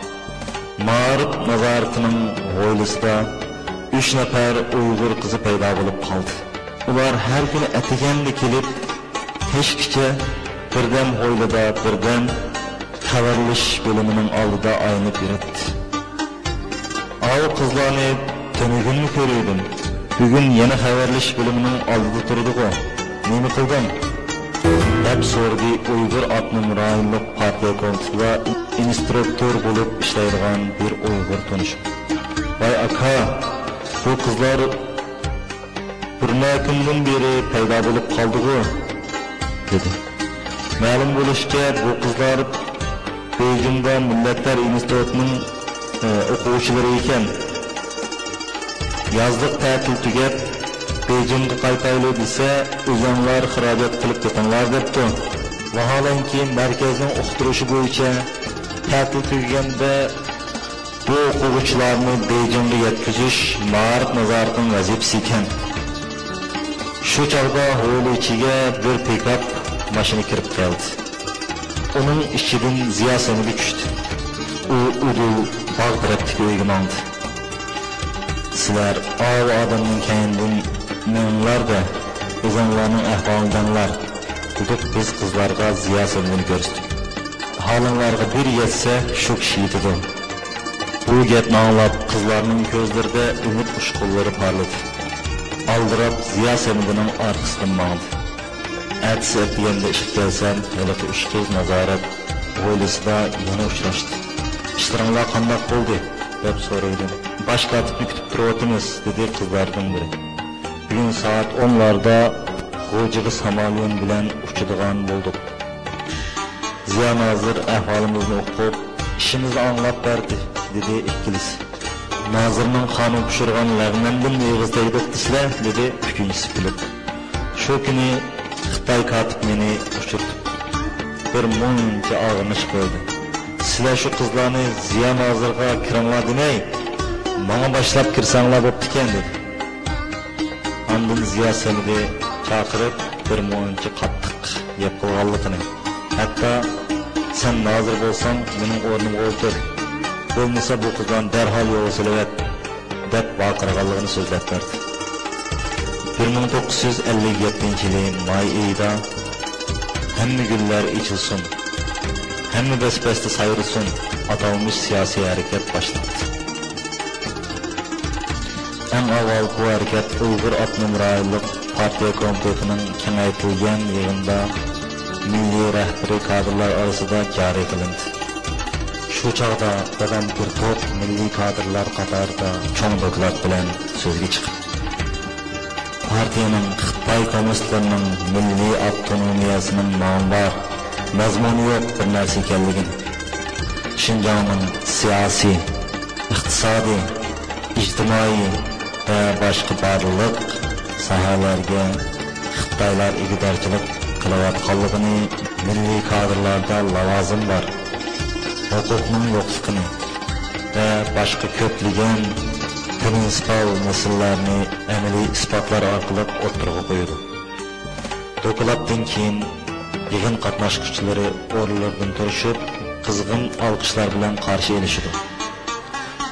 A: Ma'rif nazoratining hovlisida 3 nafar Uyg'ur qizi paydo bo'lib qoldi. Ular har kuni atiganda kelib, hechkicha birdan hovlida, birdan xabarlash bo'limining oldida aynib yuribdi. Av qizlarni tanigunni ko'rdim. Bugun yana xabarlash bo'limining oldida turdi-ku. Nima qildim? deb so'rdi Uyg'ur Abnum rayonlik partiya komitida instruktor bo'lib ishlaydigan bir Uyg'ur tanishim. Vay aka, bu qizlar bir kundan beri paydo bo'lib qoldi-ku, dedi. Ma'lum bo'lishicha, bu qizlar Beijingda Millatlar institutining o'quvchilari ekan. Yozliq ta'til tugab Beijingga qaytayli desa, o'zinglar xarajat qilib ketinglar debdi. Vaholanki markazning uqtirishi bo'yicha ta'til tugaganda bu o'quvchilarni Beijingga yetkazish ma'rif nazoratining vazifasi ekan. Shu chog'da hovli ichiga bir pikap mashina kirib keldi. Uning ichidan Ziyo Samiga tushdi. U udul bog' tarafga uyga mandi. Sizlar av odamning kayindan menlarda o'zinglarning ahvolidanlar. Dedik biz qizlarga Ziyo Samini ko'rsatdik. Holinglarga bir yetsa shu kishi yetadi. Bu gapni anglab qizlarning ko'zlarida umid ushqunlari parladi. Aldirab Ziyo Samining orqasidan mandi. Ertasi etganda ishga kelsam, haliqi 3 qiz nazorat hovlisida yana uchrashdi. Ishlaringlar qanday bo'ldi deb so'radim. Bosh katibni kutib turibmiz, dedi qizlardan biri. Bugun soat 10larda Xo'jaga samolyot bilan uchadigan bo'ldik. Ziyo Nozir ahvolimizni o'qib, ishimizni anglab berdi, dedi ikkilisi. Nozirning qonun tushirgan lag'mandan neg'izda deslar, dedi uchinchisi kulib. Shu kuni Xitoy katib meni uchirdi. Bir muncha og'inish qo'ydi. Sizlar shu qizlarni Ziyo Nozirga kiringlar demay, menga boshlab kirsanglar bo'pti ekan dedi. Ondan Ziyo Samini chaqirib bir muncha qattiq gap qilganligini, hatto sen nozir bo'lsang mening o'rnimga o'tir, bo'lmasa bu qizlarni darhol yo'lga solib deb baqirganligini so'zlab berdi. 1957-yili may oyida hamma gullar ichilsin, hamma besbasta sayrılsın atalmış siyasi hareket başladı. En avval bu hareket Uyghur Abnum rayonlik partiya komitetinin kengaytirilgan yig'inda milliy rahbari kadrlar arasida joriy qilindi. Shu chog'da dadam bir to'p milliy kadrlar qatorida cho'ng doklad bilan so'zga chiqib, partiyaning Xitoy kommunistlarining milliy avtonomiyasining nombar mazmuni yo'q bir narsa ekanligini, Şinjanning siyosiy, iqtisodiy, ijtimoiy va boshqa barliq sohalarga Xitoylar ig'dorchilik qilayotganligini, milliy kadrlarda lavozim bor, huquqning yo'qligini va boshqa ko'plagan prinsipial masalalarni amaliy isbotlar orqali o'tirg'a qo'ydi. Dokladdan keyin yig'in qatnashchilari o'rinlaridan turishib, qizg'in olqishlar bilan qarshi olishdi.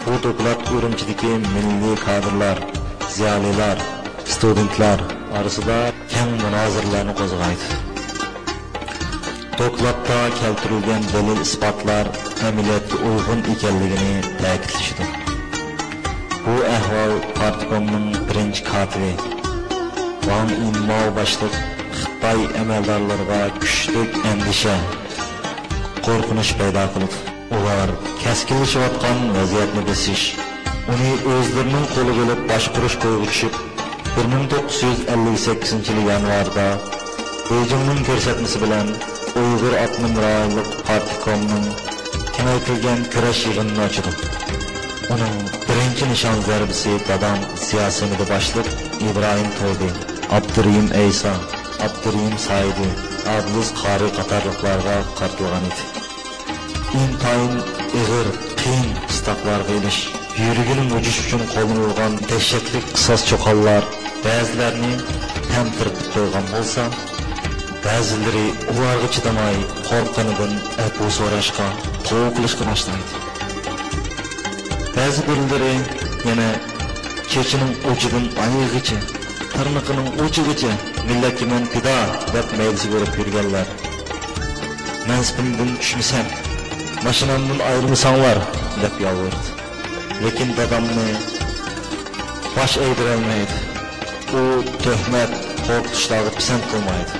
A: Bu doklad Urumchidagi milliy kadrlar, ziyolilar, studentlar orasida keng munozaralarni qo'zg'aydi. Dokladda keltirilgan dalil isbotlar amaliyotga uyg'un ekanligini ta'kidlashdi. Bu ahvol partiyamning birinchi katibi Wang Yinmao boshliq Xitoy amaldorlariga kuchli andisha, qo'rqinish paydo qildi. Ular keskinlashayotgan vaziyatni besish, uni o'zlarining qo'liga olib boshqarish qo'yib tushib, 1958 yanvarda Beijingning ko'rsatmasi bilan Uyg'ur Avtonom rayonlik partiyasining kengaytirilgan kurash yig'inini ochdi. Uning birinchi nishon zarbasi dadam siyosatida boshliq İbrahim To'di, Abdurrahim Eysa, Abdurrahim Saidi, Abduz Qari qatorliqlarga qartilgan edi. İntayin ig'ir, qiyin istoqlarga ilish, yuragini mujish uchun qo'llanilgan dahshatli qisos cho'qonlar ba'zilarini tamtirib qo'ygan bo'lsa, ba'zilari ularga chidamay qo'rqqanidan afu so'rashga, to'qlashga boshlaydi. Ba'zi birlari yana chechining uchidan oyog'igacha, tirnoqining uchigacha millatga men fido deb maylis berib yurganlar. Mansibimdan tushmasam, mashinamdan ayrilmasanglar deb yolvordi. Lekin dadamni bosh egdirolmaydi. U tuhmat, qo'rqitishlarga pisand qilmaydi.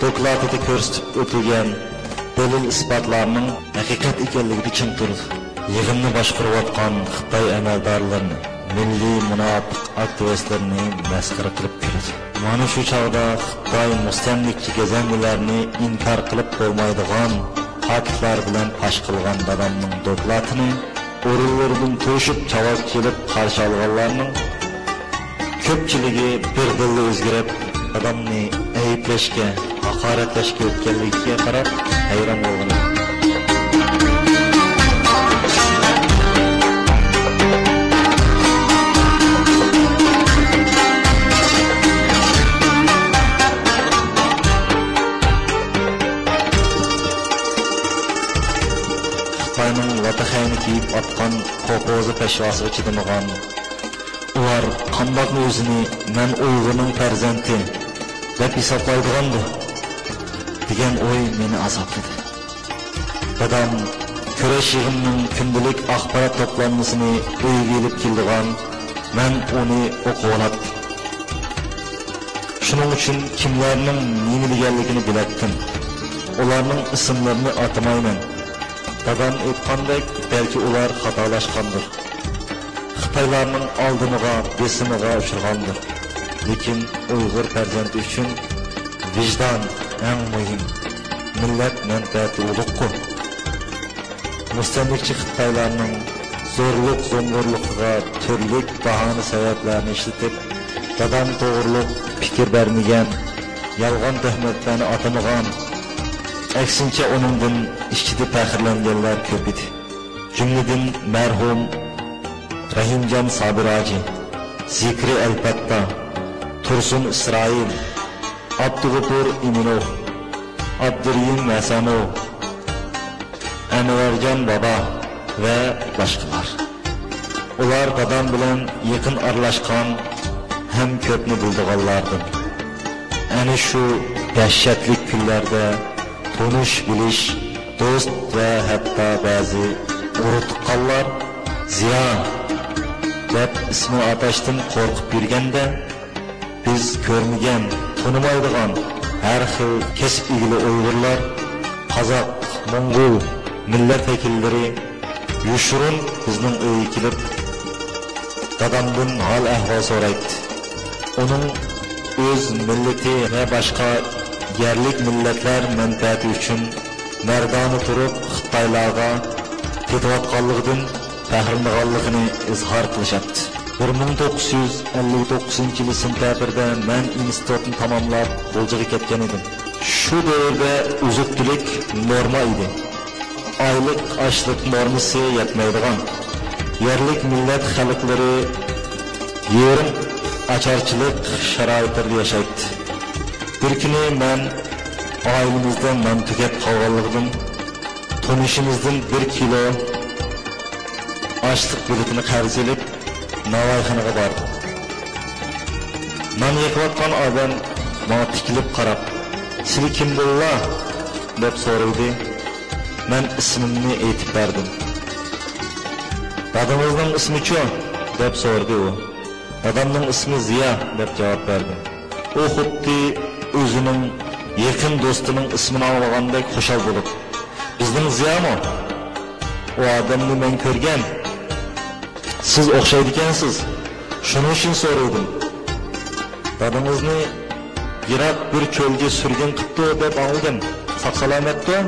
A: Dokladda ko'rsatib o'tilgan dalil isbotlarning haqiqat ekanligiga chin turdi. Yig'inni boshqarayotgan Xitoy amaldorlarini, milliy munofiq aktivistlarni masxara qilib keldi. Mana shu chog'da Xitoy mustamlikchi gazangilarni inkor qilib bo'lmaydigan faktlar bilan pash qilgan dadamning dokladini o'rinlaridan to'shib javob kelib qarshi olganlarning ko'pchiligi bir dilda o'zgarib, dadamni ayblashga, haqoratlashga o'tganligiga qarab hayron bo'lgan. Xitoyning vatahayni kiyib atgan qo'pozi peshvosiga chidamagan. Ular qandoqmi o'zini men Uyg'urning farzandi deb hisoblaydigandi degan o'y meni azobladi. Dadam kurash yig'inining kundalik axborot to'planmasini uyga olib keldigan, men uni o'qib shuning uchun kimlarning nima deganligini bilatdim. Ularning ismlarini atamayman. Dadam aytgandek, balki ular xatolashgandir. Xitoylarning oldiniga, besimiga uchirgandir. Lekin Uyg'ur farzandi uchun vijdon eng muhim. Millat manfaati ulug'ku. Mustamlikchi Xitoylarning zo'rlik, zo'ng'irligiga turli bahona sabablarni ishlatib, dadam to'g'riliq fikr bermagan, yolg'on tuhmatlarni atamagan, aksincha onundan ichida faxrlanganlar ko'p edi. Jumladan marhum Rahimjon Sabiraji, Zikri Alpatta, Tursun Isroil, Abdug'ufur Iminov, Abdurrahim Masanov, Anvarjon Baba va boshqalar. Ular dadam bilan yaqin aralashgan, ham ko'pni bildiganlardir. Ana shu dahshatli kunlarda tonish bilish, do'st va hatto ba'zi urutqanlar Ziyo deb ismi atashdan qo'rqib yurganda, biz ko'rmagan, tonimaydigan her xil kesip ilgili Uygurlar, Kazak, Mongol millet vekilleri yuşurun bizning uyga kelib dadamdan hal ahvol so'raydi. Uning o'z millati va boshqa yerlik millatlar manfaati uchun mardona turib Xitoylarga ketayotganligidan faxrlanganligini izhor qilishyapti. 1959 yılı sentabrda men institutni tamomlab G'o'ljaga ketgan edim. Shu davrda uzuktilik norma edi. Aylık açlık normasi yetmaydigan. Yerlik millet xalqlari yerim açarchilik sharoitida yashaydi. Bir kuni men ailemizden non tugab qolganligim, tonishimizdan 1 kilo açlık biletini qarz elib Navoiyxonaga bordim. Non yeyotgan odam menga tikilib qarab, "Siz kim bo'llar?" deb so'radi. Men ismimni aytib berdim. "Dadamizning ismi-chi?" deb so'radi u. "Dadamning ismi Ziya" deb javob berdim. U xuddi o'zining yaqin do'stining ismini olgandek xushal bo'lib, "Bizning Ziyami?" O odamni men ko'rgan. "Siz o'xshaydi ekansiz. Shuning uchun so'radim. Dadamizni yiroq bir cho'lga surgun qildi deb oldim. Sog' salomatmi?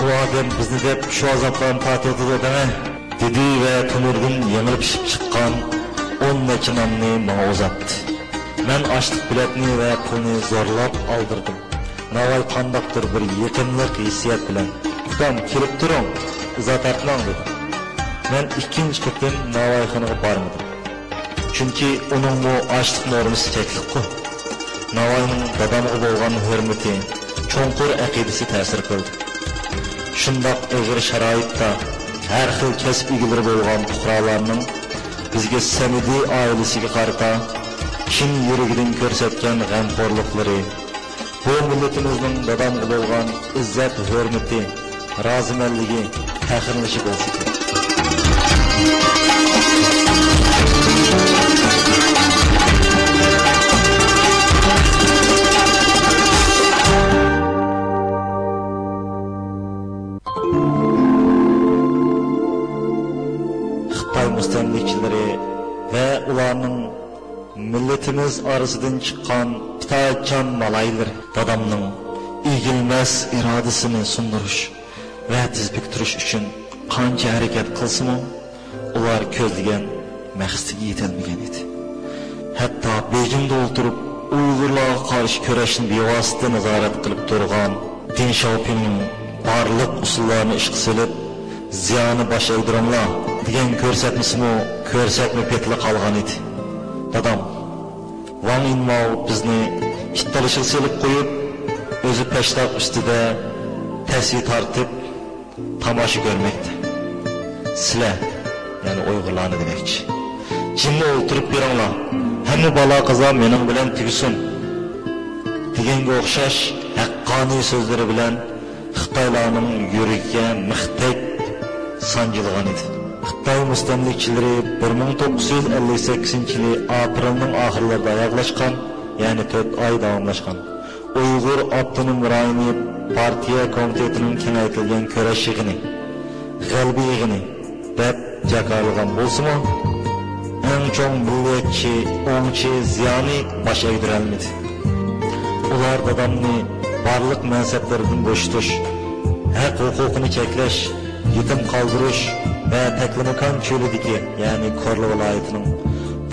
A: O odam bizni deb shu azoblarni tortdi dema" dedi va to'mirdan yengil pishib chiqqan 10 necha nonni menga uzatdi. Men ochlik biletni va pulni zo'rlab oldirdim. Navoiy qandoqdir bir yaqinlik hissiyat bilan "Utam, kelib turing, uzatartmang" dedi. Men ikkinchi qitim Navoiyxonaga bormadim. Chunki uning bu ochlik normasi chekliq-ku. Navoiyning dadamga bo'lgan hurmati, cho'nqur aqidasi ta'sir qildi. Shundoq og'ir sharoitda har xil kasb egalari bo'lgan fuqarolarning bizga samimiy oilasiga qarata chin yuragidan ko'rsatgan g'amxo'rliklari, bu millatimizning dadamga bo'lgan izzat hurmati, rozimalligi faxrlanishi bo'lsin. Xitoy mustamlikchilari va ularning millatimiz orasidan chiqqan Xitoychan malaylar dadamning egilmas irodasini sundirish va tizbik turish uchun qancha harakat qilsa-mu, ular ko'zlagan maqsadiga yetolmagan edi. Hatto Beijingda o'tirib Uyg'urlarga qarshi kurashni bevosita nazorat qilib turgan Deng Xiaopingning barliq usullarini ishga solib, ziyoni bosh egdiramlar degan ko'rsatmasimi, ko'rsatma petli qolgan edi. Dadam Wang Yinmao bizni kittalishga solib qo'yib, o'zi peshtoq ustida tasvir tortib tomosha ko'rmoqda. Sizlar, ya'ni Uyg'urlarni demakchi. Jinni o'ltirib beringlar. Hamma bola qiza mening bilan tugusin deganga o'xshash haqqoniy so'zlari bilan Xitoylarning yuragiga mixtek sanjilgan edi. Xitoy mustamlikchilari 1958-yil aprelning oxirlarida oyoqlashgan, ya'ni 4 oy davomlashgan Uyg'ur Avtonom rayoni partiya komitetining kengaytirilgan kurash yig'ini, g'albiy yig'ini deb jakarlagan bo'lsa-mu, eng cho'ng millatchi, o'ngchi ziyoni bosh egdirolmadi. Ular dadamni barliq mansablardan bo'shitish, haq huquqini cheklash, yetim qoldirish va Taklamakan cho'lidagi, ya'ni Korla viloyatining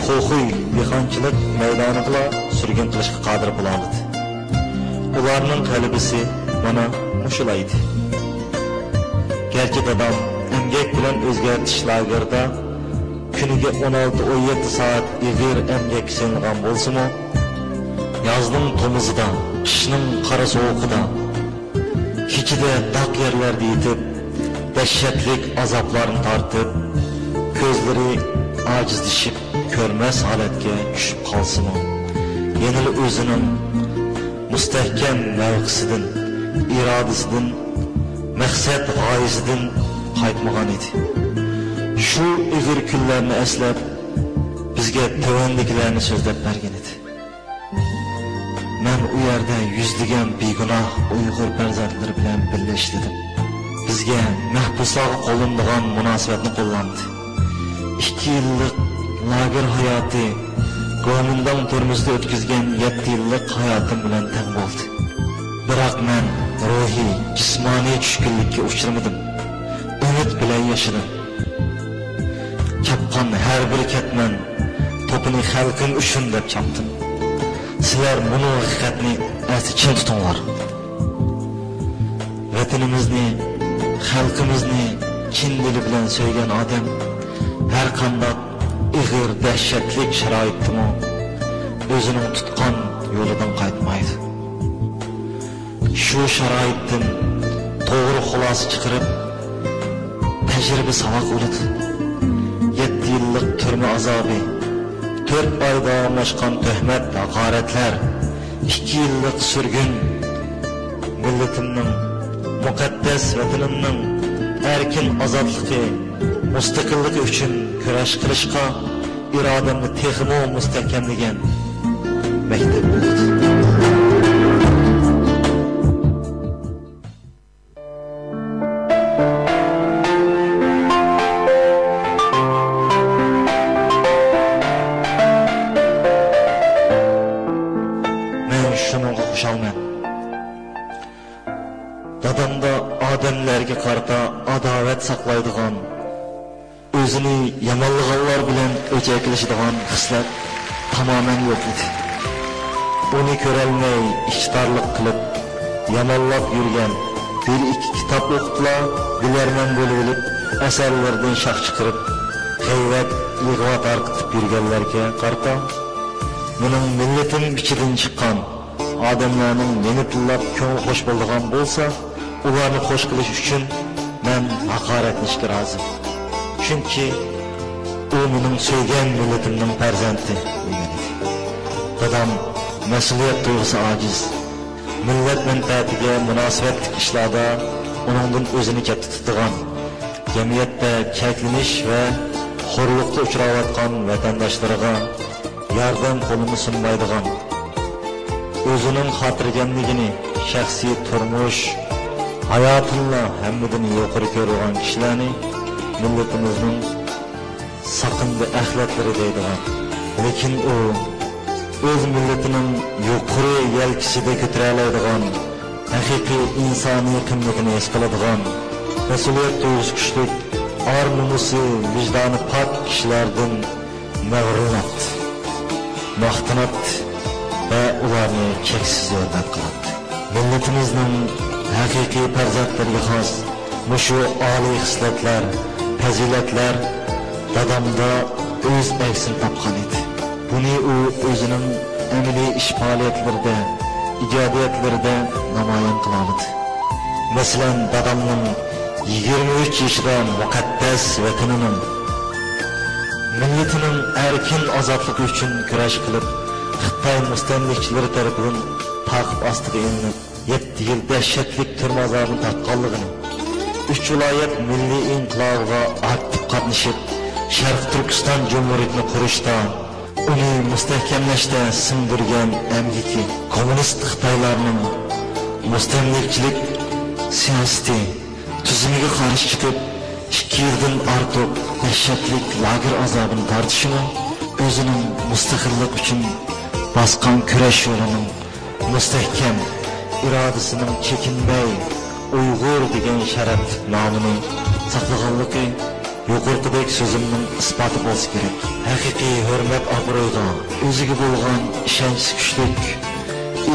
A: Po'xuy dehqonchilik maydoniga surgun qilishga qodir bo'ladi. Ularning qalbisi mana mushulaydi. Garchi dadam emgak bilan o'zgartish lagerda kuniga 16-17 soat ig'ir emgak singan bo'lsa-mu, yozning tomizida, qishning qora sovuqida, kechida daq yerlarda yetib, dahshatlik azoblarni tortib, ko'zlari ojizlashib, ko'rmas holatga tushib qolsa-mu, yana o'zining mustahkam mavqisidan, irodasidan, maqsad g'oyasidan qaytmagan edi. Shu ig'ir kunlarni eslab, bizga tovanliklarni so'zlab bergan edi. Men Men u yerda yuzlagan begunoh Uyg'ur farzandlari bilan birlashdim. Bizga mahbuslarga qo'llanadigan munosabatni qo'llandi. 2 yillik lager hayoti Go'mindan turmizda o'tkazgan 7 yillik hayotim bilan teng bo'ldi. Biroq men ruhiy, jismoniy tushkunlikka uchramadim. Umid bilan yashadim. Chapqon har bir ketman topini xalqim uchun deb chapdim. Sizlar buni haqiqatni asli chin tutinglar. Vatanimizni, xalqimizni chin dili bilan sevgan odam har qanday ig'ir dahshatli sharoitda o'zining tutgan yo'lidan qaytmaydi. Shu sharoitdan to'g'ri xulosa chiqarib tajriba saboq oladi. 7 yillik turma azobi, 4 oy davomlashgan tuhmat, haqoratlar, 2 yillik surgun millatimning, muqaddas vatanimning erkin ozodligi, mustaqilligi uchun kurash qilishga irodamni texmo mustahkamlagan maktab bo'ldi. Dadamda odamlarga qarata adovat saqlaydigan, o'zini yomonlaganlar bilan o'chakilishadigan xislat tamoman yo'q edi. Uni ko'rolmay ishtorlik qilib, yomonlab yurgan, bir ikki kitob o'qitlar, bilarman bo'lib olib, asarlardan shoh chiqarib, g'ayvat, yig'vat arqitib yurganlarga qarata, mening millatim ichidan chiqqan odamlarning meni tillab ko'ngli xo'sh bo'lgan bo'lsa, ularni xo'sh qilish uchun men haqoratlashga rozi. Chunki u mening sevgan millatimning farzandi bo'lgan edi. Dadam mas'uliyat tuyg'usi ojiz. Millat manfaatiga munosabatli ishlarda uningdan o'zini katta tutgan, jamiyatda cheklanish va xo'rlikka uchrayotgan vatandoshlariga yordam qo'lini sunmaydigan, o'zining xotirjamligini, shaxsiy turmush, hayotini hammadan yuqori ko'rgan kishilarni millatimizning saqindi axlatlari deydigan. Lekin u o'z millatining yuqori yelkisida ko'tara oladigan, haqiqiy insoniy qimmatini his qiladigan, mas'uliyat tuyg'usi kuchli, or-nomusi, vijdoni pok kishilardan mag'rurlanadi, maqtanadi ve ularni cheksiz hurmat qiladi. Millatimizning haqiqiy farzandlariga xos mushu oliy xislatlar, fazilatlar dadamda o'z aksini topgan edi. Buni u o'zining amaliy ish faoliyatlarida, ijodiyatlarida namoyon qiladi. Masalan, dadamning 23 yoshida muqaddas vatanining, millatining erkin ozodligi uchun kurash qilib, Xitoy mustamlikchilari tarafidan taqib ostiga ilinib, 7 yil dahshatli turma azobini tortganligini, 3 viloyat milliy inqilobiga aktiv qatnashib, Sharq Turkiston Jumhuriyatini qurishda, uni mustahkamlashda singdirgan amgiki kommunist Xitoylarning mustamlikchilik siyosati tuzimiga qarshi chiqib, 2 yildan ortiq dahshatli lager azobini tortishini, o'zining mustaqillik uchun bosgan kurash yo'lining mustahkam irodasining chekinmay Uyg'ur degan sharaf nomini saqlaganligi yuqoridagi so'zimning isboti bo'lsa kerak. Haqiqiy hurmat obro'ga, o'ziga bo'lgan ishonchi kuchli,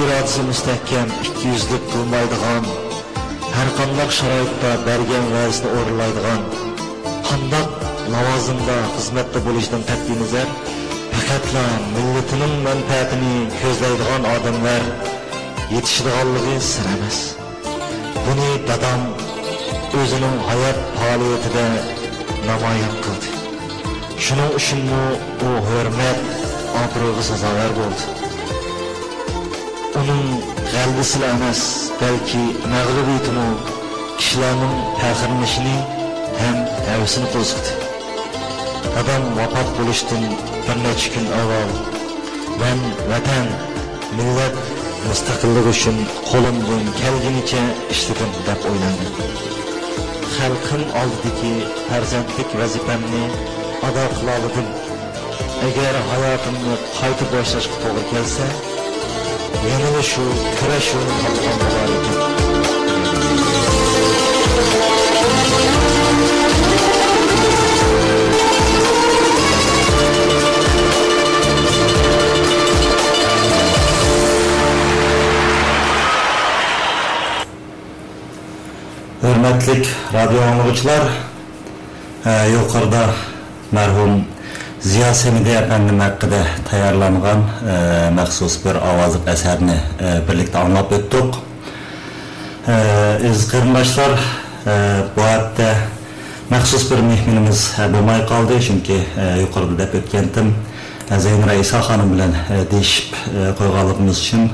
A: irodasi mustahkam, ikkiyuzlik qilmaydigan, har qanday sharoitda bergan va'zasini o'rinlaydigan, qanday lavozimda xizmatda bo'lishdan qat'iy nazar faqatla millatining manfaatini ko'zlaydigan odamlar yetishadiganligi sir emas. Buni dadam o'zining hayot faoliyatida namoyon qildi. Shuning uchun u hurmat obro'ga sazovor bo'ldi. Uning g'alabasi emas, balki mag'lubiyatimi kishilarning faxrlanishini ham havasini qo'zg'adi. Dadam vafot bo'lishdan bir necha kun avval men vatan, millat Mustaqillik uchun qo'limdan kelganicha ishladim deb o'yladim. Xalqim oldidagi farzandlik vazifamni ado qila oldim. Agar hayotimni qayta boshlashga to'g'ri kelsa, yana shu kurash yo'lini topgan bo'lar edim. Hürmetli radyo anlıqçılar, yukarıda merhum Ziya Semidi Efendim hakkında tayarlanğan məxsus bir avazlık eserini birlikte anlap öttük. Kırımdaşlar, bu hatta məxsus bir mehminimiz bulmay kaldı çünkü yukarıda dep ötkendim. Zeynura İsa Hanım bilen deyişip koyğanlığımız için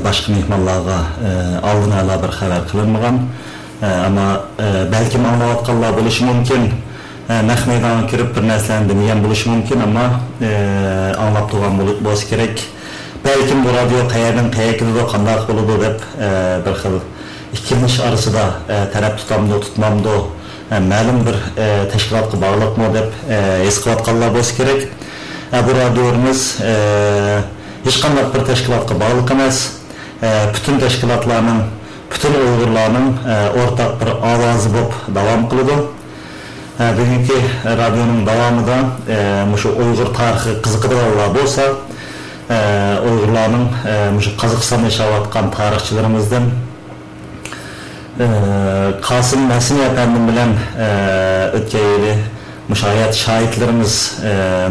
A: başka mehmanlarga aldın ala bir haber kılınmagan. Ama belki anlayatqanlar bo'lishi mumkin. Naq maydonga kirib bir narsani degan bo'lishi mumkin, ammo anglab turgan bo'lsa kerak. Belki bu radio qayerdan qayerga qanday bo'ladi deb bir xil ikkimiz orasida taraf tutamdi, tutmamdi, ma'lum bir tashkilotga bog'liqmi deb his qilayotganlar bo'lsa kerak. Bu radiomiz hech qanday bir tashkilotga bog'liq emas. Bütün tashkilotlarning bütün Uygurlarning ortak bir ovozi bo'lib davom qiladi. Bugungi radioning davomida shu Uyg'ur tarixi qiziqadiganlar bo'lsa, Uyg'urlarning shu Qozog'istonda yashayotgan tarixchilarimizdan Qosim Masini efendim bilan o'tgan yili hayat şahitlerimiz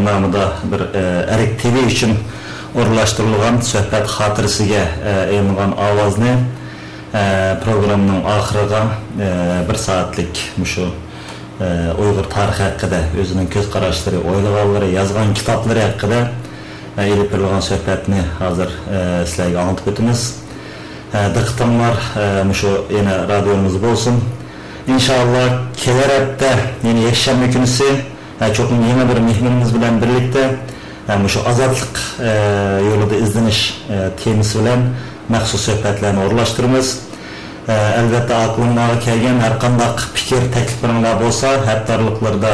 A: nomida bir Erik TV uchun o'rinlashtirilgan suhbat xotirasiga e'lonlangan ovozni programның ahırıga bir saatlik şu Uyghur tarixi hakkında özünün göz qarashlari, o'ylaganlari, yazgan kitapları hakkında elip berilgan suhbatni hazır sizlarga anlatıp o'tamiz. Diqqatinglar şu yine radyomuz bo'lsin. İnşallah kelar hafta yine yakshanba kunisi çok yeni bir mehmonimiz bilan birlikte şu azatlık yolunda izlenish temisi bilan məxsus söhbətlərini o'rinlashtiramiz. Elbette aklımdan kelgan har qanday fikir, takliflar bo'lsa, haftaliklarda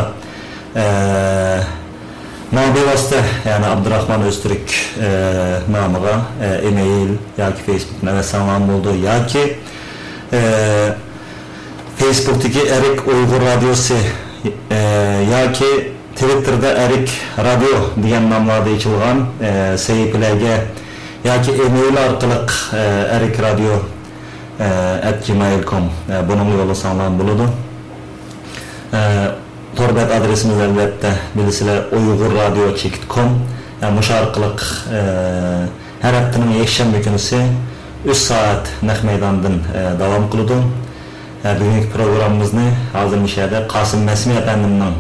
A: bevosita, yani Abdurahman Öztürk nomiga email yoki Facebook narsam bo'ldi yoki Facebook'taki Erik Uyghur Radyosu yoki Twitter'da Erik Radyo degan nomlarda ichilgan sahifalarga yoki email orqali erikradyo@gmail.com bunun yo'llasanlar bo'ladi. Torbat adresimiz albatta bilisizlar uyg'urradio.com. O'sha orqali har haftaning yakshanba kunisi 3 soat naq maydondan davom qiladi. Bugungi programmamizni hozir mishada Qosim Masini efendimning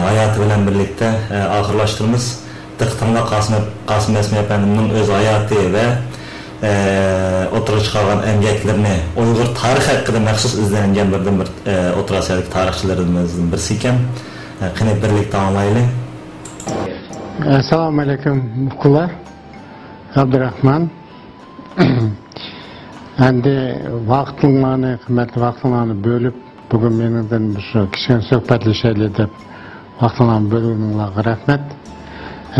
A: hayoti bilan birlikda oxirlashtiramiz. Diqqatinglar Qosim Masini efendimning o'z hayoti va o'tirib chiqargan emgaklarni Uyg'ur tarixi haqida maxsus izlangan bir o'tir asrlik tarixchilarimizdan birisi ekan. Qani birlikda anglaylik.
G: Assalomu alaykum muxlislar. Abdurahman. Endi vaqtinglarni, qimmatli vaqtinglarni bo'lib, bugun meningdan shu kichkina suhbatlashaylik deb vaqtinglarni bo'lganinglarga rahmat.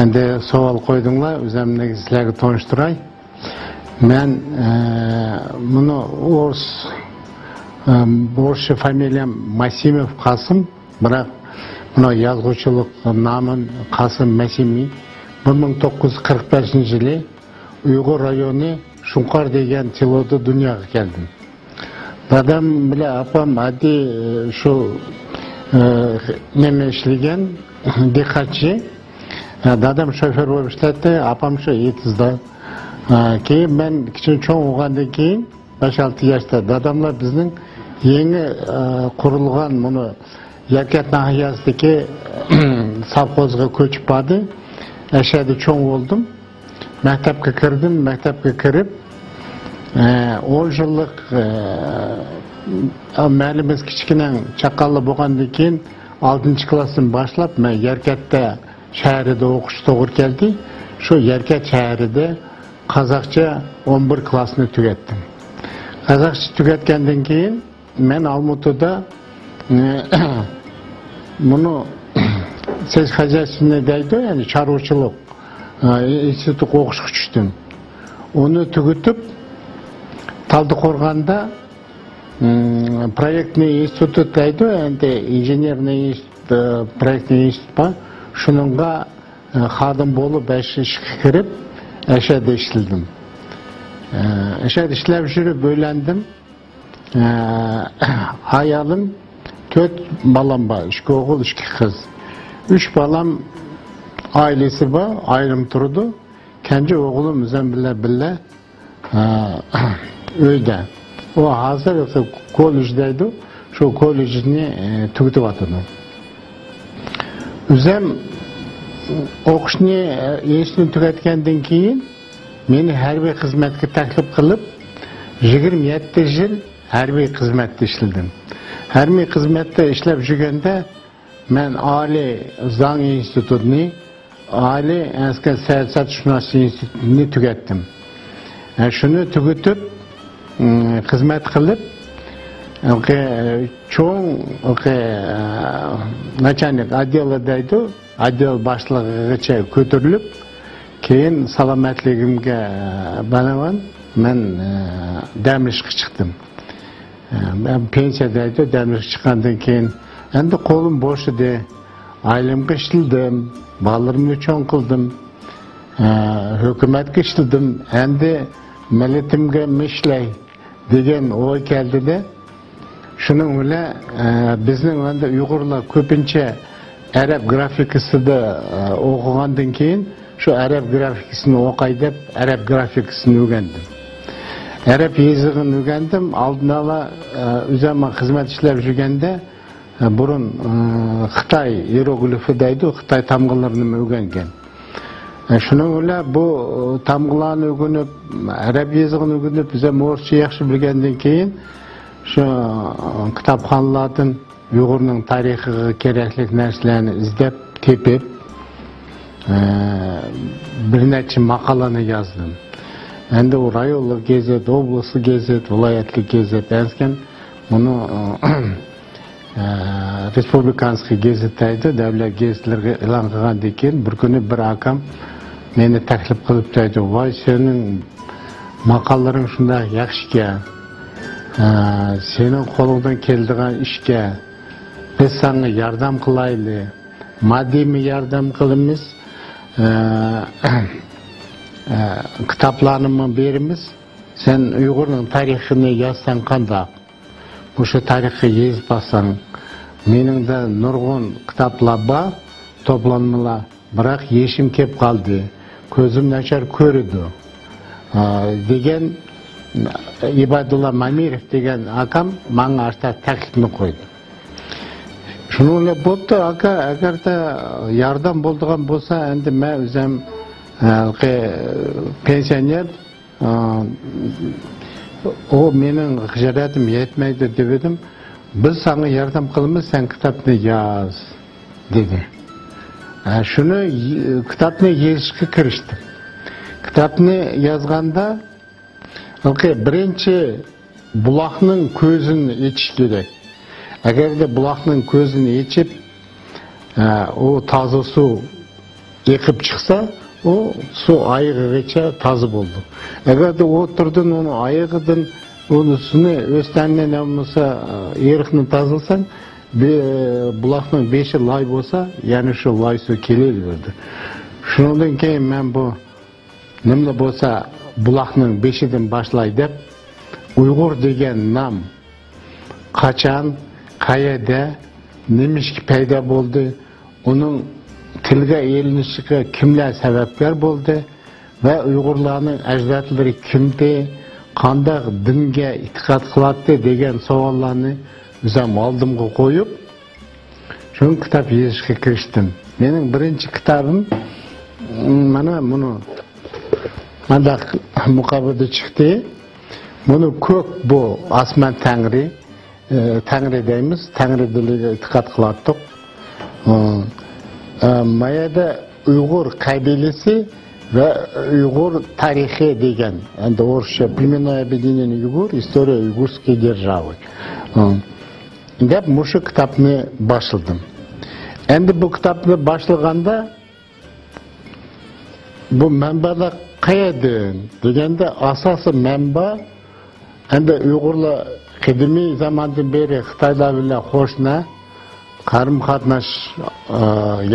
G: Endi savol qo'ydinglar, o'zimni sizlarga tanishtiray. Men bunu O'rus familiyam Masimov Qosim, biroq buni yozuvchilik nomim Qosim Masimi. 1945-yili Uyg'ur rayoni Shunqor degan seloda dunyoga keldim. Dadam bilan apam addi shu nima ishlagan diqqatchi. Dadam shofer bo'lib ishlatdi, apam shu Yetizda. Keyin men kichik cho'ng bo'lgandan keyin 5-6 yoshda dadamlar bizning yangi qurilgan buni Yarkat nahiyasidagi savxozga ko'chib bordi. Ashada cho'ng bo'ldim. Maktabga kirdim, maktabga kirib 10 yillik ma'limiz kichkina chaqalli bo'lgandan keyin 6-klassdan boshlab men Yarkatda shahrida o'qish to'g'ri keldi. Shu Yarkat shahrida Қазақша 11 классны түгеттім. Қазақша түгеткенден кейін мен Алматыда мұны сельскохозяйственный дейді, яғни шаруашылық институт оқушыға түстім. Оны түгітіп, Талдықорғанда проектный институт дейді, яғни инженерный проектный институт ба, шыныңға xadım болып işe kirip eşede işledim. Eşede işlep жүріп bölendim. Hayalim 4 balam var. 2 oğul, 2 kız. 3 balam ailesi var. Ayrım durdu. Kendi oğlum bile öyde. O hazır kolejdeydi. Şu kolejini tüktü atını. Üzem Оқышны ешін түгеткенден кейін мені әрбей қызметке тәкліп қылып 27 жыл әрбей қызметте ішілдім. Әрбей қызметте ішіліп жүргенде мен Али Заң институтыны, Али әскен саясат шунасы институтыны түгеттім. Шуны түгітіп қызмет қылып çoğun начальник отдела дейді, отдел başlığıgacha көтеріліп, кейін саламатлығымға балаван мен дәмішқа шықтым. Ben pensiyadaydı, dәмішқа шыққандан кейін енді қолым бош еді, айлымға ішілдім, балырымды чоң қылдым, hökumetке ішілдім, енді милletімге мишлей деген ой келді де. Şunun öyle bizning onda Uyg'urlar ko'pincha arab grafikasida o'qigandan keyin shu arab grafikasini o'qay deb arab grafikasini o'rgandim. Arab yezig'ini o'rgandim. Oldin ola o'zim xizmat ishlab yurganda burun Xitoy hieroglifi deydi, Xitoy tamg'alarini o'rgangan. Şunun öyle bu tamg'alarni o'rganib, arab yezig'ini o'rganib, o'zim o'rcha yaxshi bilgandan keyin şu kitapxonalardan Uyg'urning tarixiga kerakli narsalarni izlab, tepib, bir necha maqolani yozdim. Endi u rayonlik gazet, oblastli gazet, viloyatli gazet ekan, buni respublikanskiy gazet deydi, davlat gazetlarga e'lon qilgandan keyin bir kuni bir akam meni taklif qilib deydi, "Voy, sening maqolalaring shunday yaxshi-ekan. Senin kolundan keldiğin işke biz sana yardım kılaylı, maddi mi yardım kılımız, kitaplarını mı verimiz, sen Uygur'un tarihini yazsan kanda, bu şu tarihi yazıp bassan, benim de nurgun kitaplar var, toplanmalar, bırak yeşim kep kaldı, gözüm açar körüdü, degen, İbadullah Mamirov degen akam bana arta taklifini koydu. Şununla boptu aka, eğer de yardım bulduğum bolsa, endi ben özüm pensioner, o benim hicretim yetmeydi dedim. Biz sana yardım kılımız, sen kitapını yaz dedi. Şunu kitapını yazışka kiriştim. Kitapını yazganda birinchi buloqning ko'zini yechish kerak. Agarda buloqning ko'zini yechib, o toza suv eqib chiqsa, o suv oyog'igacha toza bo'ldi. Agarda o'tirdin uni oyog'idan unisini o'standan bo'lsa, eriqni tozalsan, buloqning 5 loy bo'lsa, ya'ni shu loy suv kelaverdi. Shundan keyin men bu nima bo'lsa buloqning 5'idan başlay deb Uyg'ur degan nam qachon, qayerda, nimishki paydo bo'ldi, uning tilga elinishiga kimlar sababkor bo'ldi va Uyg'urlarning ajdodlari kimdi, qanday dinga e'tiqod qiladi degan savollarni o'zim oldimga qo'yib, shu kitob yozishga kirishdim. Mening birinchi kitobim mana buni Manda muqobada chiqdi. Buni ko'k bu osmon tangri, tangri deymiz, tangri diliga e'tiqod qilardik. Mayada Uyg'ur qabilasi ve Uyghur tarihi degan, endi oruscha племенное объединение Uyghur, история уйгурской державы. Deb mushu kitobni boshladim. Endi bu kitobni boshlaganda bu manbalar qayerdan deganda asosiy manba endi Uyg'urlar qadimiy zamondan beri Xitoylar bilan qo'shni qarim-qatnash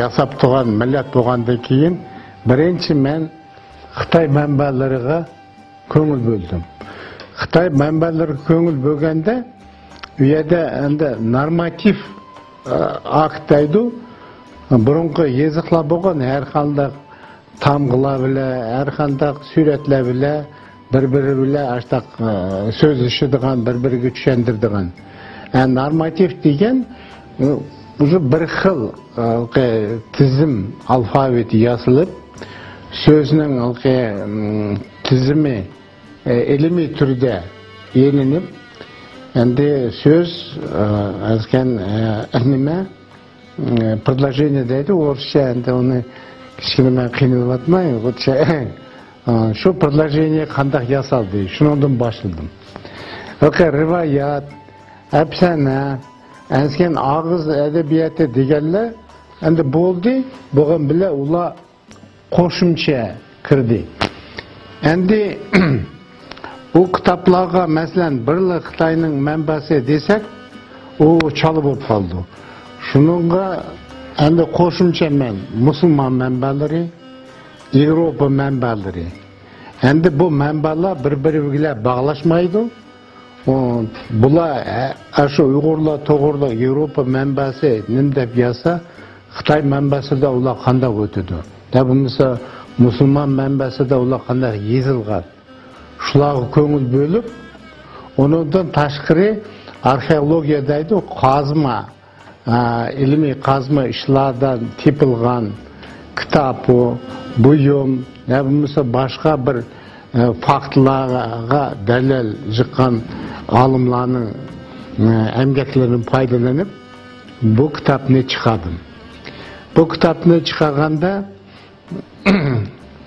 G: yasab turgan millat bo'lgandan keyin birinchi men Xitoy manbalariga ko'ngil bo'ldim. Xitoy manbalariga ko'ngil bo'lganda u yerda endi normativ akt deydi, burungi yeziqlar bo'lgan, har qanday tamg'ılar bilan, har qanday suratlar bilan bir-biri bilan ashtaq so'zlashadigan, bir-biriga tushundiradigan. Normativ degan o'zi bir xil tizim alfabeti yozilib, so'zning tizimi ilmiy turda elinib, endi so'z azgan nima предложение deydi, o'rischa endi uni kichkina men qiynalyapman, o'sha shu предложение qanday yasaldi, shundan boshladim. Rivoyat, afsona, azgan og'iz adabiyoti deganlar endi bo'ldi, bo'lgan bilan ular qo'shimcha kirdi. Endi bu kitaplarga masalan birla Xitoyning manbasi desak, u chalib bo'lib qoldi. Shuningga endi qo'shimcha men musulmon manbalari, Yevropa manbalari. Endi bu manbalar bir-biri bilan bog'lashmaydi. Bular shu Uyg'urlar to'g'rida Yevropa manbasi nim deb yozsa, Xitoy manbasida ular qanday o'tadi? Deb bo'lmasa musulmon manbasida ular qanday yezilgan? Shularga ko'ngil bo'lib, undan tashqari arxeologiya deydi, qazma, ilmiy qazma ishlardan tepilgan kitob, buyum, ne bo'lmasa boshqa bir faktlarga dalil chiqqan olimlarning emgaklaridan foydalanib bu kitobni chiqardim. Bu kitobni chiqarganda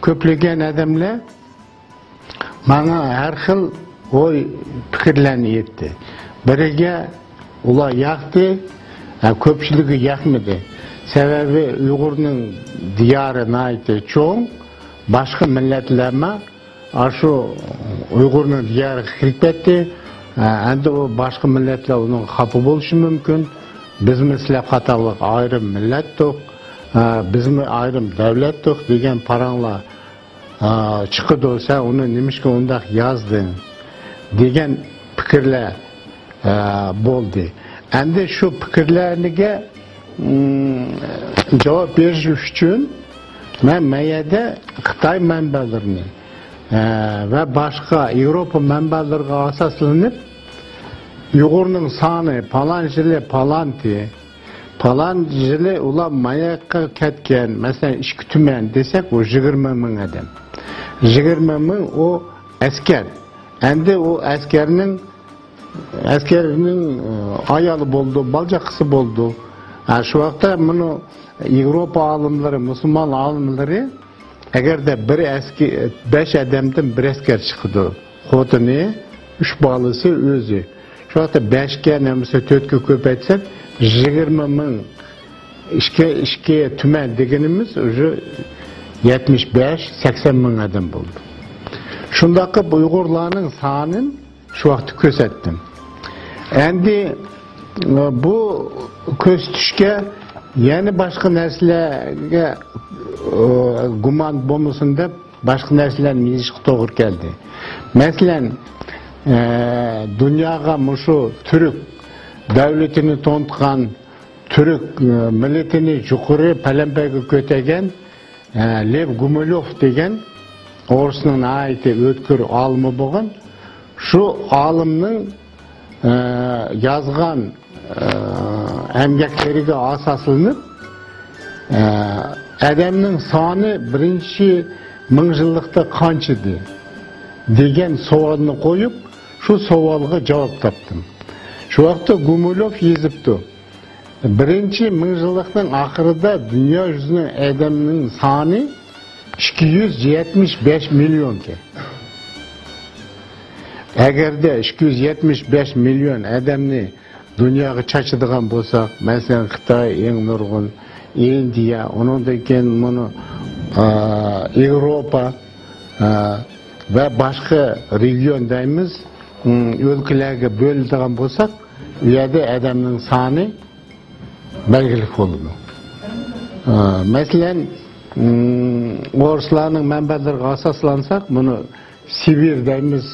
G: ko'plagan odamlar mana har xil o'y fikrlarni aytdi. Biriga ular yoqdi, ko'pchiligi yoqmadi. Sababi Uyg'urning diyori naydi cho'ng, boshqa millatlarma shu Uyg'urning diyoriga kirib ketdi. Endi u boshqa millatlar uning xafa bo'lishi mumkin. Bizmi sizlar qatorliq ayrim millatdir, bizmi ayrim davlatdir degan paranglar chiqdi olsa, uni nimishga undaq yozding degan fikrlar bo'ldi. Endi shu fikrlarga javob berish uchun men mayada Xitoy manbalarini va boshqa Yevropa manbalariga asoslanib Uyg'urning soni falon yili ular mayaqqa ketgan, masalan 2 tuman desak, o 20 ming odam. 20 ming o askar. Endi o askarning ayoli bo'ldi, balchaqisi bo'ldi. Shu vaqtda buni Yevropa olimlari, musulmon olimlari agarda bir askar 5 odamdan bir askar chiqdi, xotini, 3 bolasi o'zi. Şu anda 5'e nemse 4'e köpetsek 20 ming işke tümen degenimiz 75-80 ming adam buldu. Şundaki Uygurlarının sahanın şu vakti kösettim. Endi bu köstüşke yani başka nerselerge guman bombasında başka nerseler mizişki doğur geldi. Mesela dünyaya şu Türk devletini tontkan, Türk milletini yukarı Palembe'ye götürgen Lev Gumilov degen Orus'un aiti ötkür alımı boğan, şu alımның yazgan emgeklerine asaslanıp adamның sani birinci mingжилыкта qanchadı degen savolni qo'yib, şu savolga javob topdim. Şu vaqtda Gumilov yezibdi. Birinchi mingжилыкның oxirida dunyo yüzüning adamning soni 275 milyon ki. Eğer de 275 milyon adamni dünyaya çaçıdığan bolsak, mesela Xitay en nurgun, Indiya, onundan keyin bunu Avrupa ve başka regiondaymiz ülkelerge bölüdigan bolsak, u yerda adamning soni belgili bo'ladi. Masalan, O'rislarning manbalariga asoslansak, buni Sibir deymiz,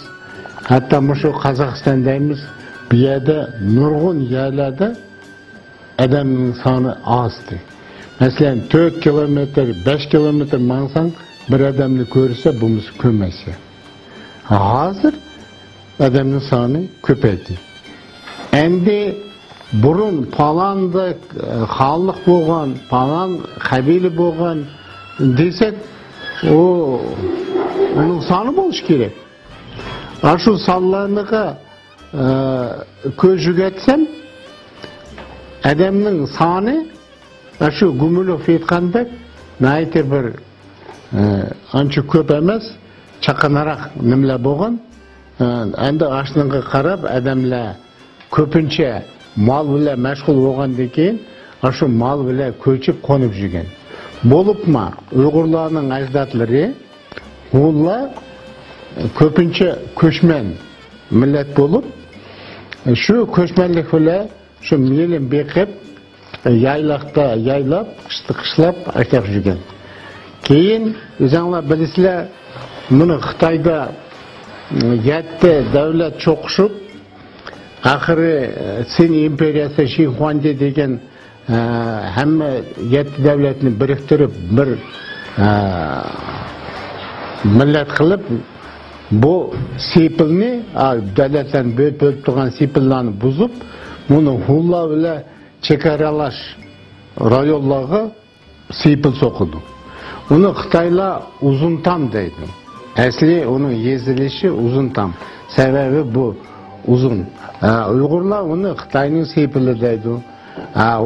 G: hatta mushu Qozog'iston deymiz. Bu yerda nurg'un yerlarda adamning soni ozdi. Masalan, 4 kilometr, 5 kilometr mansang bir adamni ko'rsa, bunisi ko'maysa. Hozir adamning soni ko'paydi. Endi burun palanda xalq bo'lgan, palan qabila bo'lgan desek, onun soni bo'lishi kerak. Shu sonlarga ko'z yugetsem, adamning soni shu Gumilov aytgandek, nayte bir ancha ko'p emas, chaqanaroq nimalar bo'lgan. Endi ashunga qarab adamlar ko'pincha mal bilan mashg'ul bo'lgandan keyin shu mal bilan ko'chib qo'nib yurgan. Bo'libmi Uyg'urlarning ajdodlari ular ko'pincha ko'chman millat bo'lib, shu ko'chmanlik bilan shu milin beqib yayloqda yaylab, qishlab ashab yurgan. Keyin o'zinglar bilasizlar, buni Xitoyda yetti davlat cho'qishib, axiri Sin imperiyasi Shi Huangdi degan hamma yetti davlatni biriktirib bir millat qilib, bu sepilni, davlatlarni bo'lib turgan sepillarni buzib, buni hullar bilan chegaralash rayonlarga sepil so'qildi. Uni Xitoylar uzun tam deydi. Asli onun yezilishi uzun tam. Sebebi bu uzun. Uyg'urlar uni Xitoyning sepili deydi.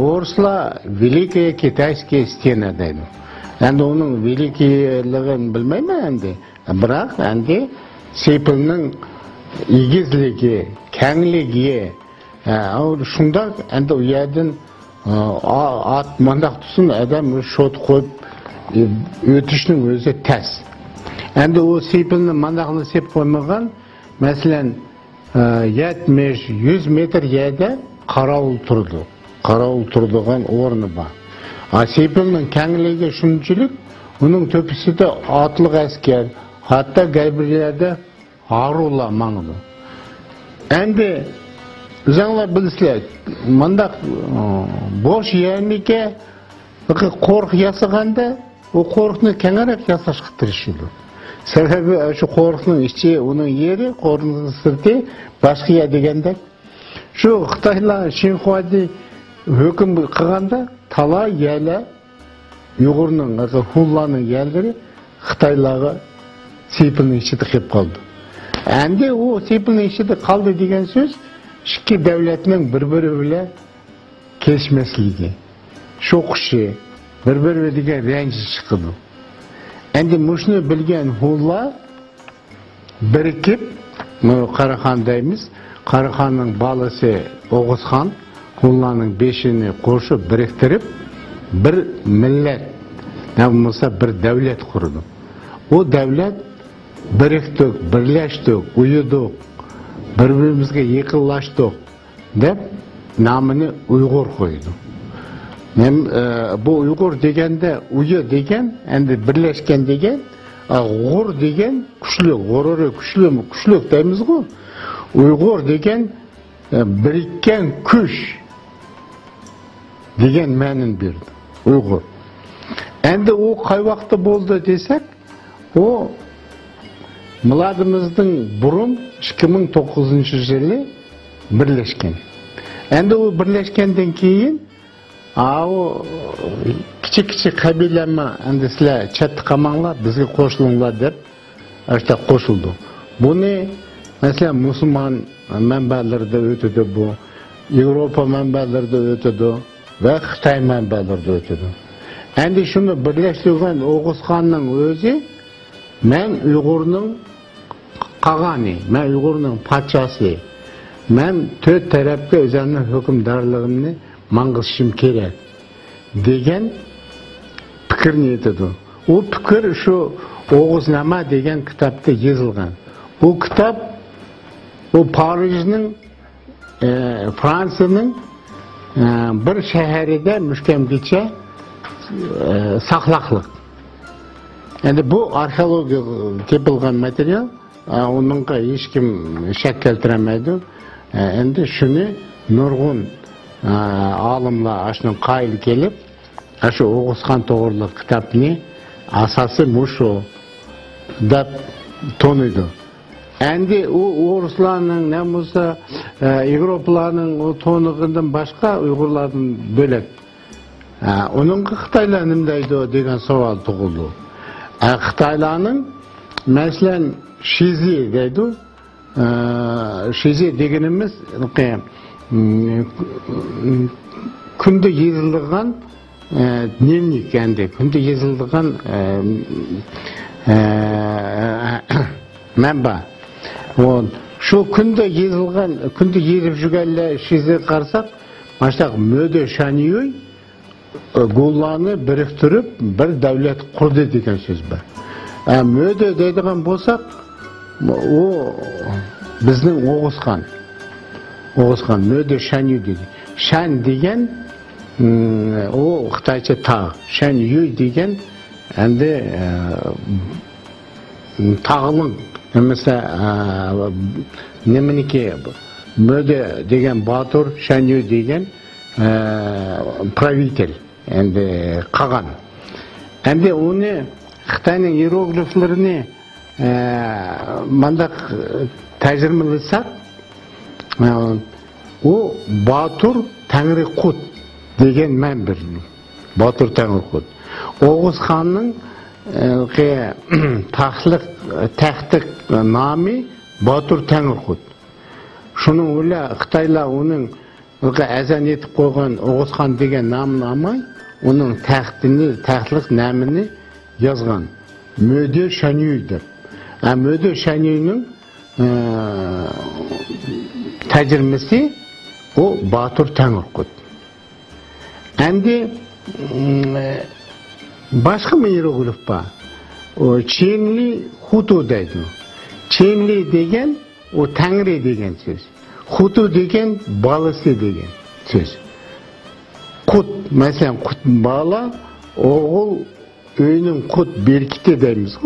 G: O'rislar Великая Китайская стена deydi. Endi onun velikligini bilmayman endi. Biroq endi sepilning egizligi, kengligi, shundoq endi u yerdan at mandaq tutsin, adam shot qo'yib o'tishning o'zi tez. Endi o sepilni mandaqni sep qo'ymagan, masalan 70-100 metr yerda qarovul turdi. Qarovul turadigan o'rni bor. Sepilning kengligi shunchalik, uning to'pisida otliq askar, hatto gaybirlarda harullar mangdi. Endi o'zinglar bilasizlar, mandaq bosh yerniga qo'rq yasaganda, o qo'rqni kengaroq yasashga tirishadi. Sebebi şu qo'rqning ichi, uning yeri, qo'rqning sirti boshqa yer deganda, shu Xitoylar Xinhuadi hukm qilganda talay yerlar Uyg'urning, Hunlarning yerlari Xitoylarga sepilning ichida qolib qoldi. Endi u sepilning ichida qoldi degan so'z ikki davlatning bir-biri bilan kelishmasligi, sho'qishi, bir-biri degan ranjish chiqdi. Endi mushni bilgan Hunlar birikib, Qaraxon deymiz, Qaraxonning balasi O'g'izxon Hunlarning 5'ini qo'shib biriktirib, bir millat, bo'lmasa bir davlat qurdi. O davlat birikdik, birlashdik, uyudik, bir-birimizga yaqinlashdik deb nomini Uyg'ur qo'ydi. Bu Uyg'ur deganda uyi degan, endi birlashgan degan, g'ur degan kuchli, g'ururi kuchli deymiz-ku. Uyg'ur degan birikkan kuch degan ma'noni berdi. Uyg'ur. Endi u qay vaqtda bo'ldi desak, o miladimizning burun 2009-yili birlashgan. Endi u birlashgandan keyin kichik qabilalar endi sizlar chatni qamanglar, bizga qo'shilinglar deb ashta qo'shildi. Buni masalan musulmon manbalarida o'tadi bu, Yevropa manbalarida o'tadi va Xitoy manbalarida o'tadi. Endi şunu birleştirgen Oğuzhan'ın özü, men Uygur'un kağani, men Uygur'un patşası, men töt tarafta özünün hükümdarlığını mangılışım kerek degen fikir niyetidir. O fikir şu Oğuznama degen kitapta yazılgan. Bu kitap o Paris'in Fransa'nın bir şehirde müşkemgiçe saklaklık. Yani bu arkeoloji tepilgan materyal, onunla hiç kim şek keltiremedi. Endi şunu nurgun alımlar aşının kayıl gelip, aşı Oğuzhan Toğırlık kitapını asası muşu da tonuydu. Endi o Ruslarının ne olsa Avrupalıların o tonuğundan başka Uygurlardan bölek. Onun Xitaylar nimdeydi degen savol tug'ildi. Xitaylarning masalan Shizi deydi. Shizi deganimiz kunda yozilgan dnevnik endi kunda yozilgan manba. Şu kunda yozilgan kunda yozib жүргенler Shizi qarsak, başta Möde Şaniyoy Gullarını biriktirip bir devlet kurdu degen söz var. Möde deydigan bolsak, o bizning Oğuzhan Möde Şanyu dedi. Şan degen o Xitaycha tağ, Şanyu degen endi tağılın mesela nemeniki Möde degen Batur, Şanyu degen правитель, endi Qagan. Endi onu Xitayning hierogliflerini mandaq tercümelesak, o Batur Tangri Qut degen men bir. Batur Tangri Qut. Oğuzhan'ın taxtlık nami Batur Tangri Qut. Şunun öyle Xitaylar onun azan etip koygan Oğuzhan degen namını almay, onun taxtlık namını yazgan. Möde Şaniyu'dur. Möde Şaniyu'nun tercümesi o Batur Tangırkut. Endi başka mı hieroglif var? O Çinli Hutu deydi. Çinli degen o Tangri degen söz. Hutu degen balısı degen söz. Kut, mesela kut bala, oğul öyünün kut berkiti deymiz.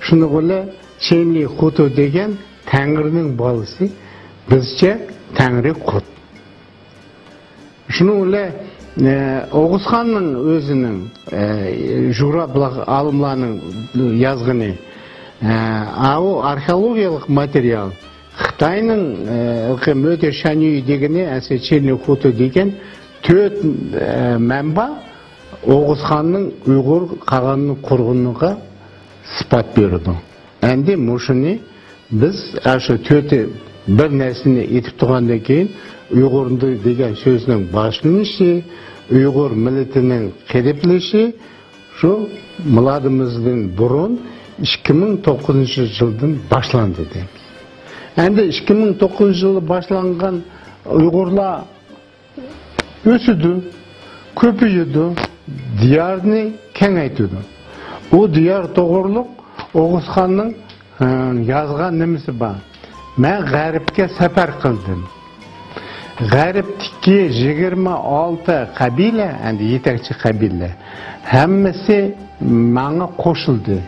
G: Şunu böyle Çinli Hutu degen Tangri'nin balısı, bizce Tangri kut. Şunu öyle Oğuzhan'ın özünün juraplık alımlarının yazgını, o arkeologiyalik materyal, Xitayning Möde Şanyu degeni, Çinli Hutu degen töt manba Oğuzhan'ın Uygur Qagan'ın kurğunluğa sıfat berdi. Endi muşunu biz aşı tötü bir nesini etip turgandan keyin Uygur'du degen sözünün başlanışı, Uygur milletinin qedipleşi şu miladımızdan burun 2009 yıldan başlandı deymiz. Endi 2009 yılı başlangan Uygurlar ösüdü, köpüydü, diyarını kengaytıydı. O diyar doğruluk Oğuzhan'ın yazgan nemesi var. Ben garipke sefer kıldım. Gariptiki 26 kabile, yani yetekçi kabile, hemmesi bana koşuldu.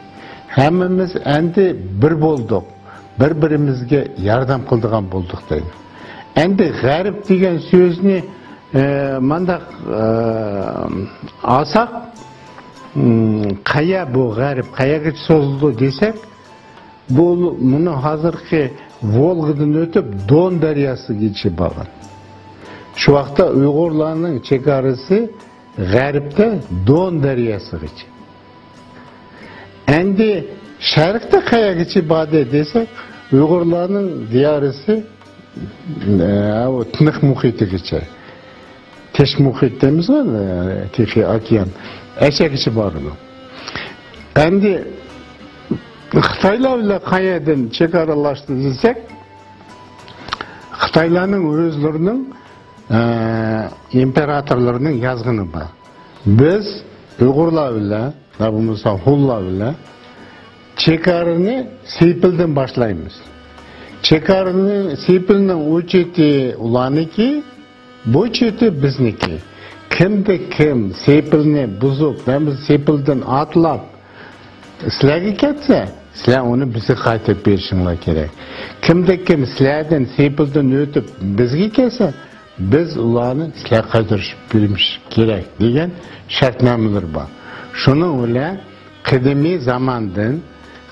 G: Hemmimiz endi bir bulduk. Bir-birimizge yardım kıldıgan bulduk deydi. Endi garip degen sözünü mandaq alsak, kaya bu garip, kayaga sozuldu desek, bunu hazırki Volga'dan ötüp Don Deryası geçip bağlan. Şu vakta Uygurlarının çekarısı garipte Don Deryası geçip. Endi şarkta kaya geçip bağda desek, Uygurlarının diyarısı Tınık muhiti geçer. Teşk muhit demiz var, Teşk Akyan. eşek işi var mı? Endi Xitaylar ile kayadan çekaralaştı desek, Xitaylarning özlerinin imperatorlarının yazgını var. Biz Uygurlar ile, Rabımızda Hullar ile çekarını Seypil'den başlayımız. Çekarını Seypil'den o çeti ulaniki, bu çeti bizniki. Kimde kim Seypil'ni buzup, biz Seypil'den atlap, sizlerge ketse, sizler onu bize qaytib berişinler gerek. Kimde kim sizlerden Seypil'den ötüp bizge kelse, biz ulanı sizler qaytırışıp bermiş gerek degen şartnameler var. Şunu öyle kıdemi zamandan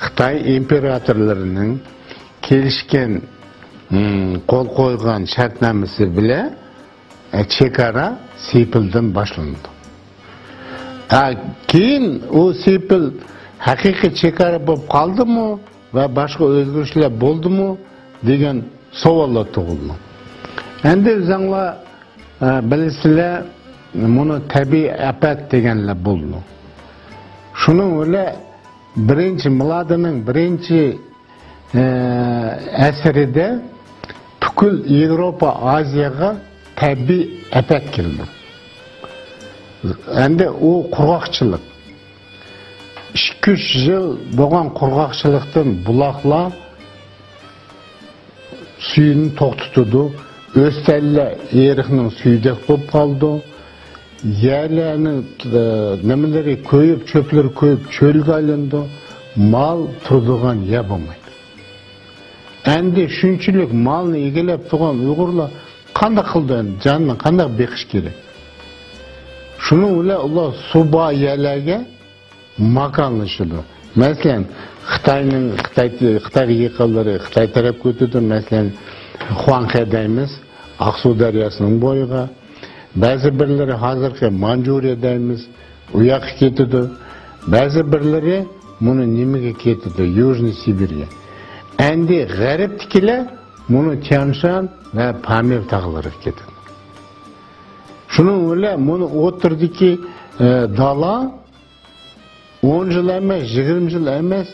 G: Xitay imperatorlarının kelişken kol koygan şartnamesi bile çekara Seypil'den başlandı. Keyin o Seypil haqiqiy çekara bo'lib qaldimi va boshqa o'zgarishlar bo'ldimi degan savollar tug'ildi. Endi o'zinglar bilasizlar, buni tabiiy afat deganlar bo'ldi. Shuning o'yla birinchi milodining birinchi asrida bukul Yevropa, Aziyaga tabiiy afat keldi. Endi u qurg'oqchilik. 2-3 yıl bo'lgan qurg'oqchilikdan buloqlar suyini to'xtatdi. O'stallar eriqning suyidek bo'lib qoldi. Yerlarning nimalari ko'yib, cho'plar ko'yib cho'lga aylandi. Mal turadigan yer bo'lmaydi. Endi shunchalik malni egallab turgan Uyg'urlar qanday qildi? Jonni qanday beqish kerak? Shuni ular suba yerlarga makanlaşıldı. Mesela Xitay yıkılları, Xitay taraf götürdü. Mesela Huanghe'daymiz, Aksu Deryası'nın boyuğa. Bazı birileri hazırki Manjuriya'daymiz, uyak getirdi. Bazı birileri bunu nimege getirdi, Yuzny Sibirya. Endi garip tikile bunu Tianshan ve Pamir tağları getirdi. Şunun öyle bunu oturdu ki dala 10 yıl emas, 20 yıl emas,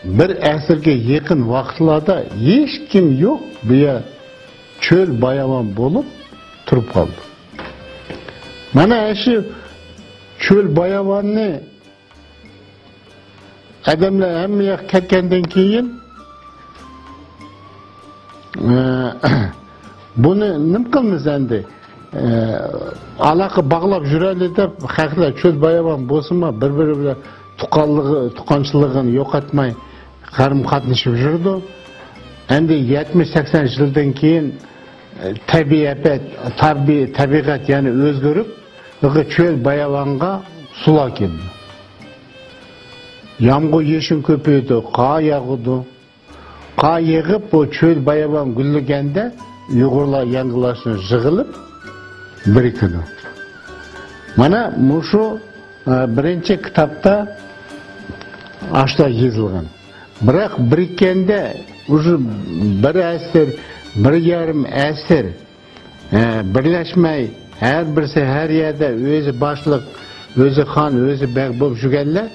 G: bir asırga yakın vaqtlarda hiç kim yok, bir çöl bayavan bolup turup kaldı. Mana şu çöl bayavanını adamlar hamma ketgandan keyin bunu nima qilamiz endi? Alaqı bağlab jüreli de hakikaten çöl bayavan bozulma, bir-biri bilan tuqqanchiligini yo'qotmay qarim qatnashib yurdi. Endi 70-80 yildan keyin tabiat yani o'zgarib, çöl bayavanga sular keldi. Yağmur yeşin köpeydi, qar yağdı. Qar yağıp bu çöl bayavan güllaganda Uyg'urlar yangilaşını yig'ilib birikdi. Mana şu birinchi kitapta ashta yozilgan. Biroq birikkanda уже bir asr, bir yarim asr birlashmay har birisi har yerda o'zi boshliq, o'zi xon, o'zi beg bo'lib yurganlar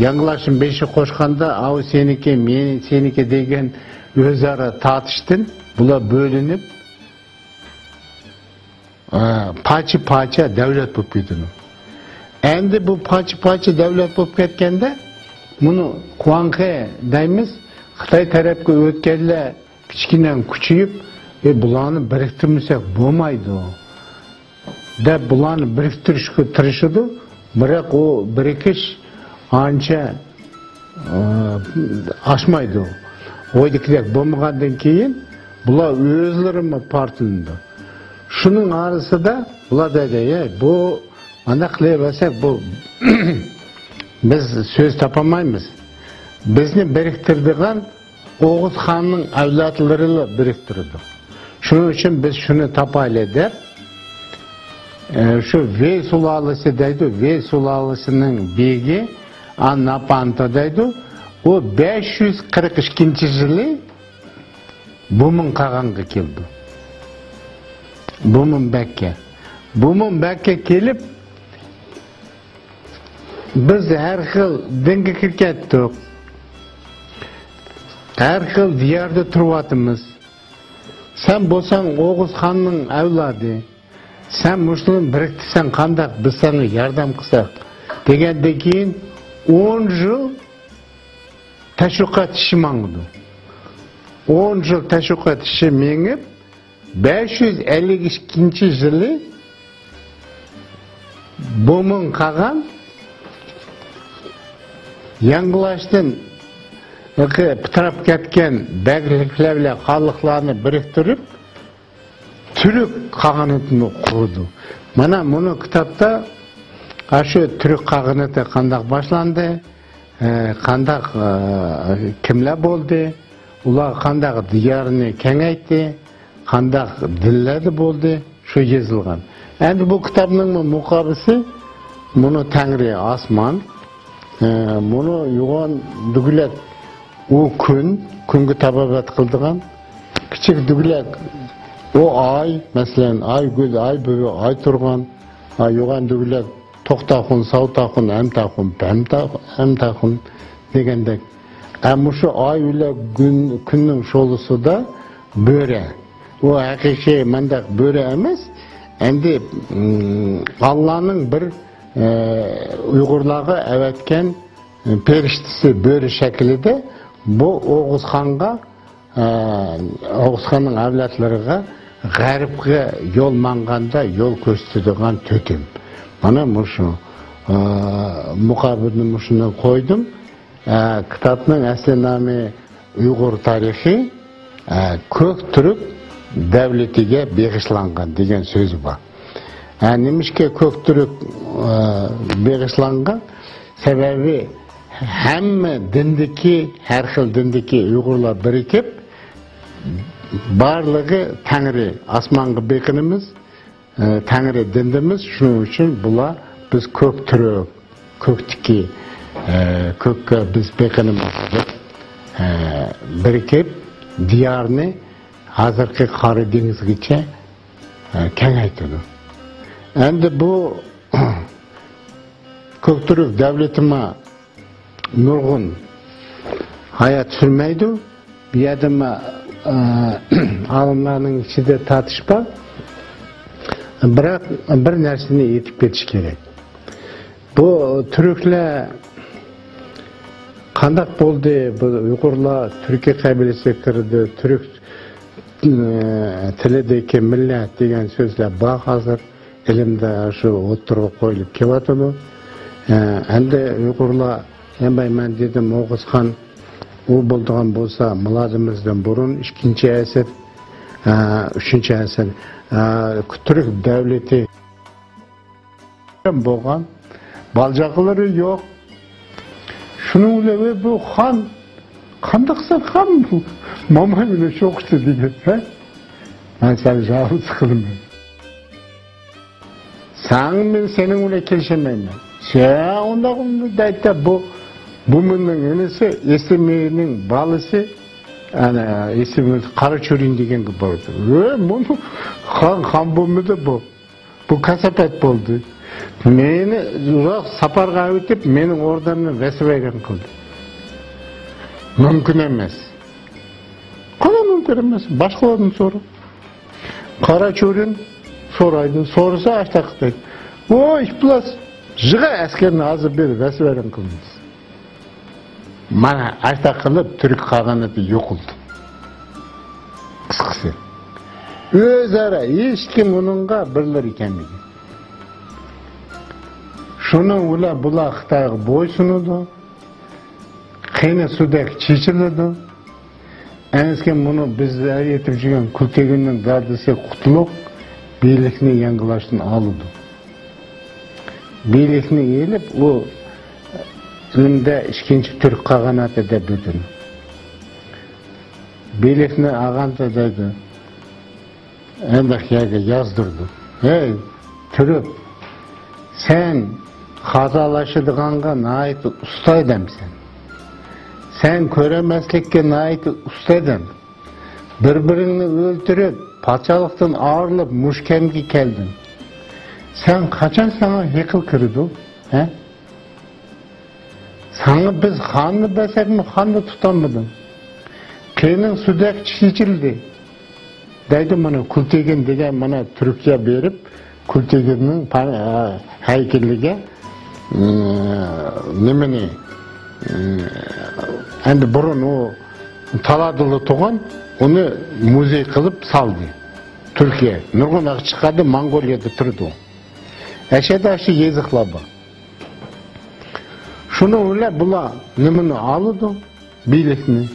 G: yanglashim beshi qo'shganda "Av seniki, men seniki" degan o'zaro tortishdan bular bo'linib parça devlet bo'lib ketdi. Endi bu parça devlet bo'lib ketganda bunu Huanghe deymiz, Xitoy tarafga o'tganlar kichkina kuchayib, bularni biriktirmasak bo'lmaydi deb bularni biriktirishga tirishadi. Biroq o birikish ancha aşmaydı. Oydikidek bo'lmagandan keyin bular o'zlarini partilindi. Şunun arası da bular dedi, bu ana qilaversak bu biz söz tapamaymiz. Bizni biriktirdigan Oğuz Xonning avlodlariga biriktirdi. Shuning uchun biz shuni tapaylik deb şu Vey sulalasi deydi, Vey sulalasining begi Annapanto deydi. O 542-yili Bumun Qag'anga keldi. Bumun Bekka kelib biz her xil dinga kirib ketdik. Her xil diyarda turyapmiz. Sen bo'lsang Oğuz xonning avlodi. Sen mushuni biriktirsan qandaq biz sana yordam qilsak degandan keyin 10 yil tashviqot ishi mangdi. 10 yil tashviqot ishi mengib 552-yili bo'min qolgan yangilaşdan pitirab ketgan bagliklar bilan xalqlarni biriktirib Türk qag'inatini qurdi. Mana buni kitobda shu Türk qag'inati qanday boshlandi, qanday kimlar bo'ldi, ular qanday diyorni kengaytdi, qanday dillarda bo'ldi, shu yozilgan. Endi bu kitobning muqobisi buni Tangri osmon, buni yo'g'on dugulak o kunga tabobat qildigan, kichik dugulak o ay, mesela ay gül, ay büyü, ay turgan, ay yoğan dugulak toqtaqun, savtaqun, emtaqun, emtaqun degandek. Ama şu ay ile günün şolusu da böyle. O hakiki mendak böyle emez. Endi Allah'ın bir Uygurlarga evetken periştisi böyle şekilde bu Oğuz Xan'a Oğuz Xan'ın avlatlarına g'arbga yo'l manganda yo'l ko'rsatadigan to'tim. Mana mushu muqobilni mushuni qo'ydim. Kitobning asli nomi Uyg'ur tarixi ko'k turk davlatiga bag'ishlangan degan so'z bor. Nimishga ko'k turk bag'ishlangan? Sababi hamma dindagi, har xil dindagi Uyg'urlar birikib barlığı Tangri asmanga beqinimiz, Tangri dindimiz, shuning uchun bular biz ko'k turk, ko'kdiki, ko'kka biz beqinimiz deb birikib diyorni hozirgi Qora dengizgacha kengaytirdi. Endi bu ko'k turk davlatima nurg'un hayot sürmeydi. Bir yerda alimlarning ichida tartishma, biroq bir narsani aytib ketish kerak. Bu turklar qanday bo'ldi? Bu Uyg'urlar Turkiya qabilasiga kirdi, turk tilidagi millat degan so'zlar bor hozir ilmda shu o'tirib qo'yilib kelyapti. Endi Uyg'urlar men dedim Oğuz Xan o bo'lgan bo'lsa milodimizdan burun 2-asr, 3-asr Türk davlati bo'lgan, baljaqlari yo'q. Shuning bilan bu xon qanday qilsa ham momay bilan sho'qdi degan. Men seni javuz qilaman. Men sening bilan kelishmayman. Sen unda aytdi bu bunun enesi Esimi'nin balısı yani Esimi Karaçörin degen gibi vardı. Bunu kan bulmadı bu. Bu kasapet oldu. Beni uzak saparga ötüp benim oradan vesveren kıldı. Mümkün emez. Kana mümkün emez. Başkalarının soru. Karaçörin soraydı. Sorusu açtaktaydı. O iş plus jıga askerini hazır bir vesveren kıldı. Mana ayta qilib Türk qag'inati yo'qoldi. Qisqasi. O'zaro hech kim buningga birlar ekanligi. Shuning ular bular Xitoyga bo'ysunadi. Qiyni sudek chechiladi. Eski buni bizlar yetib жүрген kultegunning dardisi qutuluq birlikni yangilashdan oldi. Birlikni elib u Ünde ikinci Türk qag'inati deb butun. Birlikni ag'anta dedi. Endi yerga yozdirdi. Hey, Türk, sen xatolaşadiganga nait usta edemsen. Sen ko'rmaslikka nait usta edem. Bir-birini o'ltirib, podshohlikdan og'irlab mushkamga keldin. Sen qachon sana yiqil kirdi? He? Sana biz xanını bəsək mi, xanını tutanmadın. Qeynin südək çiçildi. Deydi bana Kultegen degen bana Türkiye berip, Kultegen'in heykellige nemeni endi burun o taladılı tuğan onu muzey kılıp saldı. Türkiye. Nurgun çıkardı Mongolya'da turdu. Eşede aşı yazıklaba. Şunu öyle bula nemeni aldı, birlikini.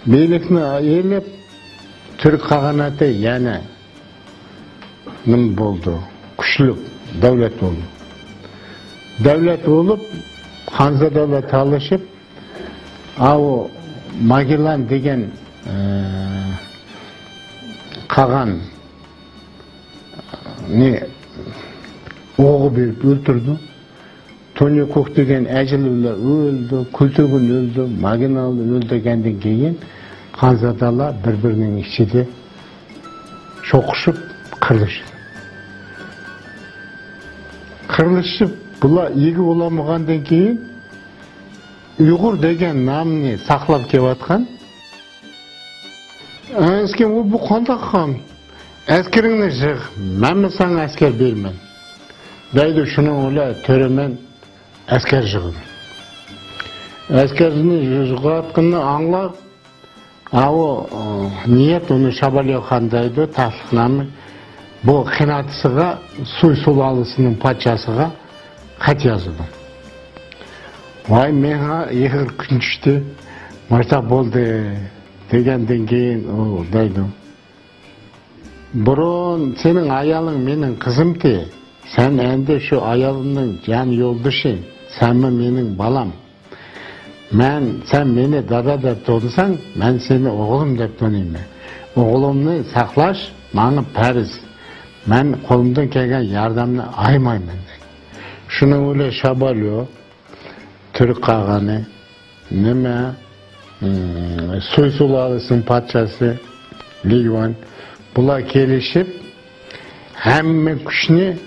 G: Birlikini eğilip Türk kaganatı yani nem boldu, güçlü devlet oldu. Devlet olup, Hanza devlet alışıp, o Magellan degen kagan ne oğu bir öldürdü. Tony Cook degen Ejil'le öldü, Kulturgun öldü, Magellan öldü kendin keyin Hanzadalar birbirinin içinde çokuşup kırılıştı. Kırılışıp bula iyi olamağandan keyin Uygur degen namını saklap kevatkan. Esken o bu kanda kan. Eskerini jıg, men sana asker bermen. Deydi şunu öyle töremen asker jıgın. Askerini jıgatkını anlar. O niyet onu Şabalya Khandaydı, taslık namı. Bu kınatısıga, Suy sulalısının paçasıga kat yazıldı. Vay mena yığır gün düştü, maçta boldu degenden keyin o deydi. Burun senin ayalın menin kızımdı. Sen endi şu ayalının can yoldaşı, sen mi menin balam. Sen beni dada dep tanısan, ben seni oğlum dep tanıyım. Oğlumni saklaş, bana periz. Ben kolumdan kelgen yardımını aymayman. Şunu öyle Şabalyo, Türk kağanı, neme, Suy sulalısının patçası, Ligvan, bula gelişip, hem güçünü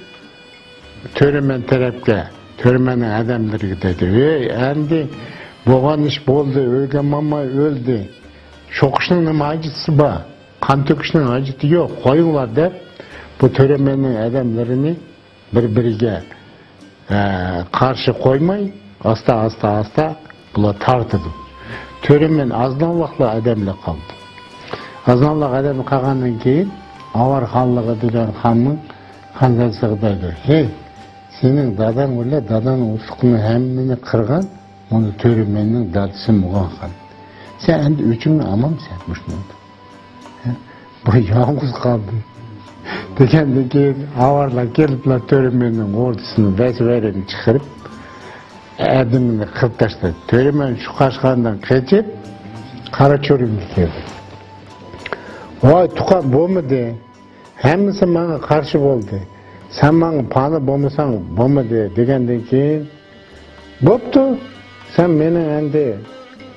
G: töremen tarafga, töremenin adamları gidedi. Endi boğan iş boldu, ölgen mama öldü. Şokuşunun neme acısı ba, kan töküşünün acısı yok, koyunlar der. Bu töremenin adamlarını birbirine karşı koymay, hasta bula tartıdı. Töremen aznavlakla adamla kaldı. Aznavlak adamı kalgandan keyin avar hallığı duran hanның Hanzasıgdaydı. Hey, senin dadan öyle dadanın ufukunu hemmini kırgan, onu töremenin dadısı muğan kan. Sen endi üçünü amam sen müşmüldü. Bu yalnız kaldı. Degenden keyin avarlar gelip töremenin ordusunu verini çıkarıp adımını kırıp taşladı. Töremen şu kaşkandan kaçıp Karaçorum'a geldi. Vay tukan bu mu de? Hemmisi bana karşı oldu. Sen bana panı boğmasan bu mu de? Degenden keyin boptu. Sen benim endi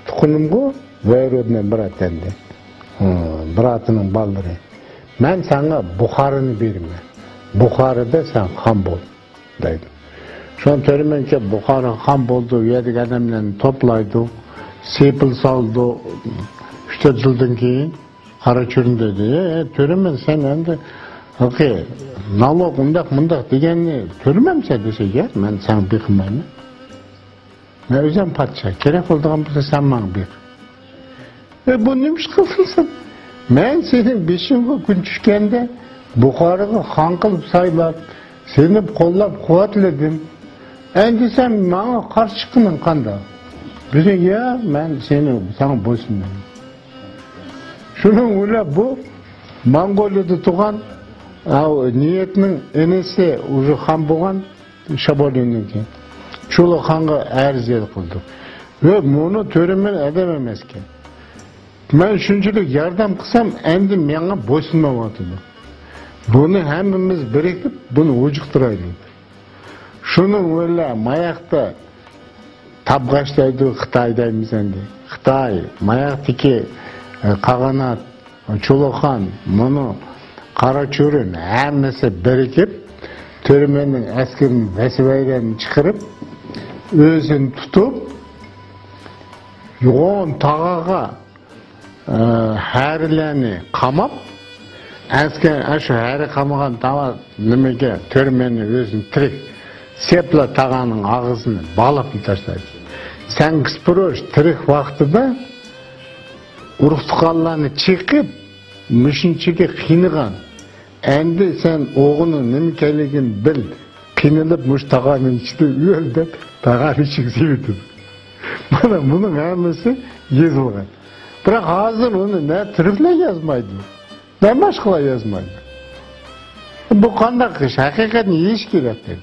G: tukunumgu Veyrod'dan bırat endi. Bıratının balları. Ben sana Bukhar'ını vereyim. Bukhar'da sen han bol deydim. Şu an töremen ki Bukhar'ın han boldu, yedik adamlarını toplaydı, sepil saldı, 3 yıldan keyin Karaçorun dedi. Töremen sen endi nalog mındak degenini töremense dese ya, ben sana bekmayım. Ben özüm patça, gerek olduğun bu sen bana bir. Bu neymiş kılsın? Ben senin 5. gün düşkende Bukhar'ı han kılıp saylap, seni kollap kuvvetledim. Endi sen bana karşı çıkının kanda. Bize ya ben sana boysunmayım. Şunun öyle bu Mongolya'da tuğan niyetinin enesi ucu han boğan Şabalyo'nun ki. Çolu hanға arz kıldı. Ve bunu töremen edememezken. Ben şunçuluk yardım kısam endi mena boysunmamadı. Bunu hemimiz birikip bunu ucukturaydı. Şunun öyle mayakta tabgaçtaydı Xitay'dayımız endi. Xitay mayaktaki Kaganat, Çolokan, bunu Karaçorun hemmisi birikip töremenin askerini vesivaylarını çıkarıp özünü tutup 10 tağaға әріләні қамап, әшу әрі қамаған тава немеге төрмені өзін тірек сепла тағаның ағызын балап таштайды. Сән кіспірош тірек вақтыда ұрықтықалланы чекіп, мүшінчеге қиныған. Әнді сән оғының немекелеген біл, қинылып мүш тағаның ішті өлді, тағаны ішік себетіп. Бұның әмісі езілген. Бірақ азыр оны не түрікле yazmaydı, ne başkala yazmaydı. Bu kandak iş, hakikaten iş gerek dedi.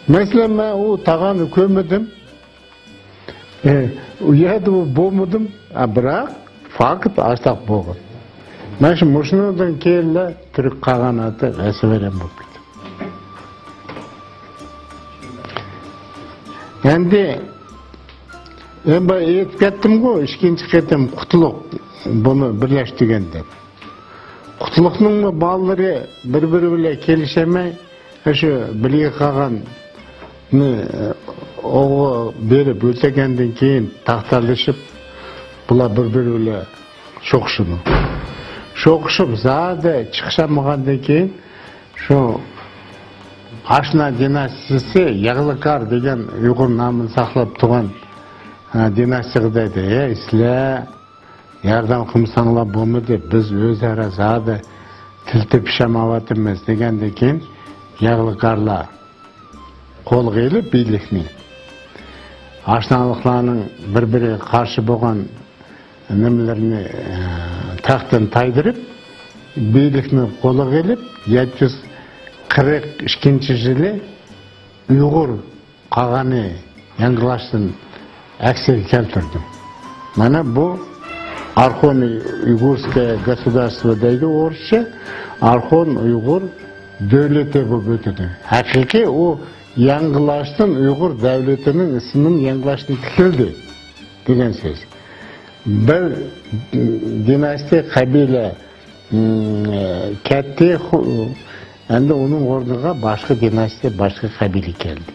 G: Mesela ben o tağanı kömedim, uyadım, boğmadım, bırak, fakıt açtak boğun. Ben şimdi Muşnu'dan kelle Türk kağanatı esveren bu. Endi ben aytып kеттім ғой, ikkinchi qatim Qutlug' buni birlashtirgan deb. Qutlug'ning balları bir-biri bilan kelishmay, shu birga qolganni o'g'i berib o'tagandan keyin taxtalashib, bular bir-biri bilan sho'qishib, zada chiqishamagandan keyin shu Aşna dinastiyasi Yag'liqar degan Uyg'ur nomini saqlab turgan dinastiyaga dedi, sizlar yordam qilsanglar bo'lmaydi, biz o'zaro zada til tepishamavatimiz degandan keyin Yag'liqarlar qo'lga olib birlikni ashnaliklarning bir-biriga qarshi bo'lgan nimalarni taxtdan taydirib, birlikni qo'lga olib 742 yılı Uygur Kağan'ı Yangılaş'ın aksini keltirdim. Bana bu Arxon Uygurskaya государство deydi Orçça, Arxon Uygur devleti bu bütünü. Hakiki o Yangılaş'ın Uygur devletinin isminin Yangılaş'ın tikildi degen söz. Bir dinasti kabile ketti. Endi onun orduga başka dinastiya, başka kabile geldi.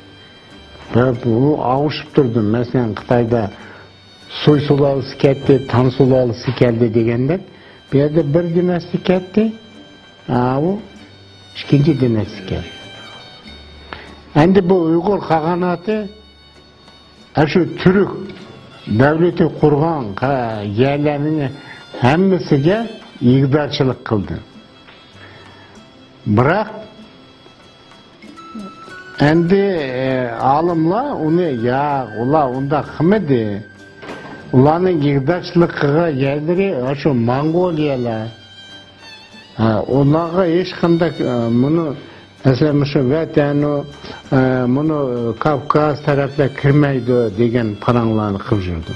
G: Ben bunu avuşup durdum. Mesela Xitayda Soy sulalısı geldi, Tan sulalısı geldi degende, bir yerde bir dinastiya geldi, o ikinci dinastiya geldi. Endi bu Uygur Kağanatı, şu Türk devleti kurgan yerlerini hemmesiga iqtidarchilik qildi. Bırak, endi alımlar onu ya, onda kımedi, ulanın iqtidarchilikka yerleri, şu Mongoliyalar, onlarga hech qanday bunu, mesela şu Vatanu, bunu Kavkaz taraflar kirmaydi degan paranglarni qilib yurdi.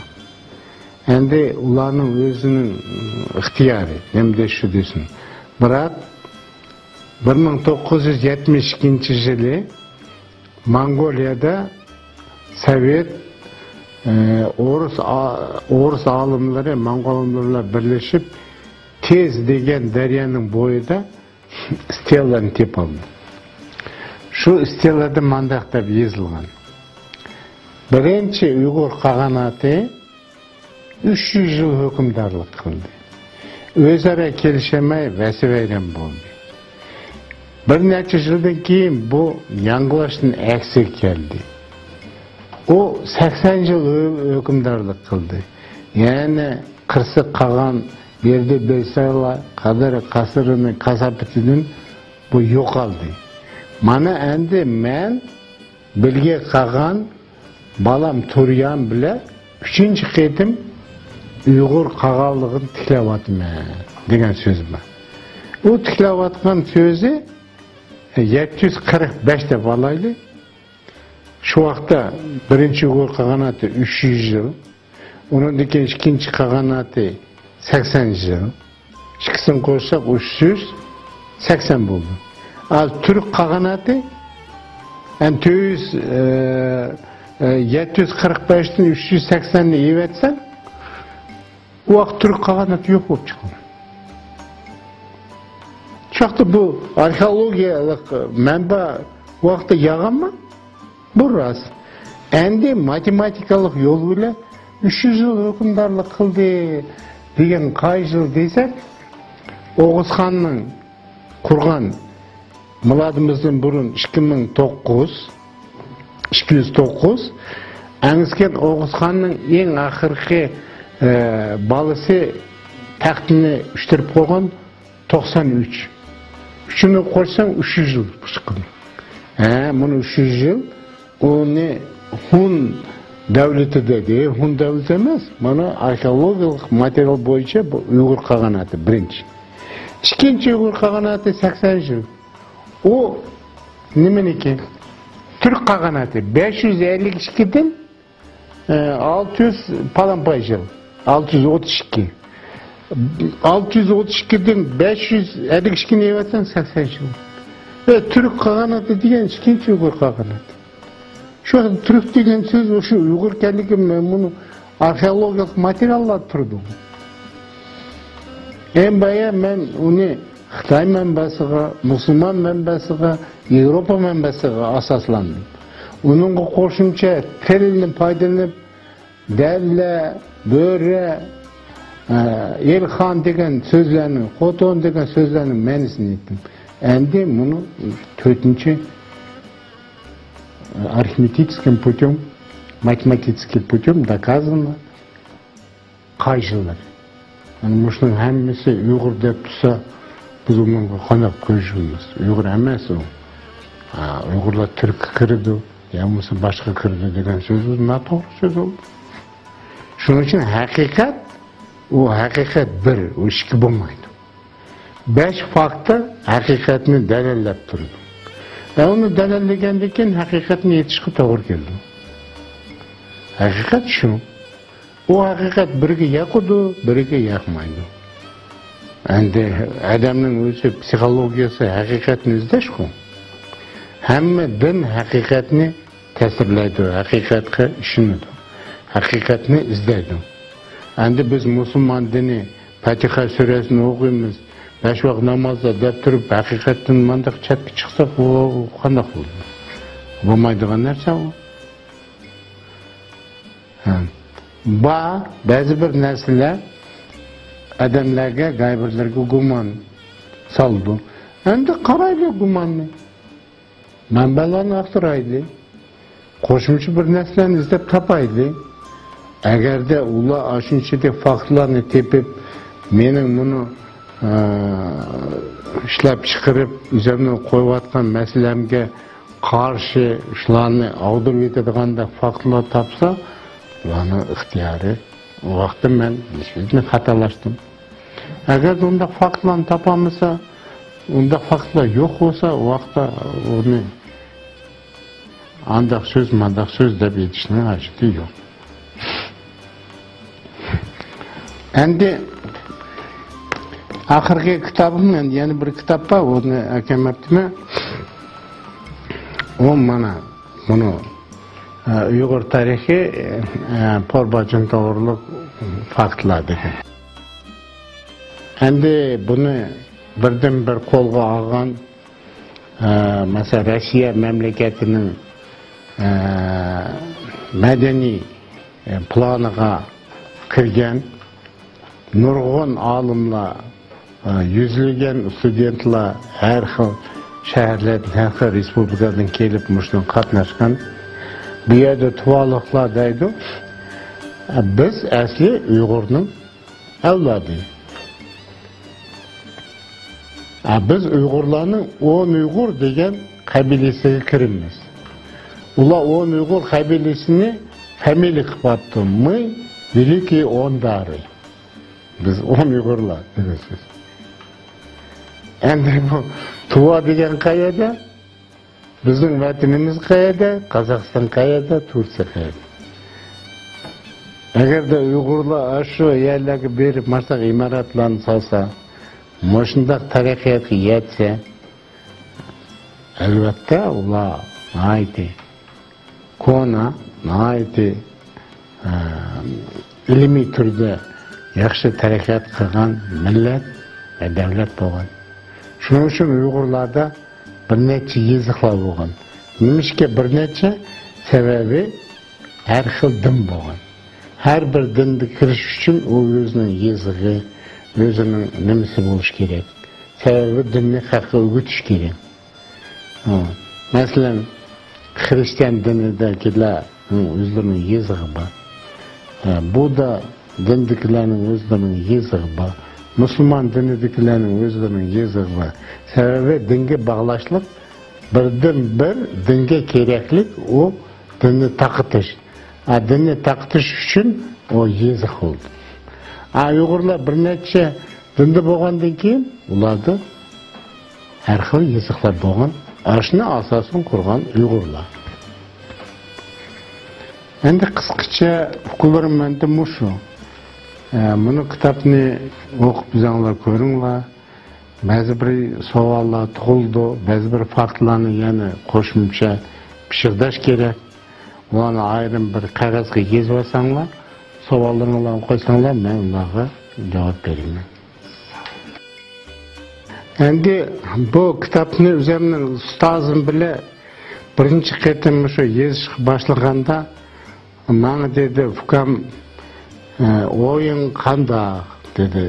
G: Endi ularning o'zining ixtiyori, hamda shu desin. Biroq 1972 yılı Mongoliyada Sovet Orus alımları, Mongollarla birleşip Tez degen deryanın boyunda stelalarını tep aldı. Şu stelalarda mandaqtab yazılgan. Birinchi Uygur Kağanatı 300 yıl hükümdarlık kıldı. Özara kelişemey vesiveyden buldu. Bir neçe yıldan keyin bu Yangılaş'ın eksik geldi. O 80 yıl hükümdarlık kıldı. Yani Kırsık Kağan, Berdi Beysayla, Kadir Kasırı'nın kasapetinin bu yok aldı. Mana endi men Bilge Kağan, balam Turyan bile 3. qitim Uygur Kağanlığın tiklavatım degan söz var. O tiklavatgan sözü 745 deb alaylı. Şu vaqtda birinchi Uygur Kağanatı 300 yıl, onun keyin ikinci Kağanatı 80 yıl. İkisini koysak 380 buldu. Al Türk Kağanatı yani 745'ten 380'ni iyi etsen, o vaqt Türk Kağanatı yok olup çıkıyor. Çaktı bu arkeologiyalik menba vaqtda yağan mı? Bu rast. Endi matematikалық yol ile 300 yıl hükümdarlık kıldı деген қай жыл desek, Oğuz Xanның kurgan miladımızdan burun 209 Әңіскен Oğuz Xanның ең ақырғы балысы тақтını үштіріп қойған 93. Üçünü koysan 300 yıl çıkın. Bunu 300 yıl onu Hun devleti dedi. Hun devleti emez. Bana arkeologik materyal boyunca bu Uygur Kağanatı birinci. İkinci Uygur Kağanatı 80 yıl. O nemeneki Türk Kağanatı 552'den 600 palampay yıl. 632. 632'den 552 neye vatsan 80 yıl. Ve Türk Kağanatı diyen ikinci Uygur Kağanatı. Şu an Türk degen söz şu Uygur kendiliğim ben bunu arkeologik materyaller turdum. En baya ben onu Xitay menbesiga, Müslüman menbesiga, Avrupa menbesiga asaslandım. Onun koşumça terilini paydalanıp derle, böre, Elxan degen sözlerini, Xoton degen sözlerini menisini ettim. Endi bunu tötінші арифметическим путем, математическим путем доказано қай жылдар. Мұшының әммесі ұйғыр деп тұрса, біз оның қанап көз жұмыз. Ұйғыр әмес ол. Ұйғырлар түркі кірді, яғымысы башқа кірді деген сөз ол, натоғыр сөз ол. Шының үшін хақиқат, ол хақиқат бір, ол ішкі болмайды. 5 факты хақиқатını дәлелдеп тұрды. Onu delillegendeki hakikatine yetişki doğru geldi. Hakikat şu. O hakikat birge yakudu, birge yakmaydı. Yani adamın özü psikologiyası hakikatini izleşku. Hem din hakikatini tesirleydi, hakikatı işinidu. Hakikatini izleydi. Yani biz Müslüman dini, Fatiha suresini okuyumuz. 5 vaqt namazda deb turib haqiqatdan mandaq chatga chiqsak, bu qanday bo'ladi? Bo'lmaydigan narsa bu. Ba'zi bir narsalar odamlarga, g'aybirlarga gumon soldi. Endi qaraydi gumonni. Manbalarni axtaraydi. Qo'shimcha bir narsalarni izlab topaydi. Agarda ular ashunchadek faktlarni tepib, mening buni işlep çıkarıp üzerine koyuvatkan meselemge karşı işlerini ağdırıp etediğinde faktılar tapsa, ulanın ihtiyarı. O vakti ben hiçbirine hatalaştım. Eğer onda faktılar tapamasa, onda faktılar yok olsa, o vakti onu andak söz, mandak söz de bir yetişinin acıdı yok. Endi Ahırki kitabımdan yeni bir kitap var, onu hakem ettiğime o bana bunu Uygur tarihi Porbacın doğruluk faktlar dedi. Şimdi bunu birden bir kolga algan mesela Rusya memleketinin medeni planıga kirgen nurgun alımla yüzlügen studentlar her xil şehirlerden, her xil respublikadan kelip muşdan katnaşkan bu yerde tuvalıqlar deydi. Biz asli Uygur'un evladı. Biz Uygurlarının 10 Uygur degen kabilesiga kirimiz. Ular 10 Uygur kabilesini familiya qilib atdi. Мы великие ондары. Biz 10 Uygurlar degesiz. Endi bu Tuva degen qayerda? Bizning vatanimiz qayerda? Qozog'iston qayerda? Turkiya qayerda? Agarda Uygurlar shu yerlarga berib marsaq imoratlarni solsa, moshundaq taraqqiyotga yetsa, albatta ular ayti kona, ayti ilmiy turda yaxshi taraqqiyot qilgan millat va davlat bo'lgan. Shuning uchun Uyg'urlarda bir necha yeziklar bo'lgan. Nimishga bir necha sababi her xil din bo'lgan. Her bir dinni kirish uchun u o'zining yezig'i, o'zining nimasi bo'lish kerak. Sebebi dinni haqqa o'rgatish kerak. Masalan, Hristiyan dinidagilar o'zlarining yezig'i bor. Buda dindagilarning o'zlarining yezig'i bor. Musulmon dinidagilarning o'zlarining yezig'i bor. Sebebi dinga bog'lashlik birdan bir dinga keraklik o dinni taqitish. Dinni taqitish uchun o yezik oldu. Uyg'urlar bir necha dinda bo'lgandan keyin ularda har xil yeziklar bo'lgan. Ashni asosan qurgan Uyg'urlar. Endi qisqacha fikrlarim menda mushu. Buni kitobni o'qib bizanglar ko'ringlar. Ba'zi bir savollar tug'ildi, ba'zi bir faktlarni yana qo'shimcha pishirdash kerak. Ularni ayrim bir qog'ozga yozib olsanglar, savollaringlarni qo'ysanglar, men ularga javob beraman. Endi bu kitobni o'zimning ustozim bilan birinchi qatim shu yozish boshlaganda mana dedi, "Ukam, o'yin qanday?" dedi.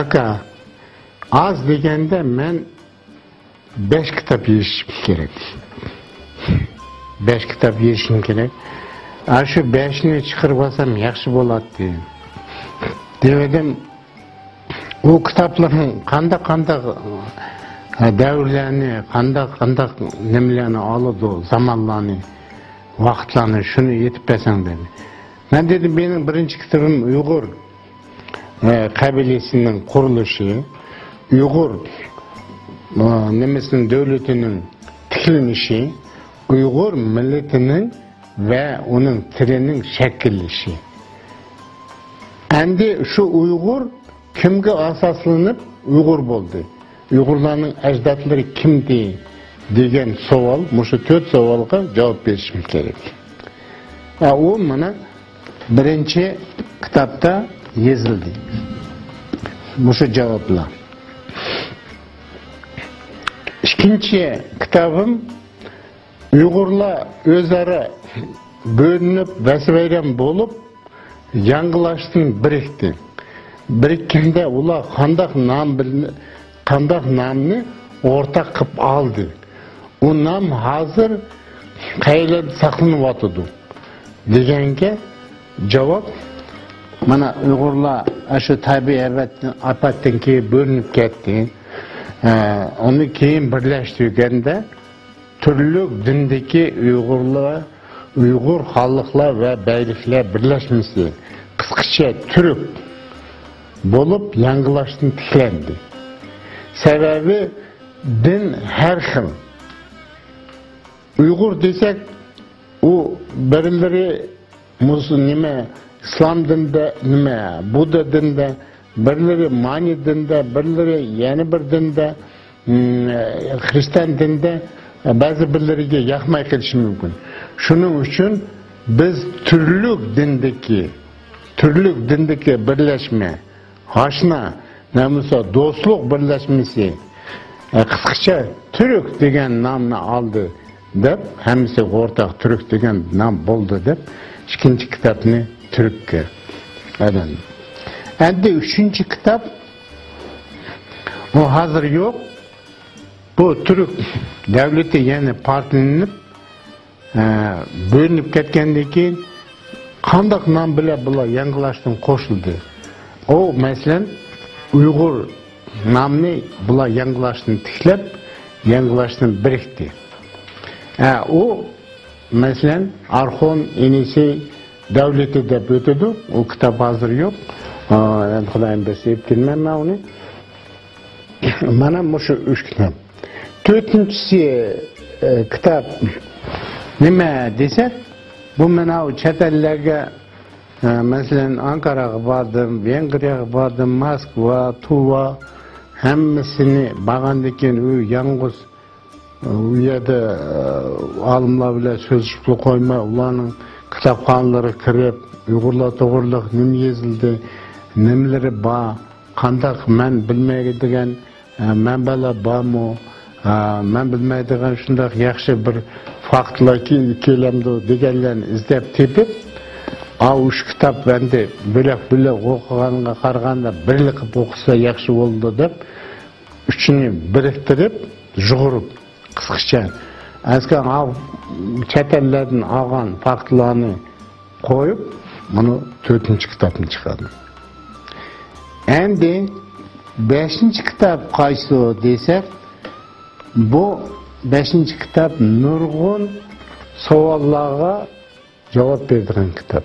G: "Aka, az deganda men 5 kitob yozishim kerak. 5 kitob yozishim kerak. Shu 5ni chiqarib olsam yaxshi bo'ladi." Dedim, o kitapların qanday davrlarni, qanday nimalarni oladi, zamonlarni, vaqtlarni shuni yetib bersang dedi. Men dedim, benim birinchi kitobim Uyg'ur qabilasining qurilishi, Uyg'ur nimasining davlatining tiklanishi, Uyg'ur millatining ve onun tilining shakllanishi. Endi shu Uyg'ur kimga asoslanib Uyg'ur bo'ldi? Uyg'urlarning ajdodlari kimdi degan savol, mushu 4 savolga javob berishim kerak. O mana birinchi kitobda yozildi. Mushu javoblar. İkinci kitabım Uyg'urlar o'zaro bölünüp vasvayron bo'lib, yangilaştın birikdi. Birikkende ular qandaq namni o'rtaq qilib oldi. O nam hozir qayerlarda saqlanib yotadi deganga javob mana Uyg'urlar shu tabiiy ofatdan keyin bo'linib ketdi. Onu keyin birlashtirganda turli dindagi Uyg'ur xalqlar va bayliklar birlashmasi, qisqacha Türk bo'lib yangilaştın tiklandi. Sebebi din her xil. Uyg'ur desek o birileri nima İslam dinida, nima Buda dinida, birileri Mani dinida, birileri yana bir dinida, Hristiyan dinida, ba'zi birlariga yoqmay qolishi mumkin. Shuning uchun biz turli dindagi birlashma, hoshna, namusa do'stlik birlashmasi qisqacha Türk degan nomni oldi deb, hammasi o'rtaq Türk degan nom bo'ldi deb ikkinchi kitobni Türkka aylandi. Endi uchinchi kitob o hozir yo'q. Bu Türk devleti yani partilenip bölünüp ketkendan keyin qandaq nom bilan bular yangilaştın qo'shildi. O mesela Uyg'ur nomni bular yangilaştın tiklab, yangilaştın birikdi. O mesela Arxon inisi devleti deb o'tadi. O kitap hozir yo'q. Endi Xudoyim bersa kelmayman uni. Mana shu 3 kitap. Dördüncüsü kitap nima desek, bu mana chet ellarga, mesela Ankara'ga bordim, Vengriyaga bordim, Moskva, Tuva, hammasini borgandan keyin u yolg'iz u yerda olimlar bilan so'zishib qo'ymay, ularning kitobxonalariga kirib, Uyg'urlar to'g'riliq nima yozildi, nimalari bor, qandaq men bilmaydigan manbalar bormi? Men bilmaydigan shunday yaxshi bir faktlar kelamdi deganlarni izlab tepib, 3 kitap endi bölek okuганга караганда бирлик кылып окуса жакшы болду деп үчүнү бириктирип жугуруп кыскача азган ал чет элдердин алган фактыларны коюп муну 4-нчү китабын чыгардым. Endi 5-nчи kitap qaysı desek, bu 5-nчи kitap nurgun savollarga cevap berdiren kitap.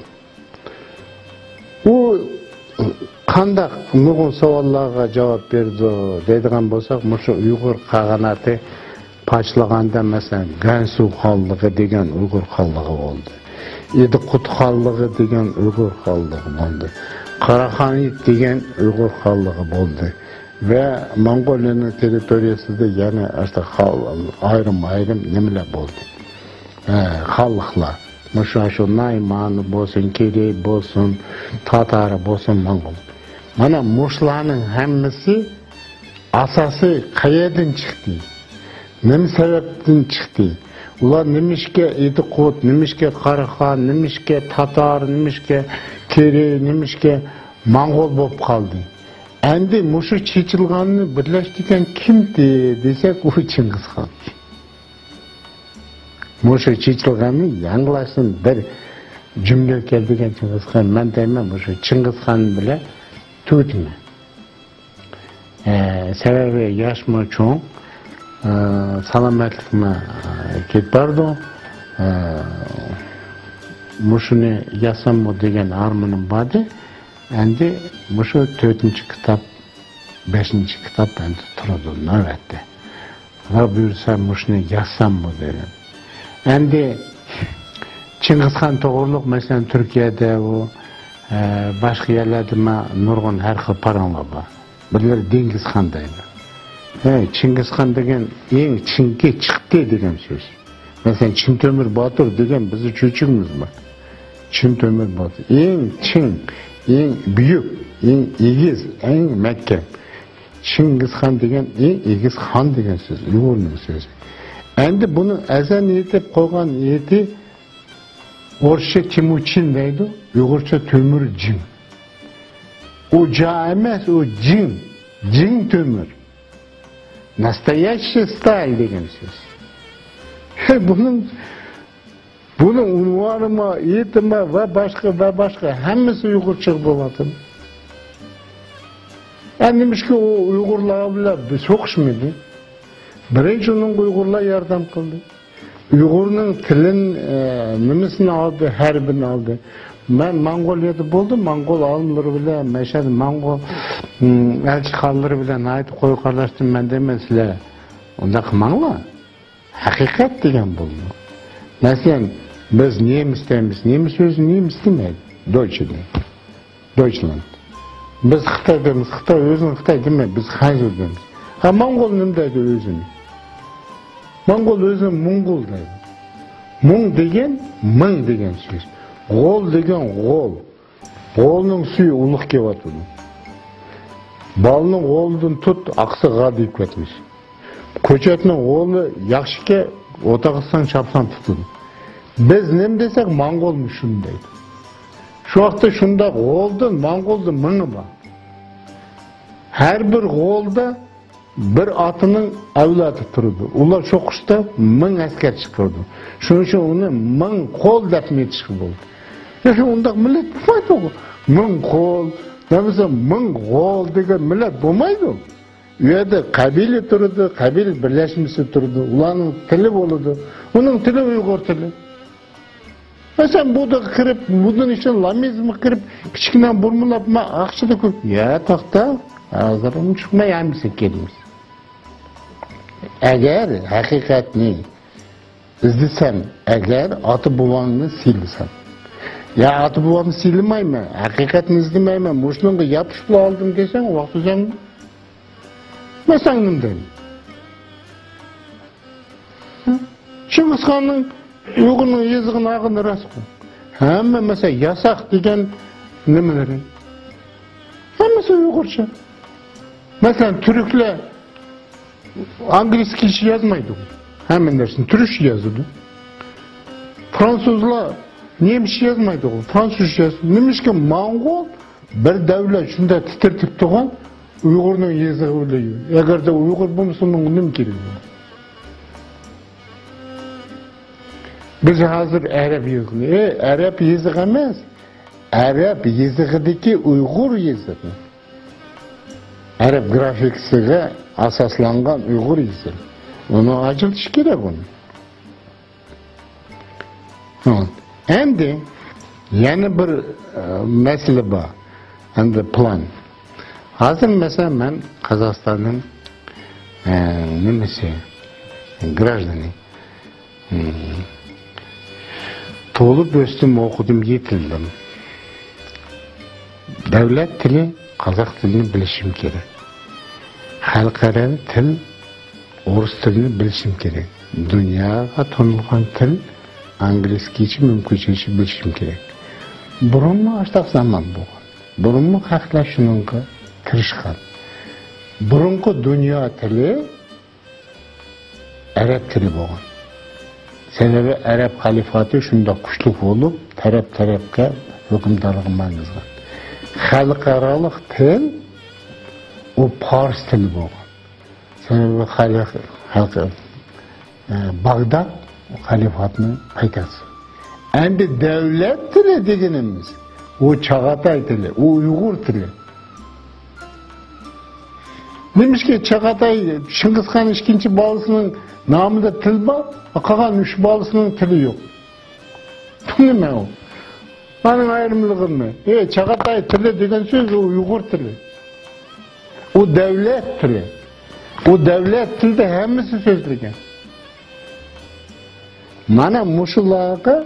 G: Bu qandaq nurgun savollarga cevap berdi deydigan bolsak, mushu Uyghur qaganati paçlaganda mesela Gansu xallığı degan Uyghur xallığı oldu. Idiqut xallığı degan Uyghur xallığı oldu. Karahanit degan Uyghur xallığı oldu. Ve Mongoliyanın territoriyasında yani işte ayrım nemeler oldu. Xallıqlar. Şu Naymanı bolsun, Kerey bolsun, Tatarı bolsun, Mongol. Mana muşlarının hemmisi asası qayerden çıktı? Neme sebepten çıktı? Ular nimişke Idiqut, nimişke Karahan, nimişke Tatar, nimişke Kerey, nimişke Mongol bolup kaldı. Endi muşu çeçilganını birleştirgen kimdi desek o Çingiz Han. Muşu çeçilganını yangilaşın bir cümle keldigen Çingiz Han. Men deyman muşu Çingiz Han bile tügütme. Sebebi yaşma çoğun, salametlikme ketbardı. Muşunu yasam mı degen armının badı. Endi muşu 4-nчи kitap, 5-nчи kitap endi turdu nöbette. Va buyursa muşunu yazsam mı dedim. Endi Çingiz Han to'g'riliq mesela Türkiye'de o başka yerlerde nurgun her xil paranlar var. Birler Dengiz Han deydi. Çingiz Han degen eng Çinke çıktı degen söz. Mesela Çintömür Batur degen bizi çocuğumuz var. Çintömür Batur. Eng Çin, eng büyük, eng egiz, eng Mekke. Çingiz Han degen eng egiz Han degen söz. Uyg'urning sözü. Endi bunu ezan etip koygan eti Orçça Timuçin deydi, Uygurça Tömür Cin. O ca emas, o cin. Cin tömür. Nastoящий style degen söz. Bunun unvanıma, etime ve başka hemmesi Uygurça bolatın. Demiş ki o Uygurlarla bile sokuşmadı. Birinci onun Uygurlar yardım kıldı. Uygur'un tilin nimesini aldı, harbini aldı. Ben Mongolya'da buldum, Mongol alımları bile, meşhur Mongol elçi kalları bile ait koyu kardeştim ben demesiyle. Onda kımanla, hakikat degen buldu. Mesela biz Nemis'temiz, Nemis sözü Nemis demeydi, Deutschland. Biz Xitay demiz, Xitay özün Xitay demeydi, biz Hanzur demiz. Ha Mongol nimdeydi özünü? Mongol özü Mongol deydi. Mung degen, ming degen söz. Gol degen gol. Golның suyu uluq kevatıdı. Balının goldan tut, aqsıға deyip ketmiş. Köçetinin golu yaxşıke, otağısan çapsan tutudu. Biz nem desek Mongolmuşun deydi. Şu vaqtda şunda goldan, Mongoldun mıngı var. Her bir golda bir atının avladı turdu. Ular çoquşta 1000 asker çıkırdı. Şunun için onu 1000 kol depmeye çıkıp oldu. Ya onda millet bulmaydı o. 1000 kol, nemese 1000 kol degen millet bulmaydı. Uyada kabile turdu, kabile birleşmesi turdu. Ulanın tili boludu. Onun tili Uygur tili. Mesela bu da kırıp, bunun için lamizmi kırıp, küçükten burmulap, akşada koyup. Ya takta, ağzlarını çıkmaya yalnızsa kelimiz. Eğer hakikatini izlesen, eğer atı bulanını silsen. Ya atı bulanını silmeyme, hakikatini izlemeyme, muşnunga yapışıp aldım desen, o vakti sen ne sanımdayım? Çingiz Han'ın Uygur'un yazığın ağını rast koy. Hemen mesela yasak degen nemeleri. Hemmesi Uygurça. Mesela Türkler Anglisci yazmaydı. Hemen dersin, Türkçe yazıldı. Fransızlar Неміс yazmaydı o, Fransız yazdı. Немешке Моңғол bir devlet şunda titirtip tuğan Uygur'un yazığı oluyor. Eğer de Uygur bulmuşsunun nüm керек? Biz hazır Arap yazığı. Arap yazığı emez. Arap yazığıdaki Uygur yazığı. Arap grafiksiga asaslangan Uygur yazığı. Onu açılış gerek onu. Endi yana bir mesele var. Endi plan. Hazır mesela ben Kazakistan'ın nemesi gраждане. Doğup östüm, okudum, yetildim. Devlet dili, Kazak dilini bilişim gerek. Halkara til, Orus dilini bilişim gerek. Dünyaya tanılgan til, Angleski için mümkünçesi bilişim gerek. Burunmu açtaq zaman bu. Burunmu hakla şununla kirişkan. Burunku dünya tili Arap tili boğan. Sebebi Arap halifatı şunda kuşluk olup taraf-tarafga hükümdarlığı mangızgan. Halkaralık til o Pars tili boğan. Sebebi Bağdat halifatının paytası. Endi devlet tili degenimiz o Çağatay tili, o Uygur tili. Demişki Çağatay Şıngızхан ikinci balısının namında til var, kalan üç balısının tili yok. Bu ne o? Benim ayrımlığım ne? Çağatay tili degen söz o Uygur tili. O devlet tili. O devlet tilde hemisi sözlüken. Mana muşulağı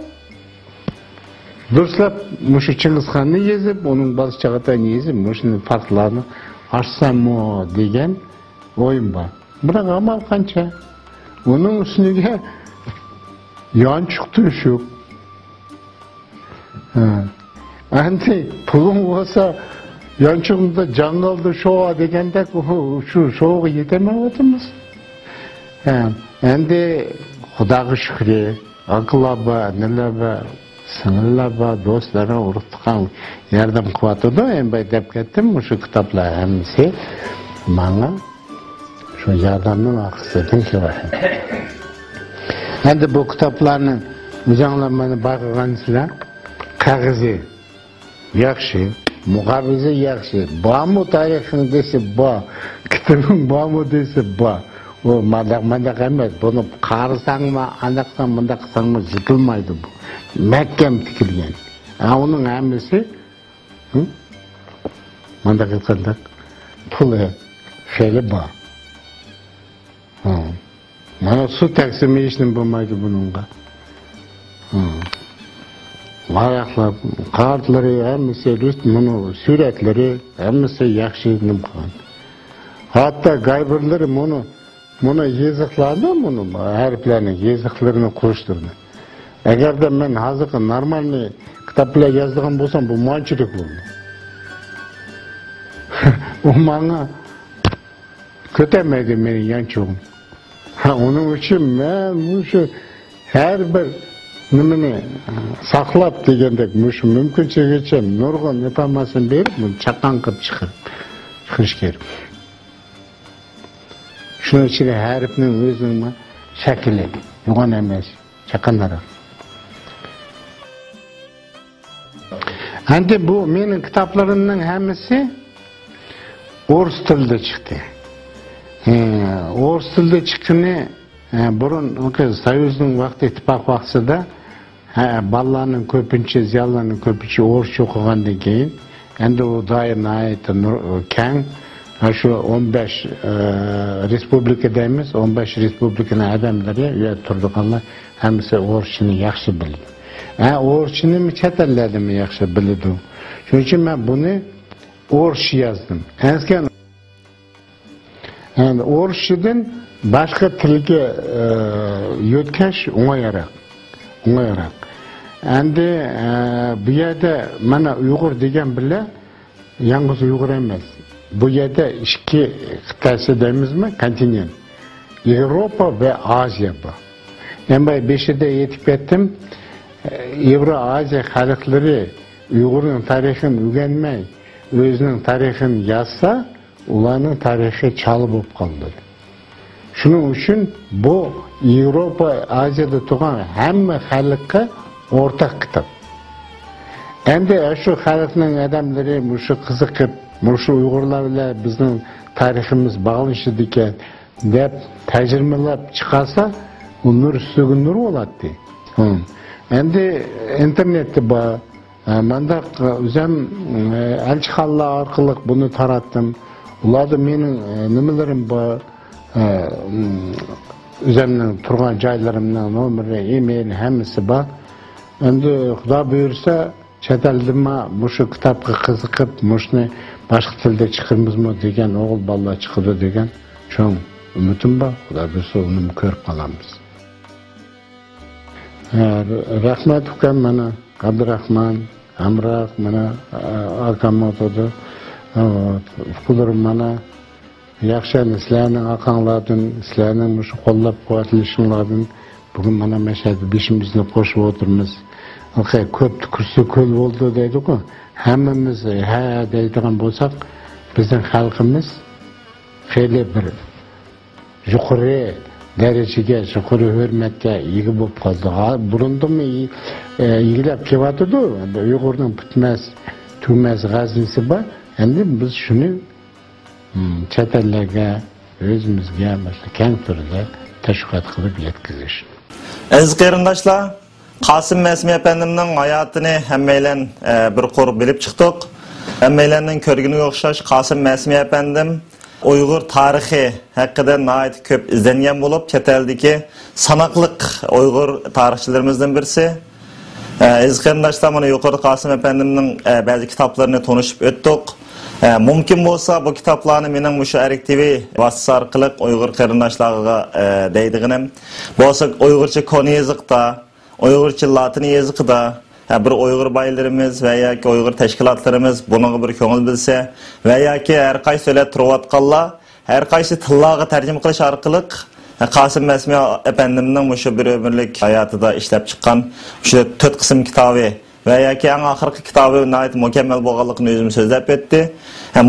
G: durslap muşu Çingizxan'ı yazıp, onun bazı Çağatay'ını yazıp, muşunun farklarını açsam o degen oyun var. Bırak amal kança. Onun üstüne yan çıktı şu. Anti pulun olsa yan çıktığında cangalda şoğa degende şu şoğa yetememediniz. Endi Xudaga şükür, akılaba, nelaba, sınırlaba, dostlara uğrattıkan yardım kıvatıdı. En bay dep kettim, şu kitaplar hemisi bana şu yardımın akısadın ki var. Endi bu kitaplarının müzanlamanı bakıgansılar, kağızı yakşı, mukabizi yakşı, bağımı tarihini dese bağ, kitabın bağımı dese bağ. O madak emez, bunu karısan mı, anaksan mı, andaksan mı zıkılmaydı bu. Mekkem tikilgen. Onun emesi, mandak etkandak, pulu, şeyli bağ. Bana su taksimi işinin bulmaydı bununla. Ayaklar, kartları, emesi, bunu, süretleri, emesi yakşıydım kan. Hatta gaybırlarım onu, Buna yazıklarını, bunu harflerini, yazıklarını kuruşturdu. Eğer de ben hazır normal kitapla yazdığım olsam bu mançılık oldu. O bana kötemedi beni yançoğum. Onun için ben bu şu her bir nimini saklap degendek müşü mümkünse geçem nurgun yapamasın berip bunu çakan kıp çıkış kerim. Şunun içinde harfinin özünün şekli, yugan emez, çakanlara. Endi bu menin kitaplarımın hemisi Orus tilde çıktı. Orus tilde çıktığını burun Soyuz'un vakti ittifak vaxtida balalarning ko'pincha, ziyolilarning ko'pincha Oruscha o'qigandan keyin endi u doir nihoyatda keng şu 15 respublikadaymiz, 15 respublikaning odamlari u yerda turadiganlar hammasi Oruschani yaxshi biladi. Oruschani chet ellardami yaxshi biladi. Shuning uchun men buni Oruscha yozdim. Endi Oruschadan boshqa tilga yo'tkash o'ng'ayroq. Endi bu yerda mana Uyg'ur degan bilan yalnız Uyg'ur emas. Bu yerda ikki qit'asi deymizmi, kontinent. Avropa ve Asya bu. Ben 5'de yetip ettim. Евро-Азия халыклары Uygur'un tarixini öğrenmey, özünün tarixini yazsa, ulanın tarihi çalı bulup kaldı. Şunun için bu Avrupa, Asya'da tuğan hemme halkka ortak kitap. Endi şu halkının adamları şu kızıkıp, şu Uygurlarla bizim tariximiz bağlanışlı diken dep tecrübeler çıkarsa, nur üstüne nur oladı. Endi internette ba, mandak özüm elçihallar arkalık bunu tarattım. Ularda menin nimelerim ba, üzerinden turgan jaylarımdan nomeri, e-mail hemmisi ba. Endi Xuda buyursa chet elda şu kitapga qiziqib, shuni boshqa tilda chiqirmiz mı degan o'g'il bolalar chiqadi degan cho'ng ümitim bor. Xudo buyursa uni ko'rib qolamiz. Rahmat ukam mana Abdurahmon, Amroq mana akam o'tadi. Fikrim mana yaxshi sizlarning aqanglardan, sizlarning shu qo'llab-quvvatlashinglardan bugun mana mashhad beshimizni qo'shib o'tirmiz. Ko'p kursi ko'l bo'ldi deydi-ku. Hammamiz ha deydigan bo'lsak, bizning xalqimiz xeyli bir yuqori darajaga, yuqori hurmatga ega bo'lib qoldi. Burundimi egilab kelyapti-ku. Uyg'urning bitmas, tumas g'aznisi bor. Endi biz shuni chet ellarga, o'zimizga keng turda tashviqot qilib yetkazish.
A: Aziz qarindoshlar, Qasım Mesmi Efendimning hayotini hammanglar bir qo'rib bilib chiqdik. Hammanglarning ko'rginiga o'xshash Qasım Mesmi Efendim Uyg'ur tarixi haqida nihoyat ko'p izlangan bo'lib, chet eldagi sanoqliq Uyg'ur tarixchilarimizdan birisi. Aziz qarindoshlar, mana yuqori Qasım Efendimning ba'zi kitoblarini tanishib o'tdik. Mümkün bo'lsa bu kitaplarni mening mushu Arik TV vasitasi orqali Uyg'ur qarindoshlarga deydiganim bo'lsa Uyg'urcha koni yoziqda, Uyg'urcha latin yoziqida bir Uyg'ur baylarimiz va yoki Uyg'ur tashkilotlarimiz bunga bir ko'ngil bilsa va yoki har qaysi so'lab turayotganlar har qaysi tillarga tarjima qilish orqali Qasım Mesmi Efendimning mushu bir umrlik hayotida ishlab chiqqan shu 4 qism kitobi ve yoki eng oxirgi kitobi nihoyat mukammal bo'lganligini o'zim so'zlab o'tdi.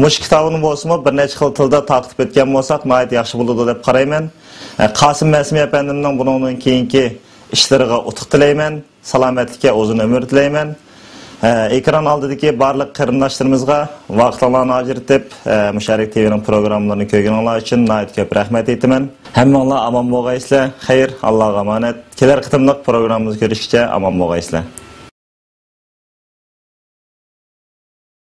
A: Mush kitobini bo'lsa-mu bir necha xil tilda taqib etgan bo'lsak, nihoyat yaxshi bo'ladi deb qarayman. Qasım Mesmi Efendimning bundan keyingi ishlariga utuq tilayman, salomatlikka uzun umr tilayman. Ekran oldidagi barliq qarindoshlarimizga vaqtlarni ajratib, Musharik TV'ning programmalarini ko'rganlar uchun nihoyat ko'p rahmat aytaman. Hammanglar omon bo'lgaysizlar. Xayr, Allohga omonat. Kelar qitimliq programmamiz ko'rishgacha omon bo'lgaysizlar.